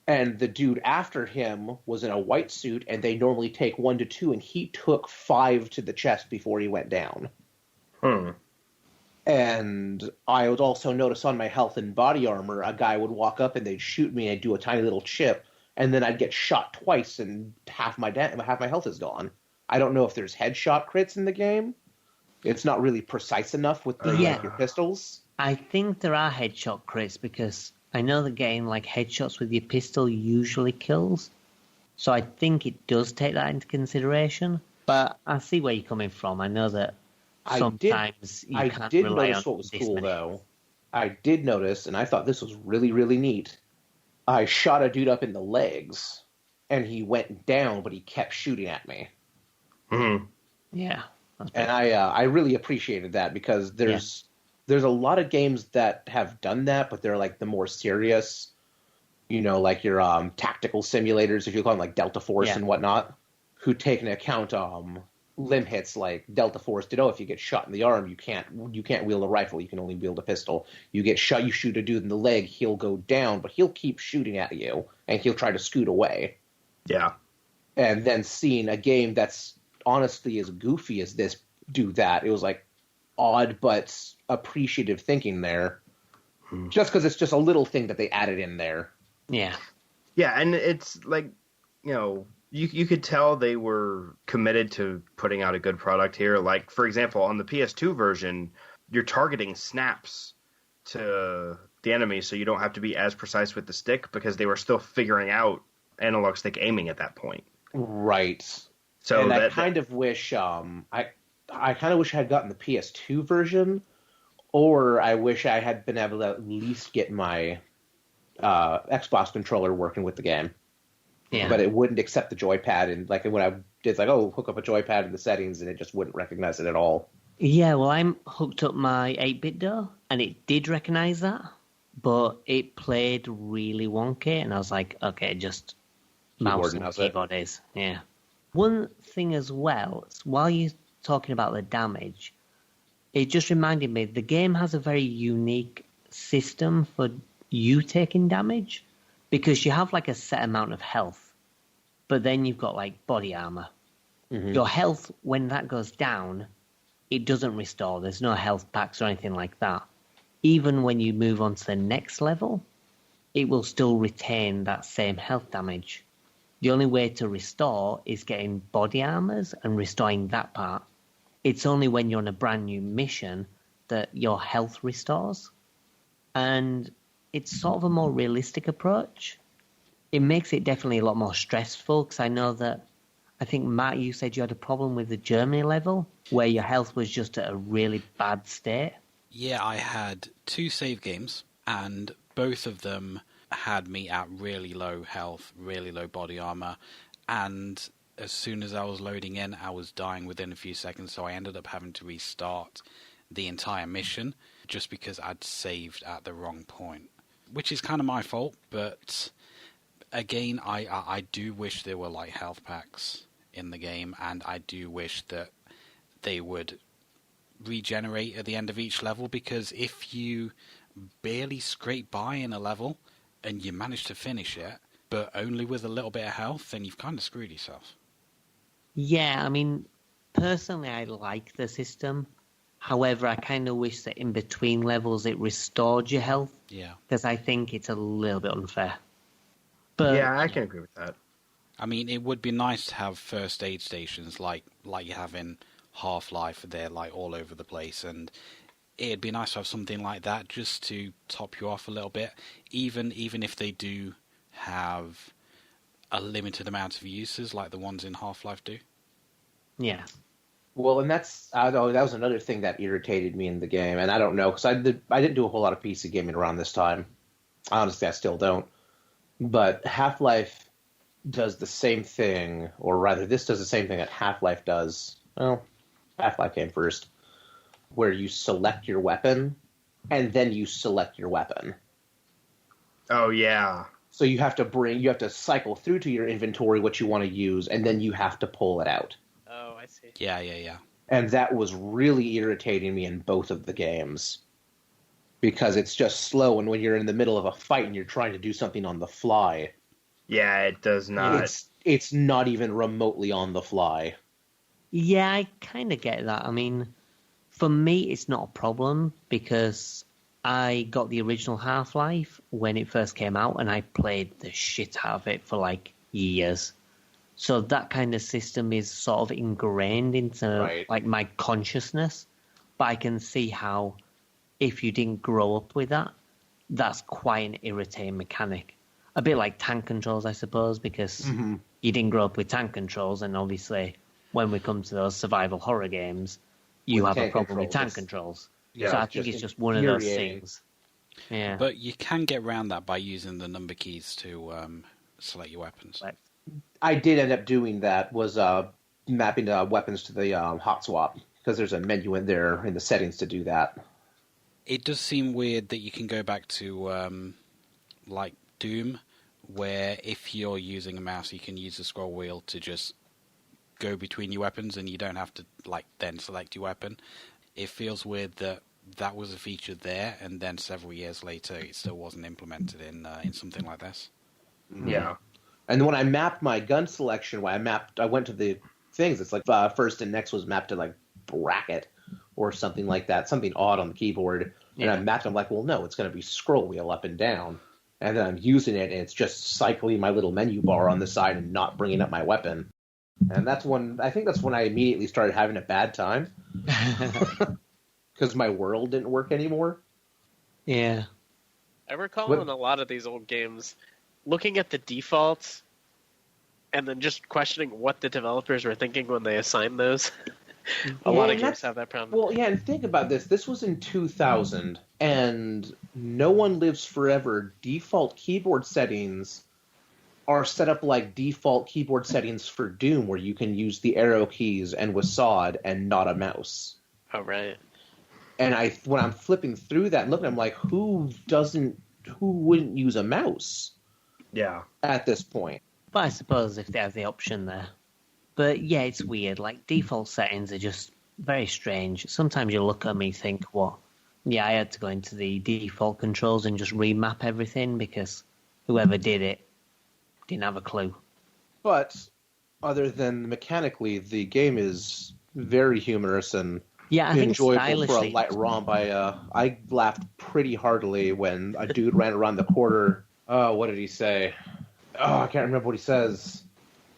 And the dude after him was in a white suit, and they normally take 1 to 2, and he took 5 to the chest before he went down. And I would also notice on my health and body armor, a guy would walk up and they'd shoot me and I'd do a tiny little chip, and then I'd get shot twice and half my health is gone. I don't know if there's headshot crits in the game. It's not really precise enough with like, your pistols. I think there are headshot crits because I know that getting like headshots with your pistol usually kills. So I think it does take that into consideration. But I see where you're coming from. I know that sometimes you can't rely on notice what was this cool, many. though. I did notice, and I thought this was really, really neat. I shot a dude up in the legs, and he went down, but he kept shooting at me. Mm-hmm. Yeah. And I really appreciated that because there's a lot of games that have done that, but they're like the more serious, like your tactical simulators, if you call them like Delta Force and whatnot, who take into account limb hits like Delta Force did. If you get shot in the arm, you can't wield a rifle. You can only wield a pistol. You get shot, you shoot a dude in the leg, he'll go down, but he'll keep shooting at you, and he'll try to scoot away. Yeah. And then seeing a game that's honestly as goofy as this do that, it was like odd but appreciative thinking there. Just because it's just a little thing that they added in there. Yeah. Yeah, and it's like, you could tell they were committed to putting out a good product here. Like, for example, on the PS2 version, you're targeting snaps to the enemy, so you don't have to be as precise with the stick because they were still figuring out analog stick aiming at that point. Right. So and I kind of wish I kind of wish I had gotten the PS2 version, or I wish I had been able to at least get my Xbox controller working with the game. Yeah. But it wouldn't accept the joypad, and like when I did hook up a joypad in the settings, and it just wouldn't recognize it at all. Yeah, well, I'm hooked up my 8-bit though, and it did recognize that, but it played really wonky, and I was like, okay, just mouse and keyboard is. Yeah. One thing as well, while you're talking about the damage, it just reminded me the game has a very unique system for you taking damage, because you have like a set amount of health, but then you've got like body armor. Mm-hmm. Your health, when that goes down, it doesn't restore. There's no health packs or anything like that. Even when you move on to the next level, it will still retain that same health damage. the only way to restore is getting body armors and restoring that part. It's only when you're on a brand new mission that your health restores. And it's sort of a more realistic approach. It makes it definitely a lot more stressful, because I think, Matt, you said you had a problem with the Germany level, where your health was just at a really bad state. Yeah, I had 2 save games, and both of them had me at really low health, really low body armor, and as soon as I was loading in, I was dying within a few seconds, so I ended up having to restart the entire mission just because I'd saved at the wrong point, which is kind of my fault, but again, I do wish there were like health packs in the game, and I do wish that they would regenerate at the end of each level, because if you barely scrape by in a level and you manage to finish it, but only with a little bit of health, then you've kind of screwed yourself. Yeah, I mean, personally, I like the system. However, I kind of wish that in between levels it restored your health. Yeah. Because I think it's a little bit unfair. But yeah, I can agree with that. I mean, it would be nice to have first aid stations like you have in Half-Life. They're like all over the place, and it'd be nice to have something like that just to top you off a little bit, even if they do have a limited amount of uses like the ones in Half-Life do. Yeah. Well, and that was another thing that irritated me in the game, and I don't know, because I didn't do a whole lot of PC gaming around this time. Honestly, I still don't. But Half-Life does the same thing, or rather, this does the same thing that Half-Life does. Well, Half-Life came first, where you select your weapon, and then you select your weapon. Oh, yeah. So you have to cycle through to your inventory what you want to use, and then you have to pull it out. Oh, I see. Yeah. And that was really irritating me in both of the games. Because it's just slow, and when you're in the middle of a fight and you're trying to do something on the fly... Yeah, it does not. It's not even remotely on the fly. Yeah, I kind of get that. I mean, for me, it's not a problem, because I got the original Half-Life when it first came out, and I played the shit out of it for, like, years. So that kind of system is sort of ingrained into, like, my consciousness. But I can see how, if you didn't grow up with that, that's quite an irritating mechanic. A bit like tank controls, I suppose, because you didn't grow up with tank controls, and obviously, when we come to those survival horror games, you have a problem with tank controls. Yeah, so I think it's just one of those things. Yeah. But you can get around that by using the number keys to select your weapons. I did end up doing that, was mapping weapons to the hot swap, because there's a menu in there in the settings to do that. It does seem weird that you can go back to, like, Doom, where if you're using a mouse, you can use the scroll wheel to just go between your weapons, and you don't have to, like, then select your weapon. It feels weird that was a feature there, and then several years later, it still wasn't implemented in something like this. Yeah. And when I mapped my gun selection, I went to the things. It's like first and next was mapped to like bracket or something like that, something odd on the keyboard. And I mapped. I'm like, well, no, it's going to be scroll wheel up and down. And then I'm using it, and it's just cycling my little menu bar on the side and not bringing up my weapon. And that's when I immediately started having a bad time because my world didn't work anymore. Yeah. I recall in a lot of these old games, looking at the defaults and then just questioning what the developers were thinking when they assigned those. A lot of games have that problem. Well, yeah, and think about this. This was in 2000, and No One Lives Forever default keyboard settings are set up like default keyboard settings for Doom, where you can use the arrow keys and WASD and not a mouse. Oh, right. And when I'm flipping through that and looking, I'm like, who wouldn't use a mouse? Yeah. At this point. But I suppose if they have the option there. But yeah, it's weird. Like, default settings are just very strange. Sometimes you look at me and think, what? Yeah, I had to go into the default controls and just remap everything because whoever did it didn't have a clue. But other than mechanically, the game is very humorous and enjoyable for a light romp. I laughed pretty heartily when a dude ran around the corner. Oh, what did he say? Oh, I can't remember what he says.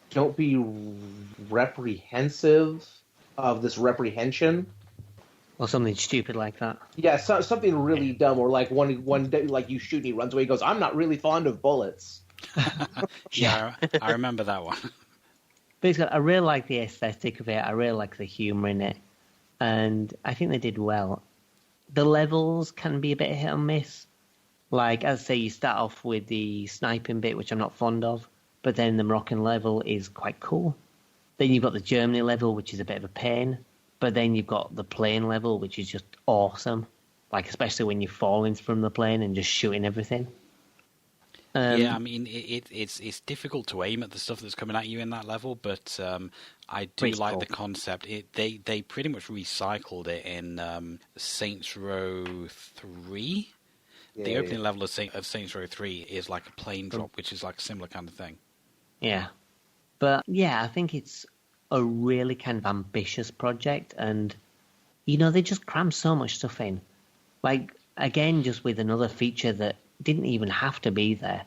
don't be reprehensive of this reprehension. Or something stupid like that. Yeah, something really dumb, or like one day, like you shoot and he runs away. He goes, "I'm not really fond of bullets." Yeah, I remember that one. Basically, I really like the aesthetic of it. I really like the humour in it, and I think they did well. The levels can be a bit hit and miss. Like, as I say, you start off with the sniping bit, which I'm not fond of, but then the Moroccan level is quite cool. Then you've got the Germany level, which is a bit of a pain. But then you've got the plane level, which is just awesome. Like, especially when you're falling from the plane and just shooting everything. Yeah, I mean, it's difficult to aim at the stuff that's coming at you in that level, but I do like cool. the concept. They pretty much recycled it in Saints Row 3. Yeah, The opening level of Saints Row 3 is like a plane drop, which is like a similar kind of thing. Yeah. But, yeah, I think it's a really kind of ambitious project, and, you know, they just cram so much stuff in. Like, again, just with another feature that didn't even have to be there.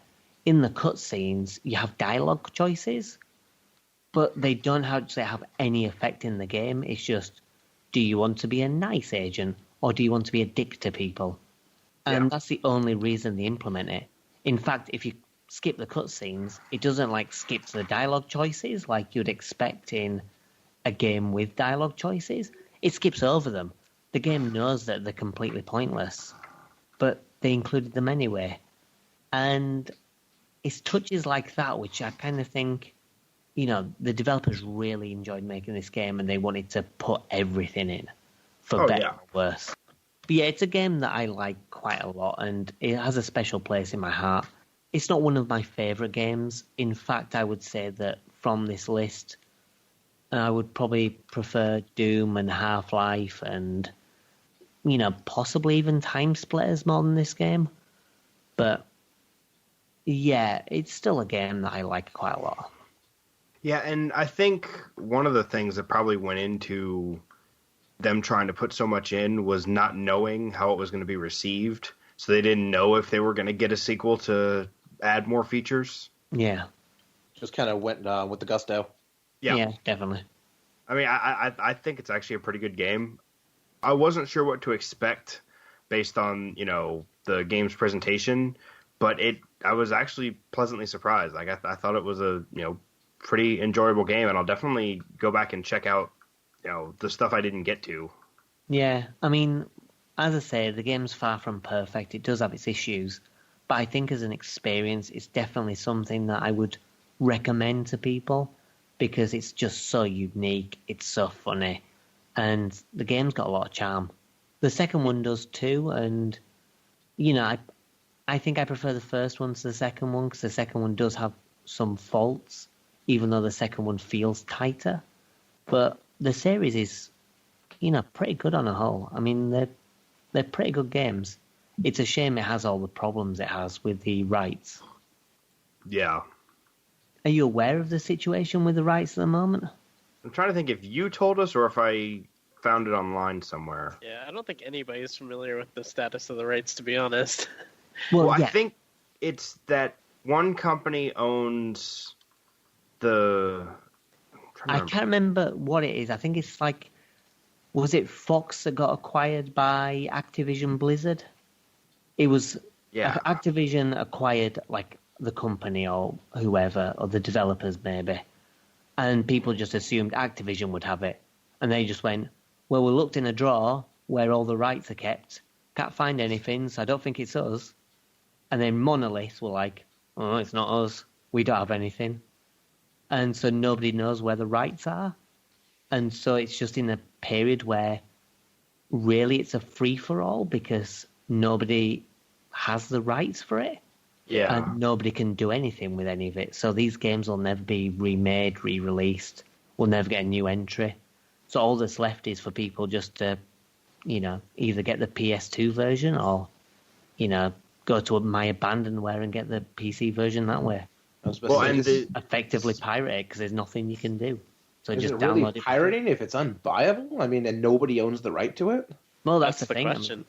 In the cutscenes, you have dialogue choices, but they don't actually have any effect in the game. It's just, do you want to be a nice agent, or do you want to be a dick to people? And that's the only reason they implement it. In fact, if you skip the cutscenes, it doesn't like skip to the dialogue choices like you'd expect in a game with dialogue choices. It skips over them. The game knows that they're completely pointless, but they included them anyway. And it's touches like that which I kind of think, you know, the developers really enjoyed making this game and they wanted to put everything in, for better or worse. But yeah, it's a game that I like quite a lot and it has a special place in my heart. It's not one of my favourite games. In fact, I would say that from this list, I would probably prefer Doom and Half-Life and, you know, possibly even Time Splitters more than this game. But, yeah, it's still a game that I like quite a lot. Yeah, and I think one of the things that probably went into them trying to put so much in was not knowing how it was going to be received. So they didn't know if they were going to get a sequel to add more features. Yeah. Just kind of went with the gusto. Yeah, definitely. I mean, I think it's actually a pretty good game. I wasn't sure what to expect based on, you know, the game's presentation, but I was actually pleasantly surprised. Like, I thought it was a, you know, pretty enjoyable game, and I'll definitely go back and check out, you know, the stuff I didn't get to. Yeah, I mean, as I say, the game's far from perfect. It does have its issues. But I think as an experience, it's definitely something that I would recommend to people because it's just so unique, it's so funny, and the game's got a lot of charm. The second one does too, and, you know, I think I prefer the first one to the second one because the second one does have some faults, even though the second one feels tighter. But the series is, you know, pretty good on a whole. I mean, they're pretty good games. It's a shame it has all the problems it has with the rights. Yeah. Are you aware of the situation with the rights at the moment? I'm trying to think if you told us or if I found it online somewhere. Yeah, I don't think anybody's familiar with the status of the rights, to be honest. Well, I yeah. think it's that one company owns the... I can't remember what it is. I think it's like, was it Fox that got acquired by Activision Blizzard? It was Activision acquired like the company or whoever, or the developers maybe. And people just assumed Activision would have it. And they just went, well, we looked in a drawer where all the rights are kept. Can't find anything, so I don't think it's us. And then Monolith were like, oh, it's not us. We don't have anything. And so nobody knows where the rights are. And so it's just in a period where really it's a free-for-all because nobody has the rights for it. Yeah. And nobody can do anything with any of it. So these games will never be remade, re-released. We'll never get a new entry. So all that's left is for people just to, you know, either get the PS2 version or, you know, go to my abandonware and get the PC version that way. Effectively pirate it because there's nothing you can do. So is just it download really it. pirating if it's unbuyable? I mean, and nobody owns the right to it? Well, that's the thing. question.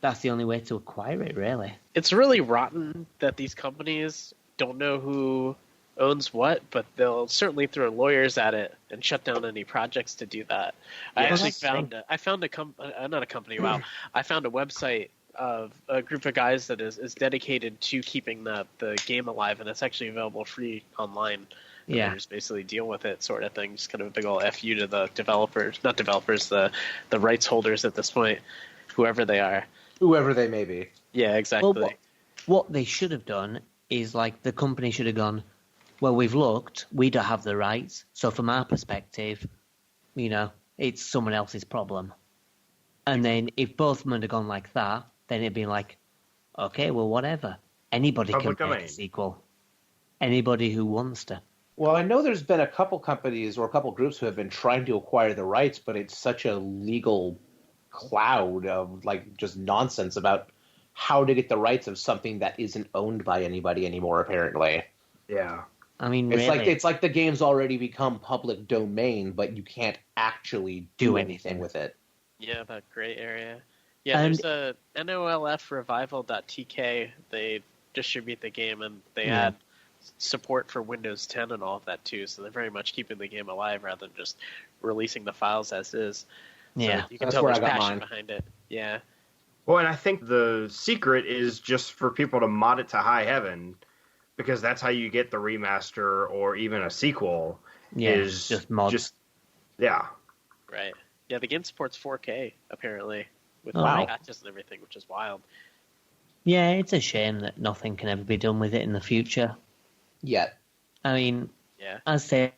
That's the only way to acquire it, really. It's really rotten that these companies don't know who owns what, but they'll certainly throw lawyers at it and shut down any projects to do that. I Yes. actually found not a company. Wow, I found a website of a group of guys that is dedicated to keeping the game alive, and it's actually available free online. And Yeah. they just basically deal with it, sort of thing. Just kind of a big old FU to the developers, not developers, the rights holders at this point, whoever they are. Whoever they may be. Yeah, exactly. Well, what they should have done is, like, the company should have gone, well, we've looked, we don't have the rights, so from our perspective, you know, it's someone else's problem. And then if both of them had gone like that, then it'd be like, okay, well, whatever. Anybody Public can make domain. a sequel. Anybody who wants to. Well, I know there's been a couple companies or a couple groups who have been trying to acquire the rights, but it's such a legal cloud of, like, just nonsense about how to get the rights of something that isn't owned by anybody anymore, apparently. Yeah. I mean, It's really, like the game's already become public domain, but you can't actually do anything with it. Yeah, that gray area. Yeah, And- there's a NOLFrevival.tk. They distribute the game, and they Yeah. add support for Windows 10 and all of that too. So they're very much keeping the game alive rather than just releasing the files as is. So yeah. you can That's tell where there's I got passion mine. behind it. Yeah, Well, and I think the secret is just for people to mod it to high heaven, because that's how you get the remaster or even a sequel. Yeah, is just mods. Yeah. right. Yeah, the game supports 4K apparently with Oh, wow. patches and everything, which is wild. Yeah, it's a shame that nothing can ever be done with it in the future. Yet. I mean, Yeah, I'd say,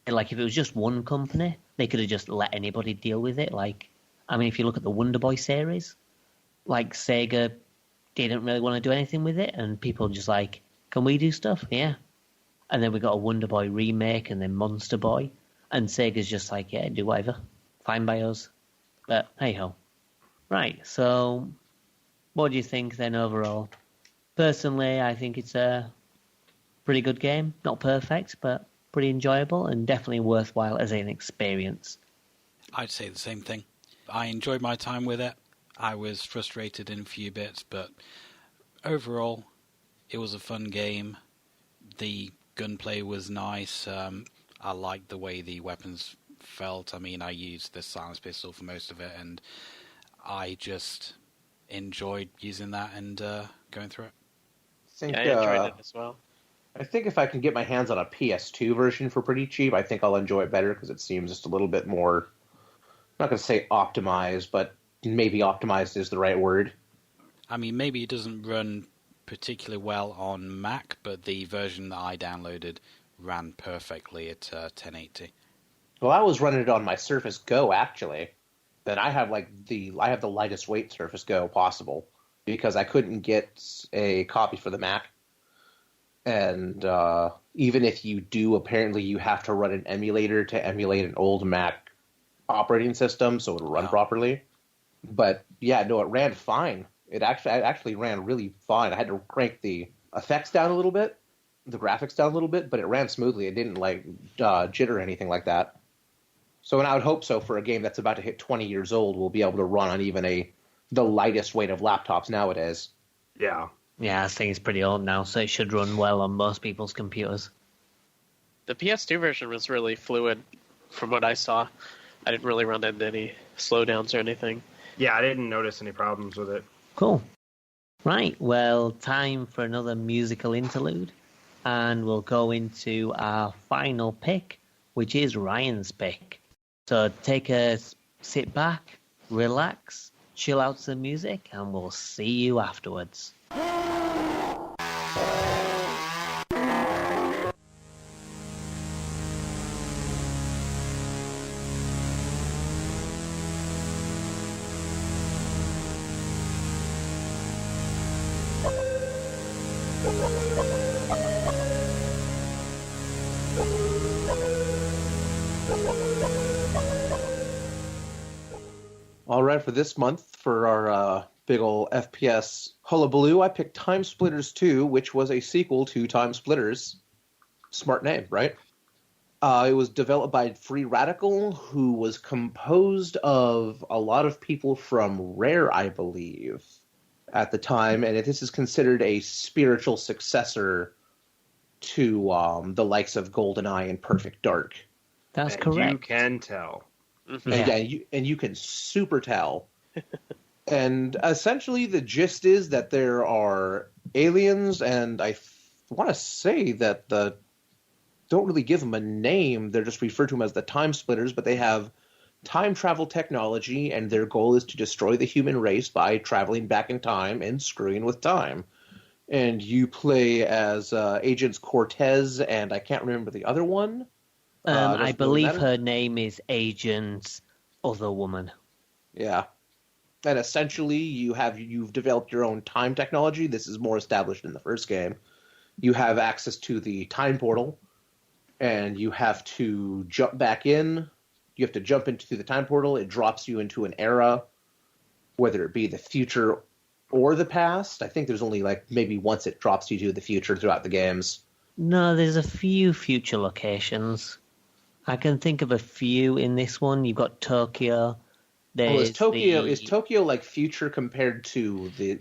like, if it was just one company, they could have just let anybody deal with it. Like, I mean, if you look at the Wonder Boy series, like, Sega didn't really want to do anything with it, and people just like, can we do stuff? Yeah. And then we got a Wonder Boy remake, and then Monster Boy, and Sega's just like, yeah, do whatever. Fine by us. But, hey-ho. Right, so what do you think then overall? Personally, I think it's a pretty good game. Not perfect, but pretty enjoyable and definitely worthwhile as an experience. I'd say the same thing. I enjoyed my time with it. I was frustrated in a few bits, but overall, it was a fun game. The gunplay was nice. I liked the way the weapons felt. I mean, I used the silence pistol for most of it, and I just enjoyed using that and going through it. think, yeah, I enjoyed it as well. I think if I can get my hands on a PS2 version for pretty cheap, I think I'll enjoy it better because it seems just a little bit more, I'm not going to say optimized, but maybe optimized is the right word. I mean, maybe it doesn't run particularly well on Mac, but the version that I downloaded ran perfectly at 1080. Well, I was running it on my Surface Go, actually. Then I have the lightest weight Surface Go possible because I couldn't get a copy for the Mac. And even if you do, apparently you have to run an emulator to emulate an old Mac operating system so it'll run properly. But yeah, no, it ran fine. It actually ran really fine. I had to crank the effects down a little bit, the graphics down a little bit, but it ran smoothly. It didn't jitter or anything like that. So, and I would hope so for a game that's about to hit 20 years old, we'll be able to run on even the lightest weight of laptops nowadays. Yeah. Yeah, I think it's pretty old now, so it should run well on most people's computers. The PS2 version was really fluid from what I saw. I didn't really run into any slowdowns or anything. Yeah, I didn't notice any problems with it. Cool. Right, well, time for another musical interlude, and we'll go into our final pick, which is Ryan's pick. So take a sit back, relax, chill out to the music, and we'll see you afterwards. All right, for this month, for our big ol' FPS hullabaloo, I picked Time Splitters 2, which was a sequel to Time Splitters. Smart name, right? It was developed by Free Radical, who was composed of a lot of people from Rare, I believe, at the time, and this is considered a spiritual successor to the likes of GoldenEye and Perfect Dark. That's And correct. You can tell. And you can super tell. And essentially the gist is that there are aliens, and I want to say that don't really give them a name. They're just referred to them as the Time Splitters, but they have time travel technology, and their goal is to destroy the human race by traveling back in time and screwing with time. And you play as Agents Cortez, and I can't remember the other one. I believe her name is Agent Other Woman. Yeah. And essentially, you've developed your own time technology. This is more established in the first game. You have access to the time portal, and you have to jump back in. You have to jump into the time portal. It drops you into an era, whether it be the future or the past. I think there's only maybe once it drops you to the future throughout the games. No, there's a few future locations. I can think of a few in this one. You've got Tokyo. Is Tokyo future compared to the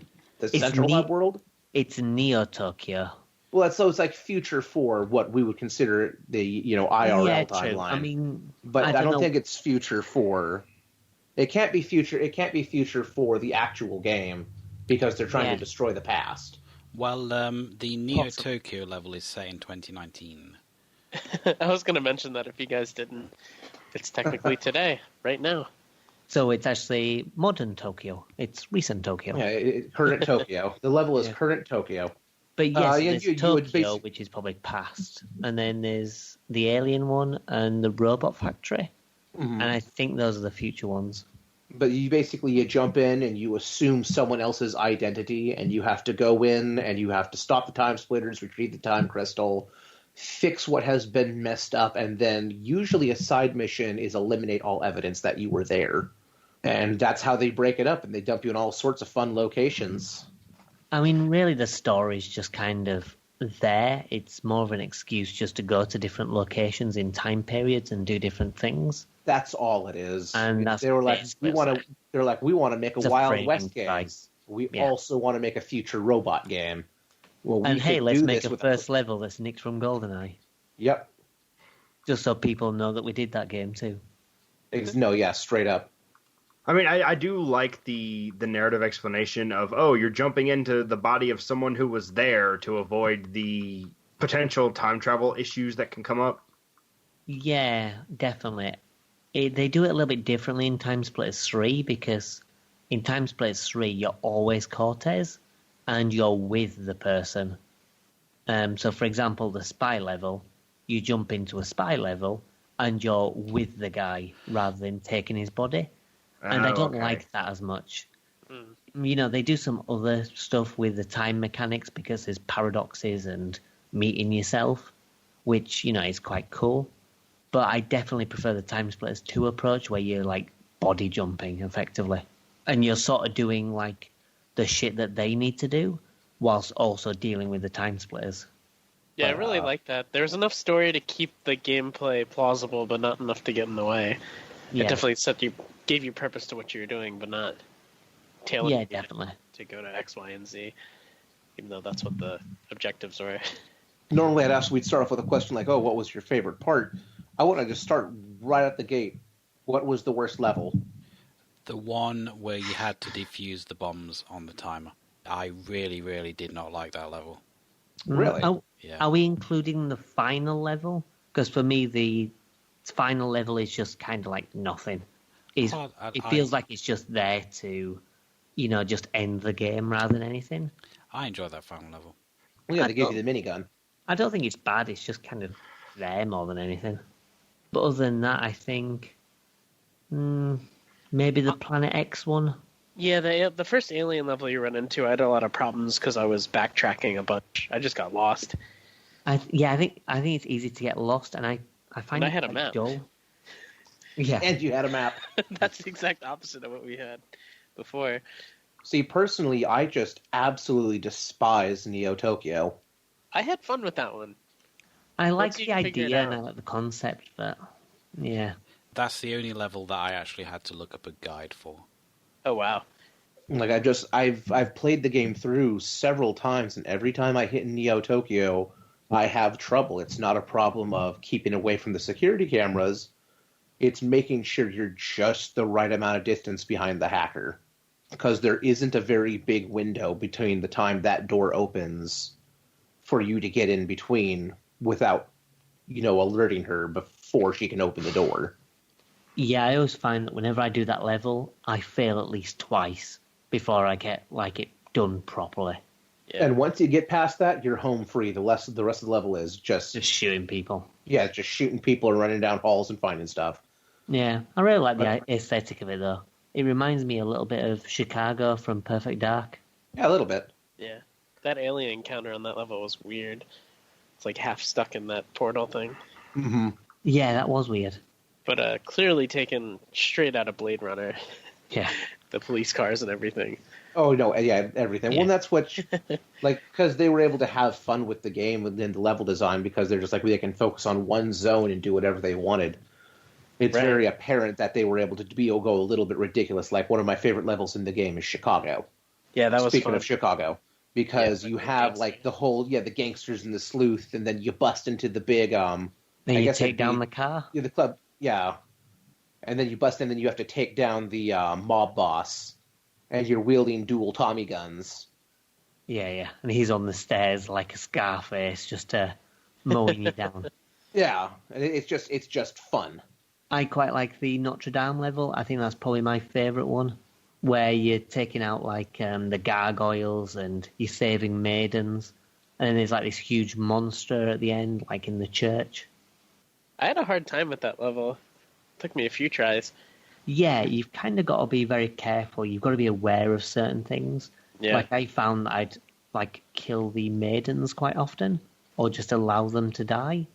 Central Hub world? It's Neo Tokyo. Well, so it's future for what we would consider the IRL timeline. I mean, but I don't think it's future for. It can't be future. It can't be future for the actual game because they're trying to destroy the past. Well, the Neo Tokyo level is set in 2019. I was going to mention that if you guys didn't. It's technically today, right now. So it's actually modern Tokyo. It's recent Tokyo. Yeah, current Tokyo. The level is current Tokyo. But yes, there's Tokyo, which is probably past. And then there's the alien one and the robot factory. Mm-hmm. And I think those are the future ones. But you jump in and you assume someone else's identity, and you have to go in and you have to stop the time splitters, retrieve the time crystal, fix what has been messed up, and then usually a side mission is eliminate all evidence that you were there. And that's how they break it up, and they dump you in all sorts of fun locations. I mean, really, the story's just kind of there. It's more of an excuse just to go to different locations in time periods and do different things. That's all it is. And they were like, we want to make a Wild West game. We also want to make a future robot game. Well, and hey, let's make a first level that's nicked from GoldenEye. Yep. Just so people know that we did that game too. Straight up. I mean, I do like the narrative explanation of, you're jumping into the body of someone who was there to avoid the potential time travel issues that can come up. Yeah, definitely. They do it a little bit differently in Time Splitters 3, because in Time Splitters 3, you're always Cortez, and you're with the person. So, for example, the spy level, you jump into a spy level, and you're with the guy, rather than taking his body. And I don't like that as much. They do some other stuff with the time mechanics because there's paradoxes and meeting yourself, which, is quite cool. But I definitely prefer the Time Splitters 2 approach where you're, body jumping, effectively. And you're sort of doing, the shit that they need to do whilst also dealing with the Time Splitters. Yeah, I really like that. There's enough story to keep the gameplay plausible, but not enough to get in the way. Yeah. It definitely gave you purpose to what you were doing, but not tailoring definitely to go to X, Y, and Z, even though that's what the objectives were. Normally we'd start off with a question like, what was your favorite part? I want to just start right at the gate. What was the worst level? The one where you had to defuse the bombs on the timer. I really, really did not like that level. Really? Are we including the final level? Because for me, the final level is just kind of like nothing. It feels like it's just there to, just end the game rather than anything. I enjoyed that final level. Yeah, they give you the minigun. I don't think it's bad. It's just kind of there more than anything. But other than that, I think maybe the Planet X one. Yeah, the first alien level you run into, I had a lot of problems because I was backtracking a bunch. I just got lost. I think it's easy to get lost, and I find I had a map. Dull. Yeah, and you had a map. That's the exact opposite of what we had before. See, personally, I just absolutely despise Neo Tokyo. I had fun with that one. I like the idea and I like the concept, but yeah. That's the only level that I actually had to look up a guide for. Oh wow! I've played the game through several times, and every time I hit Neo Tokyo, I have trouble. It's not a problem of keeping away from the security cameras. It's making sure you're just the right amount of distance behind the hacker. Because there isn't a very big window between the time that door opens for you to get in between without, alerting her before she can open the door. Yeah, I always find that whenever I do that level, I fail at least twice before I get it done properly. Yeah. And once you get past that, you're home free. The rest of the level is just shooting people. Yeah, just shooting people and running down halls and finding stuff. Yeah, I really like the aesthetic of it, though. It reminds me a little bit of Chicago from Perfect Dark. Yeah, a little bit. Yeah. That alien encounter on that level was weird. It's like half stuck in that portal thing. Mm-hmm. Yeah, that was weird. But clearly taken straight out of Blade Runner. Yeah. The police cars and everything. Oh, no, yeah, everything. Yeah. Well, that's what, because they were able to have fun with the game and then the level design because they're just they can focus on one zone and do whatever they wanted. It's Right. very apparent that they were able to go a little bit ridiculous. Like, one of my favorite levels in the game is Chicago. Yeah, that was Speaking fun. of Chicago. Because you have, gangsters. the whole, the gangsters and the sleuth, and then you bust into the big, Then I you guess take it'd be- down the car. the club, yeah. And then you bust in, and then you have to take down the mob boss, and you're wielding dual Tommy guns. Yeah. And he's on the stairs like a Scarface, just mowing you down. Yeah, and it's just fun. I quite like the Notre Dame level. I think that's probably my favourite one, where you're taking out the gargoyles and you're saving maidens, and then there's this huge monster at the end, like in the church. I had a hard time with that level. Took me a few tries. Yeah, you've kind of got to be very careful. You've got to be aware of certain things. Yeah. I found that I'd kill the maidens quite often, or just allow them to die.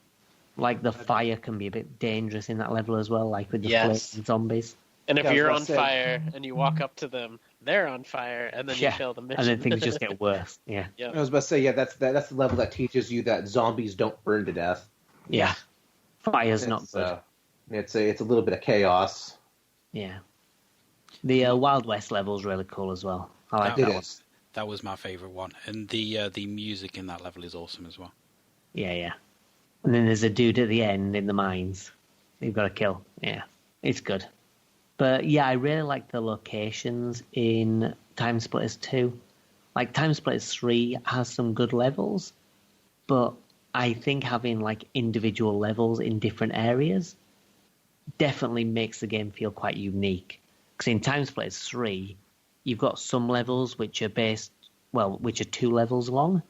The fire can be a bit dangerous in that level as well, with the Yes. flaming zombies. And if Yeah, I was you're about on to say- fire and you walk up to them, they're on fire, and then you fail the mission. And then things just get worse. Yeah. Yeah. I was about to say, that's the level that teaches you that zombies don't burn to death. Yeah. Fire's not good. It's a little bit of chaos. Yeah. The Wild West level's really cool as well. I like It that one. is. That was my favourite one. And the music in that level is awesome as well. Yeah. And then there's a dude at the end in the mines you've got to kill. Yeah. It's good. But yeah, I really like the locations in Time Splitters 2. Time Splitters 3 has some good levels, but I think having individual levels in different areas definitely makes the game feel quite unique. Because in Time Splitters 3, you've got some levels which are which are 2 levels long,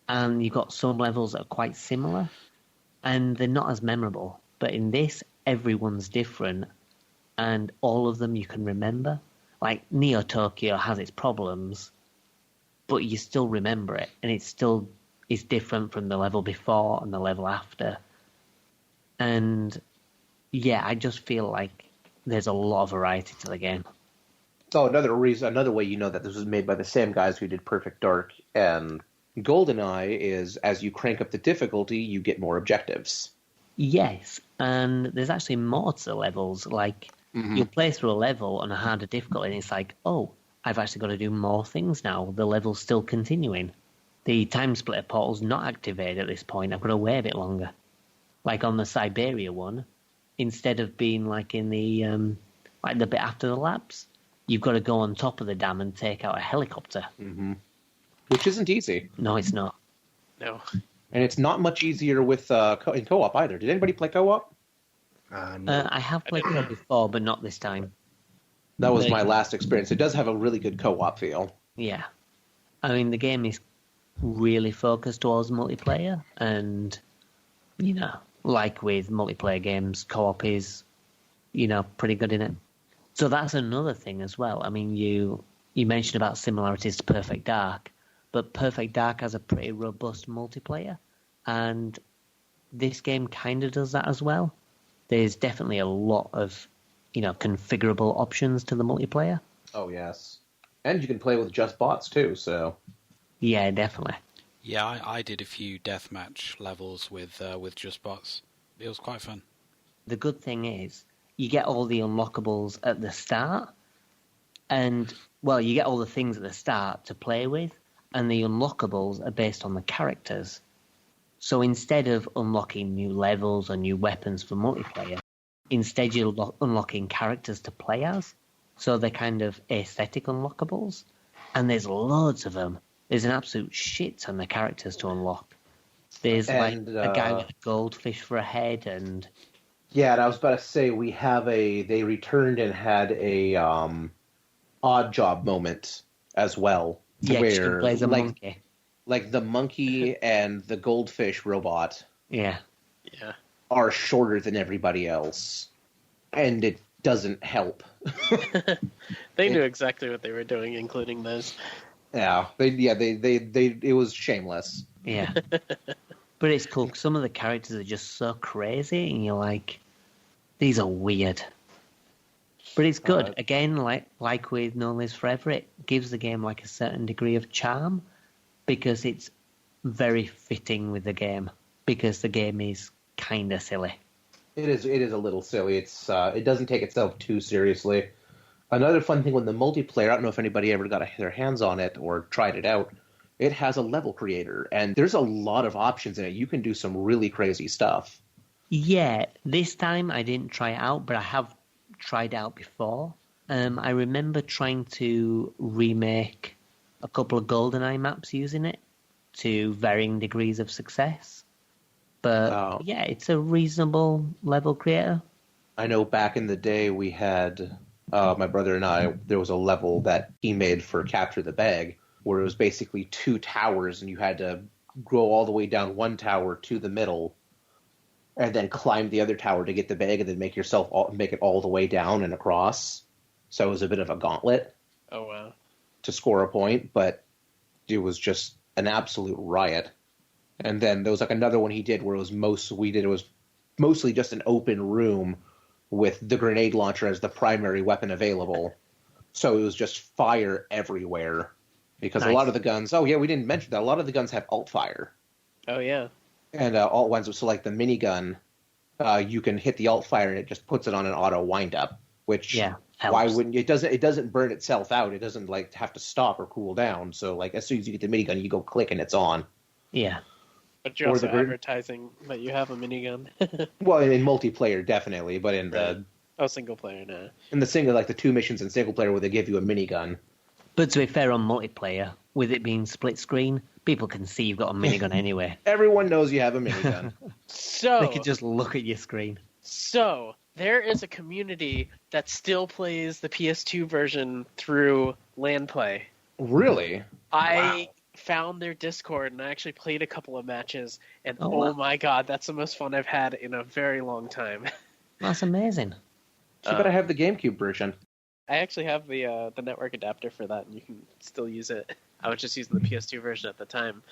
and you've got some levels that are quite similar, and they're not as memorable. But in this, everyone's different, and all of them you can remember. Neo Tokyo has its problems, but you still remember it, and it's different from the level before and the level after. And yeah, I just feel like there's a lot of variety to the game. Oh, another way you know that this was made by the same guys who did Perfect Dark and GoldenEye is as you crank up the difficulty, you get more objectives. Yes, and there's actually more to the levels. You'll play through a level on a harder difficulty, and it's oh, I've actually got to do more things now. The level's still continuing. The Time Splitter portal's not activated at this point. I've got to wait a bit longer. On the Siberia one, instead of being in the the bit after the labs, you've got to go on top of the dam and take out a helicopter. Mm-hmm. Which isn't easy. No, it's not. No. And it's not much easier with in co-op either. Did anybody play co-op? No. I have played it before, but not this time. That was my last experience. It does have a really good co-op feel. Yeah. I mean, the game is really focused towards multiplayer, and, with multiplayer games, co-op is, pretty good in it. So that's another thing as well. I mean, you mentioned about similarities to Perfect Dark, but Perfect Dark has a pretty robust multiplayer, and this game kind of does that as well. There's definitely a lot of, configurable options to the multiplayer. Oh, yes. And you can play with just bots, too, so... Yeah, definitely. Yeah, I did a few deathmatch levels with just bots. It was quite fun. The good thing is, you get all the unlockables at the start, and, you get all the things at the start to play with, and the unlockables are based on the characters. So instead of unlocking new levels or new weapons for multiplayer, instead you're unlocking characters to play as. So they're kind of aesthetic unlockables. And there's loads of them. There's an absolute shit ton of characters to unlock. There's like a guy with a goldfish for a head and... Yeah, and I was about to say they returned and had a odd job moment as well. Yeah, where plays a monkey. Like the monkey and the goldfish robot Yeah. are shorter than everybody else. And it doesn't help. They knew exactly what they were doing, including those. Yeah, it was shameless. Yeah. But it's cool. Some of the characters are just so crazy, and you're like, these are weird. But it's good. Again, like with No Lives Forever, it gives the game like a certain degree of charm because it's very fitting with the game because the game is kind of silly. It is a little silly. It doesn't take itself too seriously. Another fun thing with the multiplayer, I don't know if anybody ever got their hands on it or tried it out, it has a level creator, and there's a lot of options in it. You can do some really crazy stuff. Yeah, this time I didn't try it out, but I have tried it out before. I remember trying to remake a couple of GoldenEye maps using it to varying degrees of success. But yeah, it's a reasonable level creator. I know back in the day we had, my brother and I, there was a level that he made for Capture the Bag, where it was basically 2 towers, and you had to go all the way down one tower to the middle, and then climb the other tower to get the bag, and then make it all the way down and across. So it was a bit of a gauntlet. Oh wow! To score a point, but it was just an absolute riot. And then there was like another one he did where it was mostly just an open room with the grenade launcher as the primary weapon available. So it was just fire everywhere. Because a lot of the guns... Oh, yeah, we didn't mention that. A lot of the guns have alt fire. Oh, yeah. And alt ones, so like the minigun, you can hit the alt fire and it just puts it on an auto wind-up. Which, helps. Why wouldn't... It doesn't burn itself out. It doesn't like have to stop or cool down. So like as soon as you get the minigun, you go click and it's on. Yeah. But you're also advertising that you have a minigun. Well, in multiplayer, definitely. But in the... Oh, single player, no. In the single, like the 2 missions in single player where they give you a minigun... But to be fair, on multiplayer, with it being split screen, people can see you've got a minigun anyway. Everyone knows you have a minigun. So they can just look at your screen. So there is a community that still plays the PS2 version through LAN play. Really? I found their Discord and I actually played a couple of matches, and oh my god, that's the most fun I've had in a very long time. That's amazing. You gotta have the GameCube version. I actually have the network adapter for that, and you can still use it. I was just using the PS2 version at the time.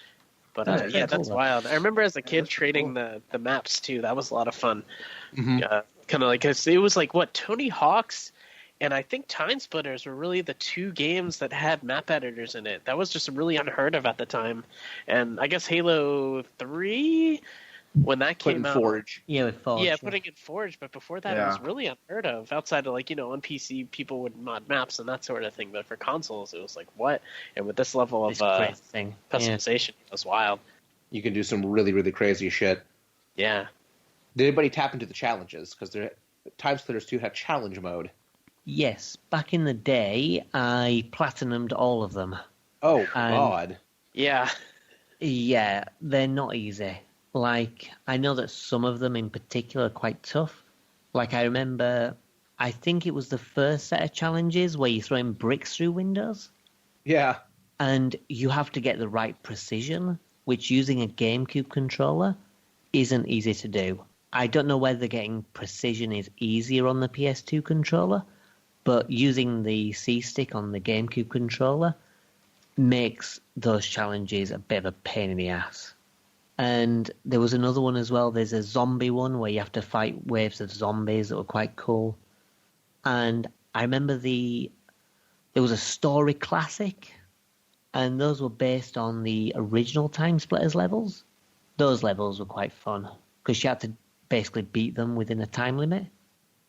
But yeah, that's wild. I remember as a kid trading the maps, too. That was a lot of fun. Mm-hmm. Kind of like, cause it was like, Tony Hawk's and I think Time Splitters were really the 2 games that had map editors in it. That was just really unheard of at the time. And I guess Halo 3... when that came out, Forge. Yeah, with Forge. Yeah, putting in Forge, but before that, it was really unheard of. Outside of on PC, people would mod maps and that sort of thing. But for consoles, it was like, what? And with this level of customization, it was wild. You can do some really, really crazy shit. Yeah. Did anybody tap into the challenges? Because Time Splitters 2 had challenge mode. Yes, back in the day, I platinumed all of them. Oh, God. Yeah. Yeah, they're not easy. Like, I know that some of them in particular are quite tough. Like, I remember, I think it was the first set of challenges where you're throwing bricks through windows. Yeah. And you have to get the right precision, which using a GameCube controller isn't easy to do. I don't know whether getting precision is easier on the PS2 controller, but using the C-stick on the GameCube controller makes those challenges a bit of a pain in the ass. And there was another one as well. There's a zombie one where you have to fight waves of zombies that were quite cool. And I remember there was a story classic, and those were based on the original Time Splitters levels. Those levels were quite fun because you had to basically beat them within a time limit.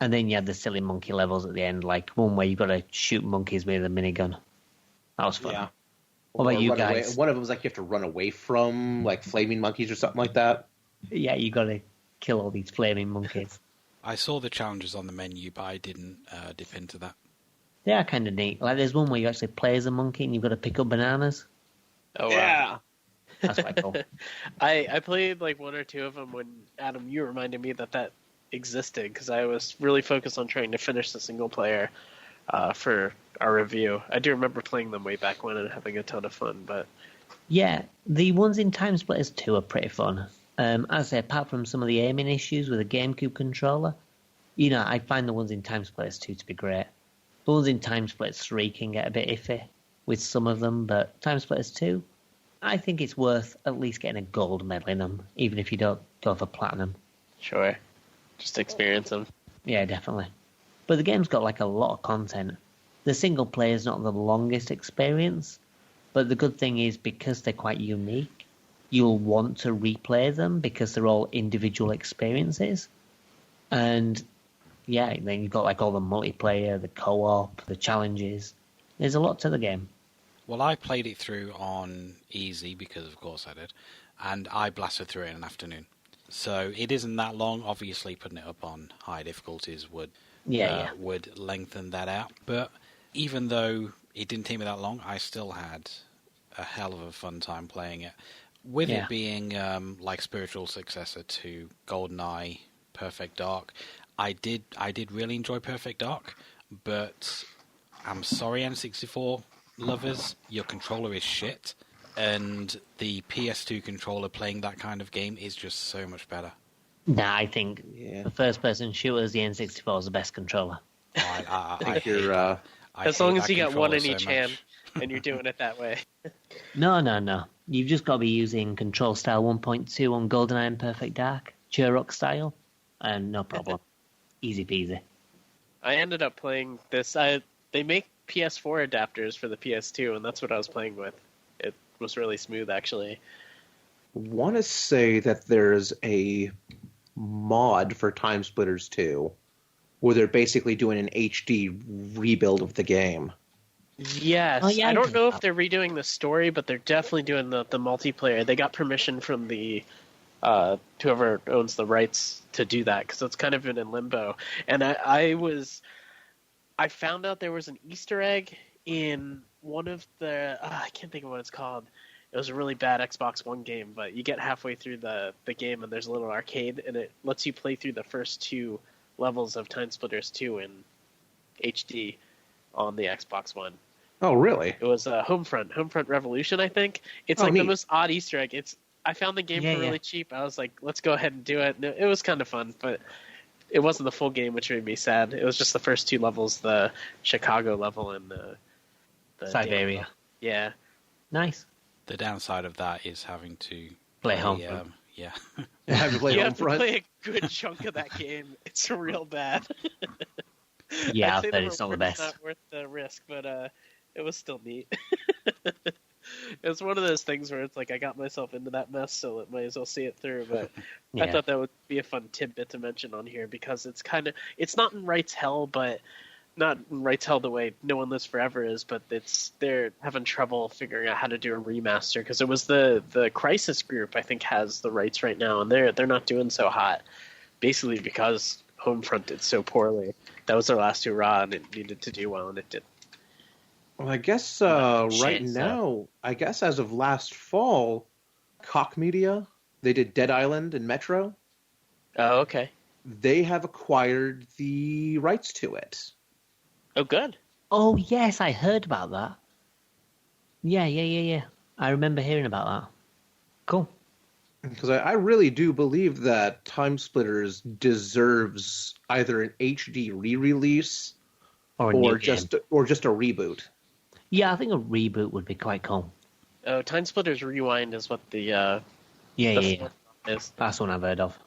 And then you had the silly monkey levels at the end, like one where you've got to shoot monkeys with a minigun. That was fun. Yeah. What about you run away. guys? One of them was like you have to run away from like flaming monkeys or something like that. Yeah, you got to kill all these flaming monkeys. I saw the challenges on the menu, but I didn't dip into that. They are kind of neat. Like there's one where you actually play as a monkey and you've got to pick up bananas. Oh, wow. Yeah. That's quite cool. I played like one or two of them when, Adam, you reminded me that existed, because I was really focused on trying to finish the single player for our review. I do remember playing them way back when and having a ton of fun, but... Yeah, the ones in Time Splitters 2 are pretty fun. As I say, apart from some of the aiming issues with a GameCube controller, I find the ones in Time Splitters 2 to be great. The ones in Time Splitters 3 can get a bit iffy with some of them, but Time Splitters 2, I think it's worth at least getting a gold medal in them, even if you don't go for platinum. Sure. Just experience them. Yeah, definitely. But the game's got like a lot of content. The single player is not the longest experience, but the good thing is because they're quite unique, you'll want to replay them because they're all individual experiences. And yeah, then you've got like all the multiplayer, the co-op, the challenges. There's a lot to the game. Well, I played it through on easy, because of course I did, and I blasted through it in an afternoon. So it isn't that long. Obviously, putting it up on high difficulties would lengthen that out. But even though it didn't take me that long, I still had a hell of a fun time playing it. With it being like spiritual successor to GoldenEye, Perfect Dark, I did really enjoy Perfect Dark, but I'm sorry, N64 lovers, your controller is shit, and the PS2 controller playing that kind of game is just so much better. Nah, I think the first-person shooters, the N64 is the best controller. As long as you got one in each hand, and you're doing it that way. No. You've just got to be using Control Style 1.2 on GoldenEye and Perfect Dark, Turok style, and no problem. Easy peasy. I ended up playing this. They make PS4 adapters for the PS2, and that's what I was playing with. It was really smooth, actually. Want to say that there's a mod for Time Splitters 2 where they're basically doing an HD rebuild of the game. Yes. Oh, yeah, I don't know if they're redoing the story, but they're definitely doing the multiplayer. They got permission from the whoever owns the rights to do that, because it's kind of been in limbo. And I found out there was an Easter egg in one of the... I can't think of what it's called. It was a really bad Xbox One game, but you get halfway through the game and there's a little arcade, and it lets you play through the first two levels of Time Splitters 2 in HD on the Xbox One. Oh, really? It was Homefront Revolution, I think. It's the most odd Easter egg. I found the game for really cheap. I was like, let's go ahead and do it. And it was kind of fun, but it wasn't the full game, which made me sad. It was just the first two levels, the Chicago level and the Siberia. Yeah. Nice. The downside of that is having to play Homefront. Yeah. You have to play You have to play a good chunk of that game. It's real bad. Yeah, I'd say but it's not the best. It's not worth the risk, but it was still neat. It's one of those things where it's like I got myself into that mess, so I might as well see it through. But I thought that would be a fun tidbit to mention on here, because it's not in Right's Hell, but not in Right's Hell the way No One Lives Forever is, but they're having trouble figuring out how to do a remaster, because it was the Crisis Group, I think, has the rights right now, and they're not doing so hot, basically because Homefront did so poorly. That was their last hurrah, and it needed to do well, and it did. Well, I guess now, I guess as of last fall, Koch Media, they did Dead Island and Metro. Oh, okay. They have acquired the rights to it. Oh, good. Oh, yes, I heard about that. Yeah. I remember hearing about that. Cool. Because I really do believe that Time Splitters deserves either an HD re-release or just a reboot. Yeah, I think a reboot would be quite cool. Oh, Time Splitters Rewind is what the Yeah. is. That's one I've heard of.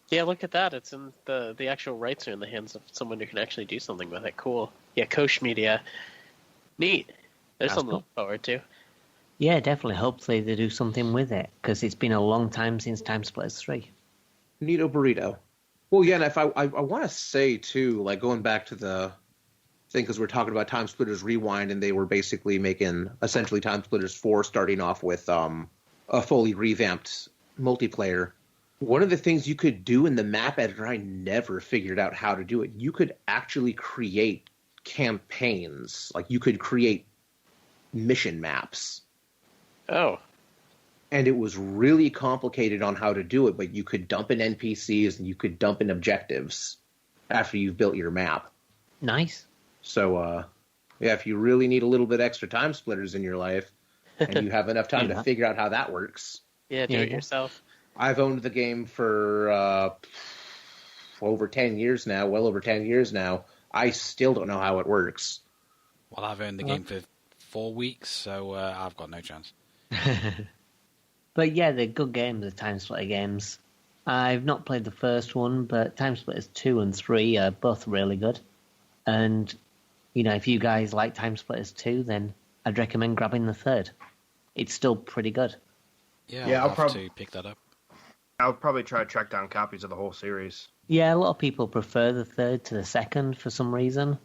Yeah, look at that. It's in the actual rights are in the hands of someone who can actually do something with it. Cool. Yeah, Koch Media. Neat. There's something to look forward to. Yeah, definitely. Hopefully they do something with it, because it's been a long time since Time Splitters 3. Neato burrito. Well, yeah, and if I want to say, too, like going back to the thing because we're talking about Time Splitters Rewind, and they were basically making essentially Time Splitters 4, starting off with a fully revamped multiplayer. One of the things you could do in the map editor, I never figured out how to do it. You could actually create campaigns. Like, you could create mission maps. Oh. And it was really complicated on how to do it, but you could dump in NPCs and you could dump in objectives after you've built your map. Nice. So, yeah, if you really need a little bit extra Time Splitters in your life, and you have enough time to figure out how that works. Yeah, do it yourself. I've owned the game for over 10 years now, well over 10 years now. I still don't know how it works. Well, I've owned the game for 4 weeks, so I've got no chance. But yeah, they're good games, the Time Splitter games. I've not played the first one, but Time Splitters 2 and 3 are both really good. And, you know, if you guys like Time Splitters 2, then I'd recommend grabbing the third. It's still pretty good. Yeah, I'll have to pick that up. I'll probably try to track down copies of the whole series. Yeah, a lot of people prefer the third to the second for some reason.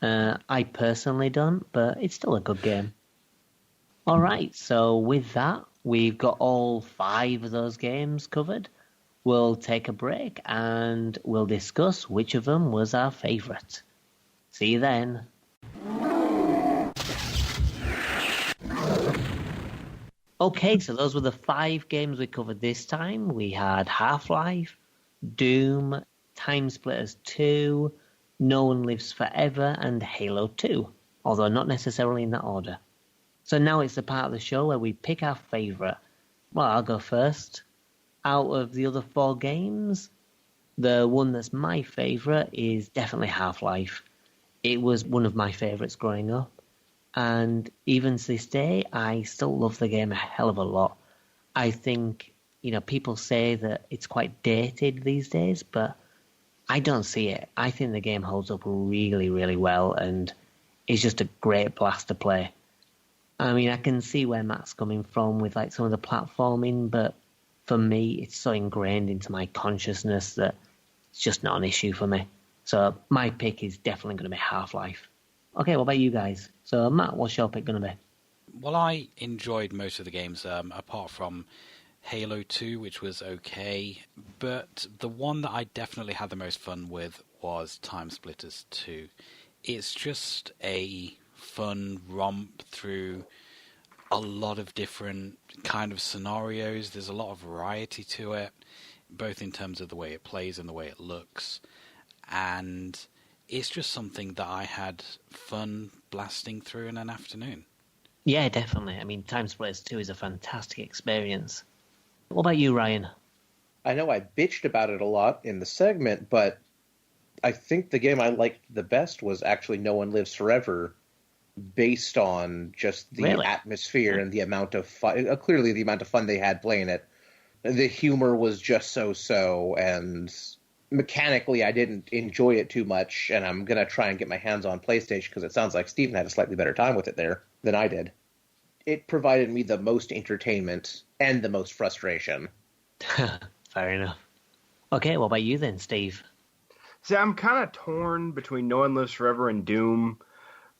I personally don't, but it's still a good game. All right, so with that, we've got all 5 of those games covered. We'll take a break and we'll discuss which of them was our favourite. See you then. Okay, so those were the 5 games we covered this time. We had Half-Life, Doom, Time Splitters 2, No One Lives Forever, and Halo 2, although not necessarily in that order. So now it's the part of the show where we pick our favourite. Well, I'll go first. Out of the other 4 games, the one that's my favourite is definitely Half-Life. It was one of my favourites growing up. And even to this day, I still love the game a hell of a lot. I think, you know, people say that it's quite dated these days, but I don't see it. I think the game holds up really, really well, and it's just a great blast to play. I mean, I can see where Matt's coming from with like some of the platforming, but for me, it's so ingrained into my consciousness that it's just not an issue for me. So my pick is definitely going to be Half-Life. Okay, what about you guys? So, Matt, what's your pick going to be? Well, I enjoyed most of the games, apart from Halo 2, which was okay. But the one that I definitely had the most fun with was Time Splitters 2. It's just a fun romp through a lot of different kind of scenarios. There's a lot of variety to it, both in terms of the way it plays and the way it looks. And it's just something that I had fun blasting through in an afternoon. Yeah, definitely. I mean, Time Splitters 2 is a fantastic experience. What about you, Ryan? I know I bitched about it a lot in the segment, but I think the game I liked the best was actually No One Lives Forever, based on just the atmosphere and the amount of fun. Clearly, the amount of fun they had playing it. The humor was just so, and mechanically, I didn't enjoy it too much, and I'm going to try and get my hands on PlayStation because it sounds like Steven had a slightly better time with it there than I did. It provided me the most entertainment and the most frustration. Fair enough. Okay, what about you then, Steve? See, I'm kind of torn between No One Lives Forever and Doom,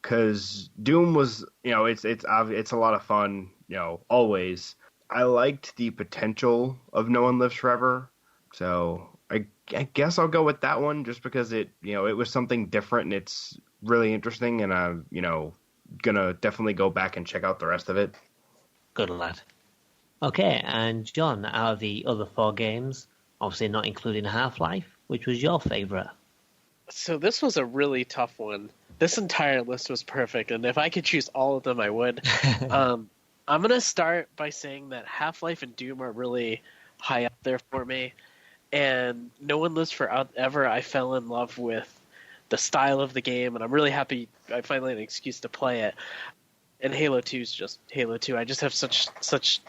because Doom was, you know, it's a lot of fun, you know, always. I liked the potential of No One Lives Forever, so I guess I'll go with that one just because it was something different and it's really interesting, and I'm, gonna definitely go back and check out the rest of it. Good lad. Okay, and John, out of the other 4 games, obviously not including Half-Life, which was your favourite? So this was a really tough one. This entire list was perfect, and if I could choose all of them, I would. I'm gonna start by saying that Half-Life and Doom are really high up there for me. And No One Lives Forever, I fell in love with the style of the game, and I'm really happy I finally had an excuse to play it. And Halo 2 is just Halo 2. I just have such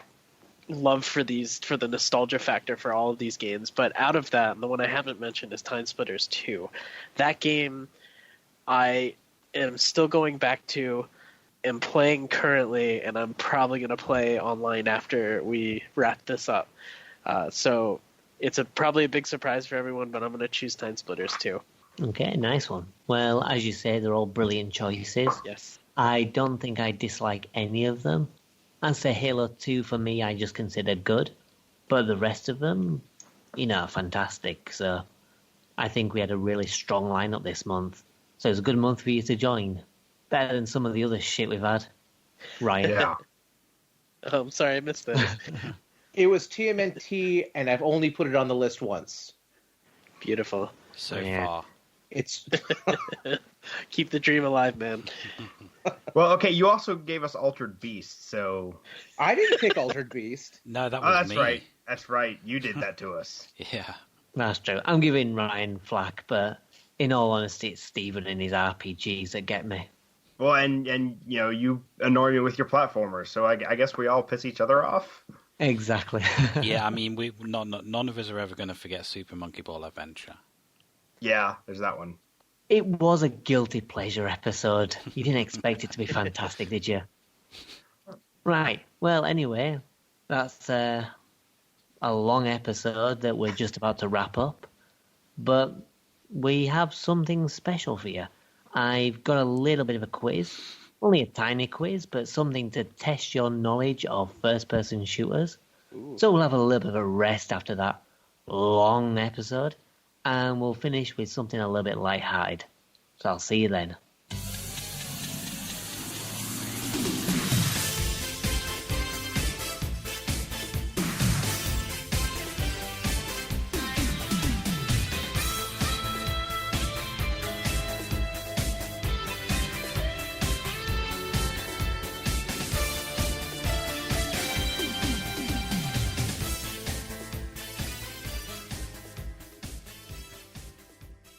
love for the nostalgia factor for all of these games. But out of that, the one I haven't mentioned is Time Splitters 2. That game I am still going back to and playing currently, and I'm probably going to play online after we wrap this up. So it's probably a big surprise for everyone, but I'm going to choose Time Splitters 2. Okay, nice one. Well, as you say, they're all brilliant choices. Yes. I don't think I dislike any of them. I'd say Halo 2 for me, I just consider good. But the rest of them, fantastic. So I think we had a really strong lineup this month. So it's a good month for you to join. Better than some of the other shit we've had. Ryan. Yeah. Oh, I'm sorry, I missed that. It was TMNT, and I've only put it on the list once. Beautiful. So Yeah. far. It's Keep the dream alive, man. Well, okay, you also gave us Altered Beast, so... I didn't pick Altered Beast. No, that Oh, was that's me. right. That's right. You did that to us. Yeah. That's true. I'm giving Ryan flack, but in all honesty, it's Stephen and his RPGs that get me. Well, and you annoy me with your platformers, so I guess we all piss each other off. Exactly. Yeah, I mean, none of us are ever going to forget Super Monkey Ball Adventure. Yeah, there's that one. It was a guilty pleasure episode. You didn't expect it to be fantastic, did you? Right. Well, anyway, that's a long episode that we're just about to wrap up. But we have something special for you. I've got a little bit of a quiz. Only a tiny quiz, but something to test your knowledge of first-person shooters. Ooh. So we'll have a little bit of a rest after that long episode. And we'll finish with something a little bit lighthearted. So I'll see you then.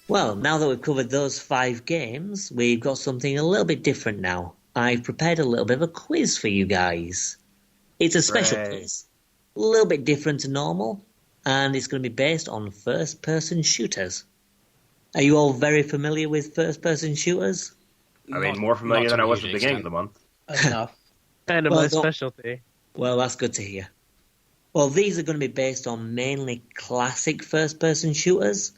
Well, now that we've covered those 5 games, we've got something a little bit different now. I've prepared a little bit of a quiz for you guys. It's a special Right. quiz. A little bit different to normal, and it's going to be based on first-person shooters. Are you all very familiar with first-person shooters? I mean, more familiar not than to I a was huge at the beginning of extent. the month. Enough. Kind of Well, my don't- specialty. Well, that's good to hear. Well, these are going to be based on mainly classic first-person shooters,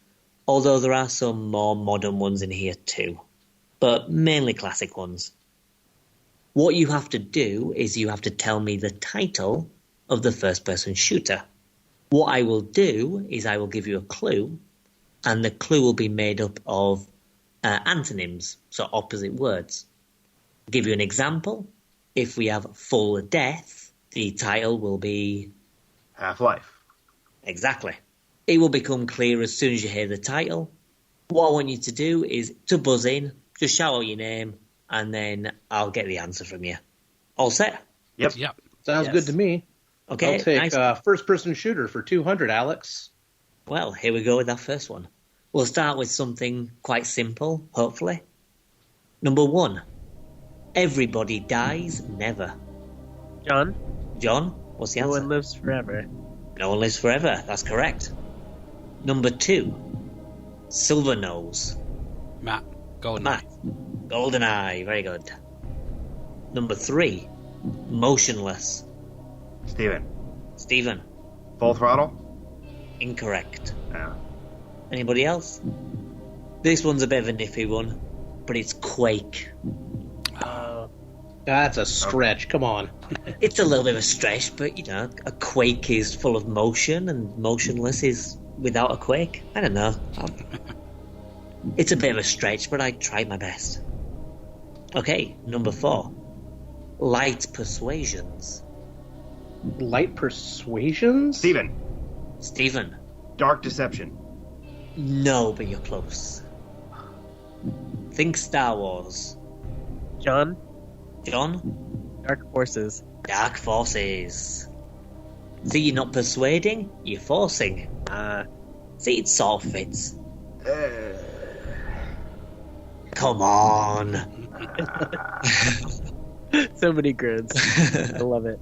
although there are some more modern ones in here too. But mainly classic ones. What you have to do is you have to tell me the title of the first-person shooter. What I will do is I will give you a clue, and the clue will be made up of antonyms, so opposite words. I'll give you an example. If we have full death, the title will be... Half-Life. Exactly. It will become clear as soon as you hear the title. What I want you to do is to buzz in, just shout out your name, and then I'll get the answer from you. All set? Yep. Sounds Yes. good to me. Okay, I'll take nice. first-person shooter for 200, Alex. Well, here we go with that first one. We'll start with something quite simple, hopefully. Number 1. Everybody dies never. John, John, what's the no answer? one lives forever. No one lives forever. That's correct. Number 2. Silvernose. Matt, go Matt. GoldenEye. Very good. Number 3. Motionless. Steven. Stephen. Full Throttle? Incorrect. Yeah. Anybody else? This one's a bit of a niffy one, but it's Quake. That's a stretch. Come on. It's a little bit of a stretch, but a Quake is full of motion, and Motionless is without a Quake. I don't know. It's a bit of a stretch, but I tried my best. Okay, number 4. Light Persuasions. Light Persuasions? Steven. Stephen. Dark Deception. No, but you're close. Think Star Wars. John, John? Dark Forces. Dark Forces. See, you're not persuading, you're forcing. See, it sort of fits. Come on. So many grids. I love it.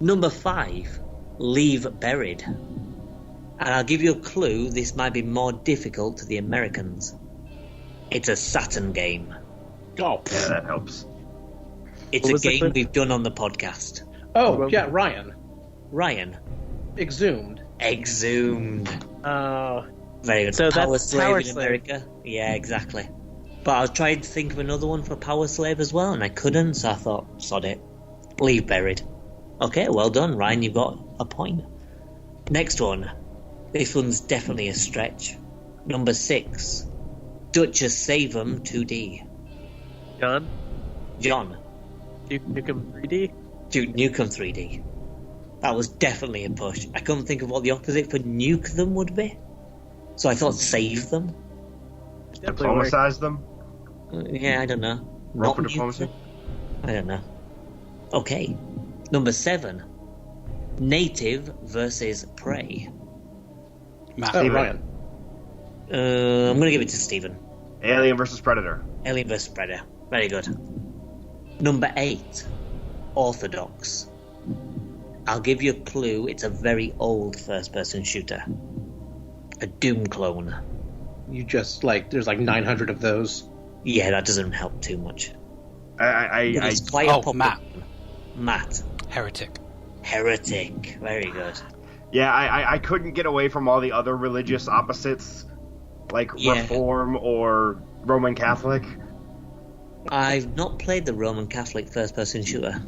Number 5. Leave Buried. And I'll give you a clue, this might be more difficult to the Americans. It's a Saturn game. Oh, Yeah, that helps. It's What a was the game clue? we've done on the podcast. oh yeah, Ryan. Ryan. Exhumed. Exhumed. Oh, Very good. So Power that's Slave Power in Slave. America. Yeah, exactly. But I was trying to think of another one for Power Slave as well, and I couldn't, so I thought, sod it. Leave buried. Okay, well done, Ryan, you've got a point. Next one. This one's definitely a stretch. Number 6. Duchess Save-'em 2D. John? Duke Nukem 3D? Duke Nukem 3D. That was definitely a push. I couldn't think of what the opposite for nuke them would be. So I thought save them. Diplomatize them? Yeah, I don't know. Roll for Not nuke diplomacy? them? I don't know. Okay. Number 7. Native versus Prey. Matt. Oh, Ryan. I'm going to give it to Stephen. Alien versus Predator. Alien vs. Predator. Very good. Number 8. Orthodox. I'll give you a clue. It's a very old first-person shooter. A Doom clone. You just, there's 900 of those. Yeah, that doesn't help too much. It's quite a popular Matt. one. Matt. Heretic. Heretic. Very good. Yeah, I couldn't get away from all the other religious opposites, like Reform or Roman Catholic. I've not played the Roman Catholic first-person shooter.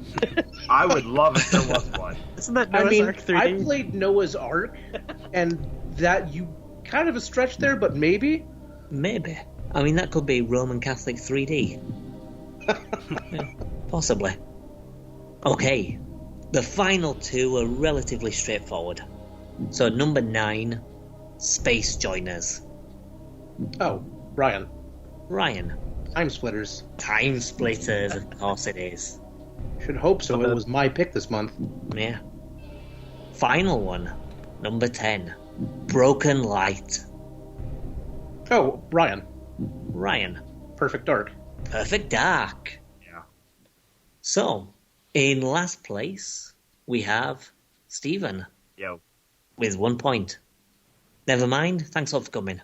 I would love if there was one. Isn't that Noah's Ark 3D? I played Noah's Ark, and that you kind of a stretch there, but maybe. Maybe. I mean, that could be Roman Catholic 3D. Yeah, possibly. Okay. The final two are relatively straightforward. So, number 9, Space Joiners. Oh, Ryan. Ryan. Time Splitters. Time Splitters, of course it is. Should hope so. It was my pick this month. Yeah. Final one. Number 10. Broken Light. Oh, Ryan. Ryan. Perfect Dark. Perfect Dark. Yeah. So, in last place, we have Stephen Yo. with 1 point. Never mind. Thanks a lot for coming.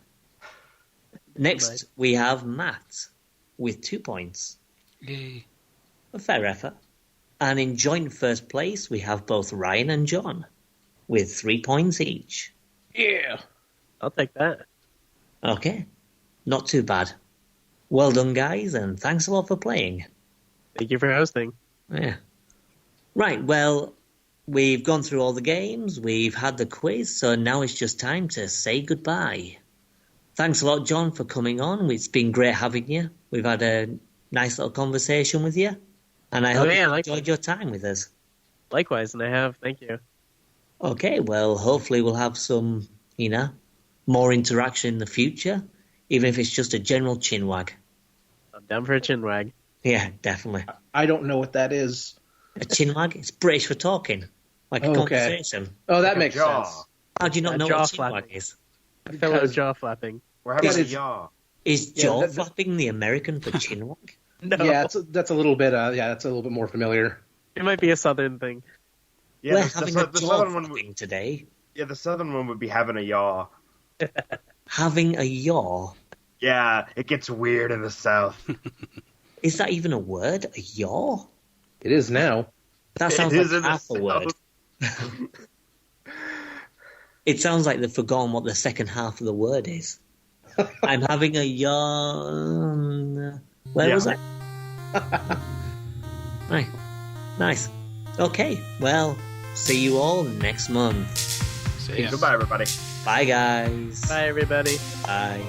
Next, we have Matt with 2 points. Yay. A fair effort. And in joint first place, we have both Ryan and John with 3 points each. Yeah. I'll take that. Okay. Not too bad. Well done, guys, and thanks a lot for playing. Thank you for hosting. Yeah. Right, well, we've gone through all the games, we've had the quiz, so now it's just time to say goodbye. Thanks a lot, John, for coming on. It's been great having you. We've had a nice little conversation with you, and I hope you enjoyed your time with us. Likewise, and I have. Thank you. Okay, well, hopefully we'll have some, more interaction in the future, even if it's just a general chinwag. I'm down for a chinwag. Yeah, definitely. I don't know what that is. A chinwag? It's British for talking. Like a conversation. Oh, that makes sense. How do you not A know jaw what a flapping. chinwag is? A fellow jaw flapping. We're having a Is- yaw. Is Yeah, jaw that- flapping the American for chinwag? No, Yeah, that's a little bit. That's a little bit more familiar. it might be a southern thing. Yeah, We're the having a jaw southern one. flapping today. Yeah, the southern one would be having a yaw. Having a yaw? Yeah, it gets weird in the south. Is that even a word? A yaw? It is now. That sounds It is like in the half a word. It sounds like they've forgotten what the second half of the word is. I'm having a yawn. Where was I? Right. Nice. Okay, well, see you all next month. See ya. Goodbye, everybody. Bye, guys. Bye, everybody. Bye.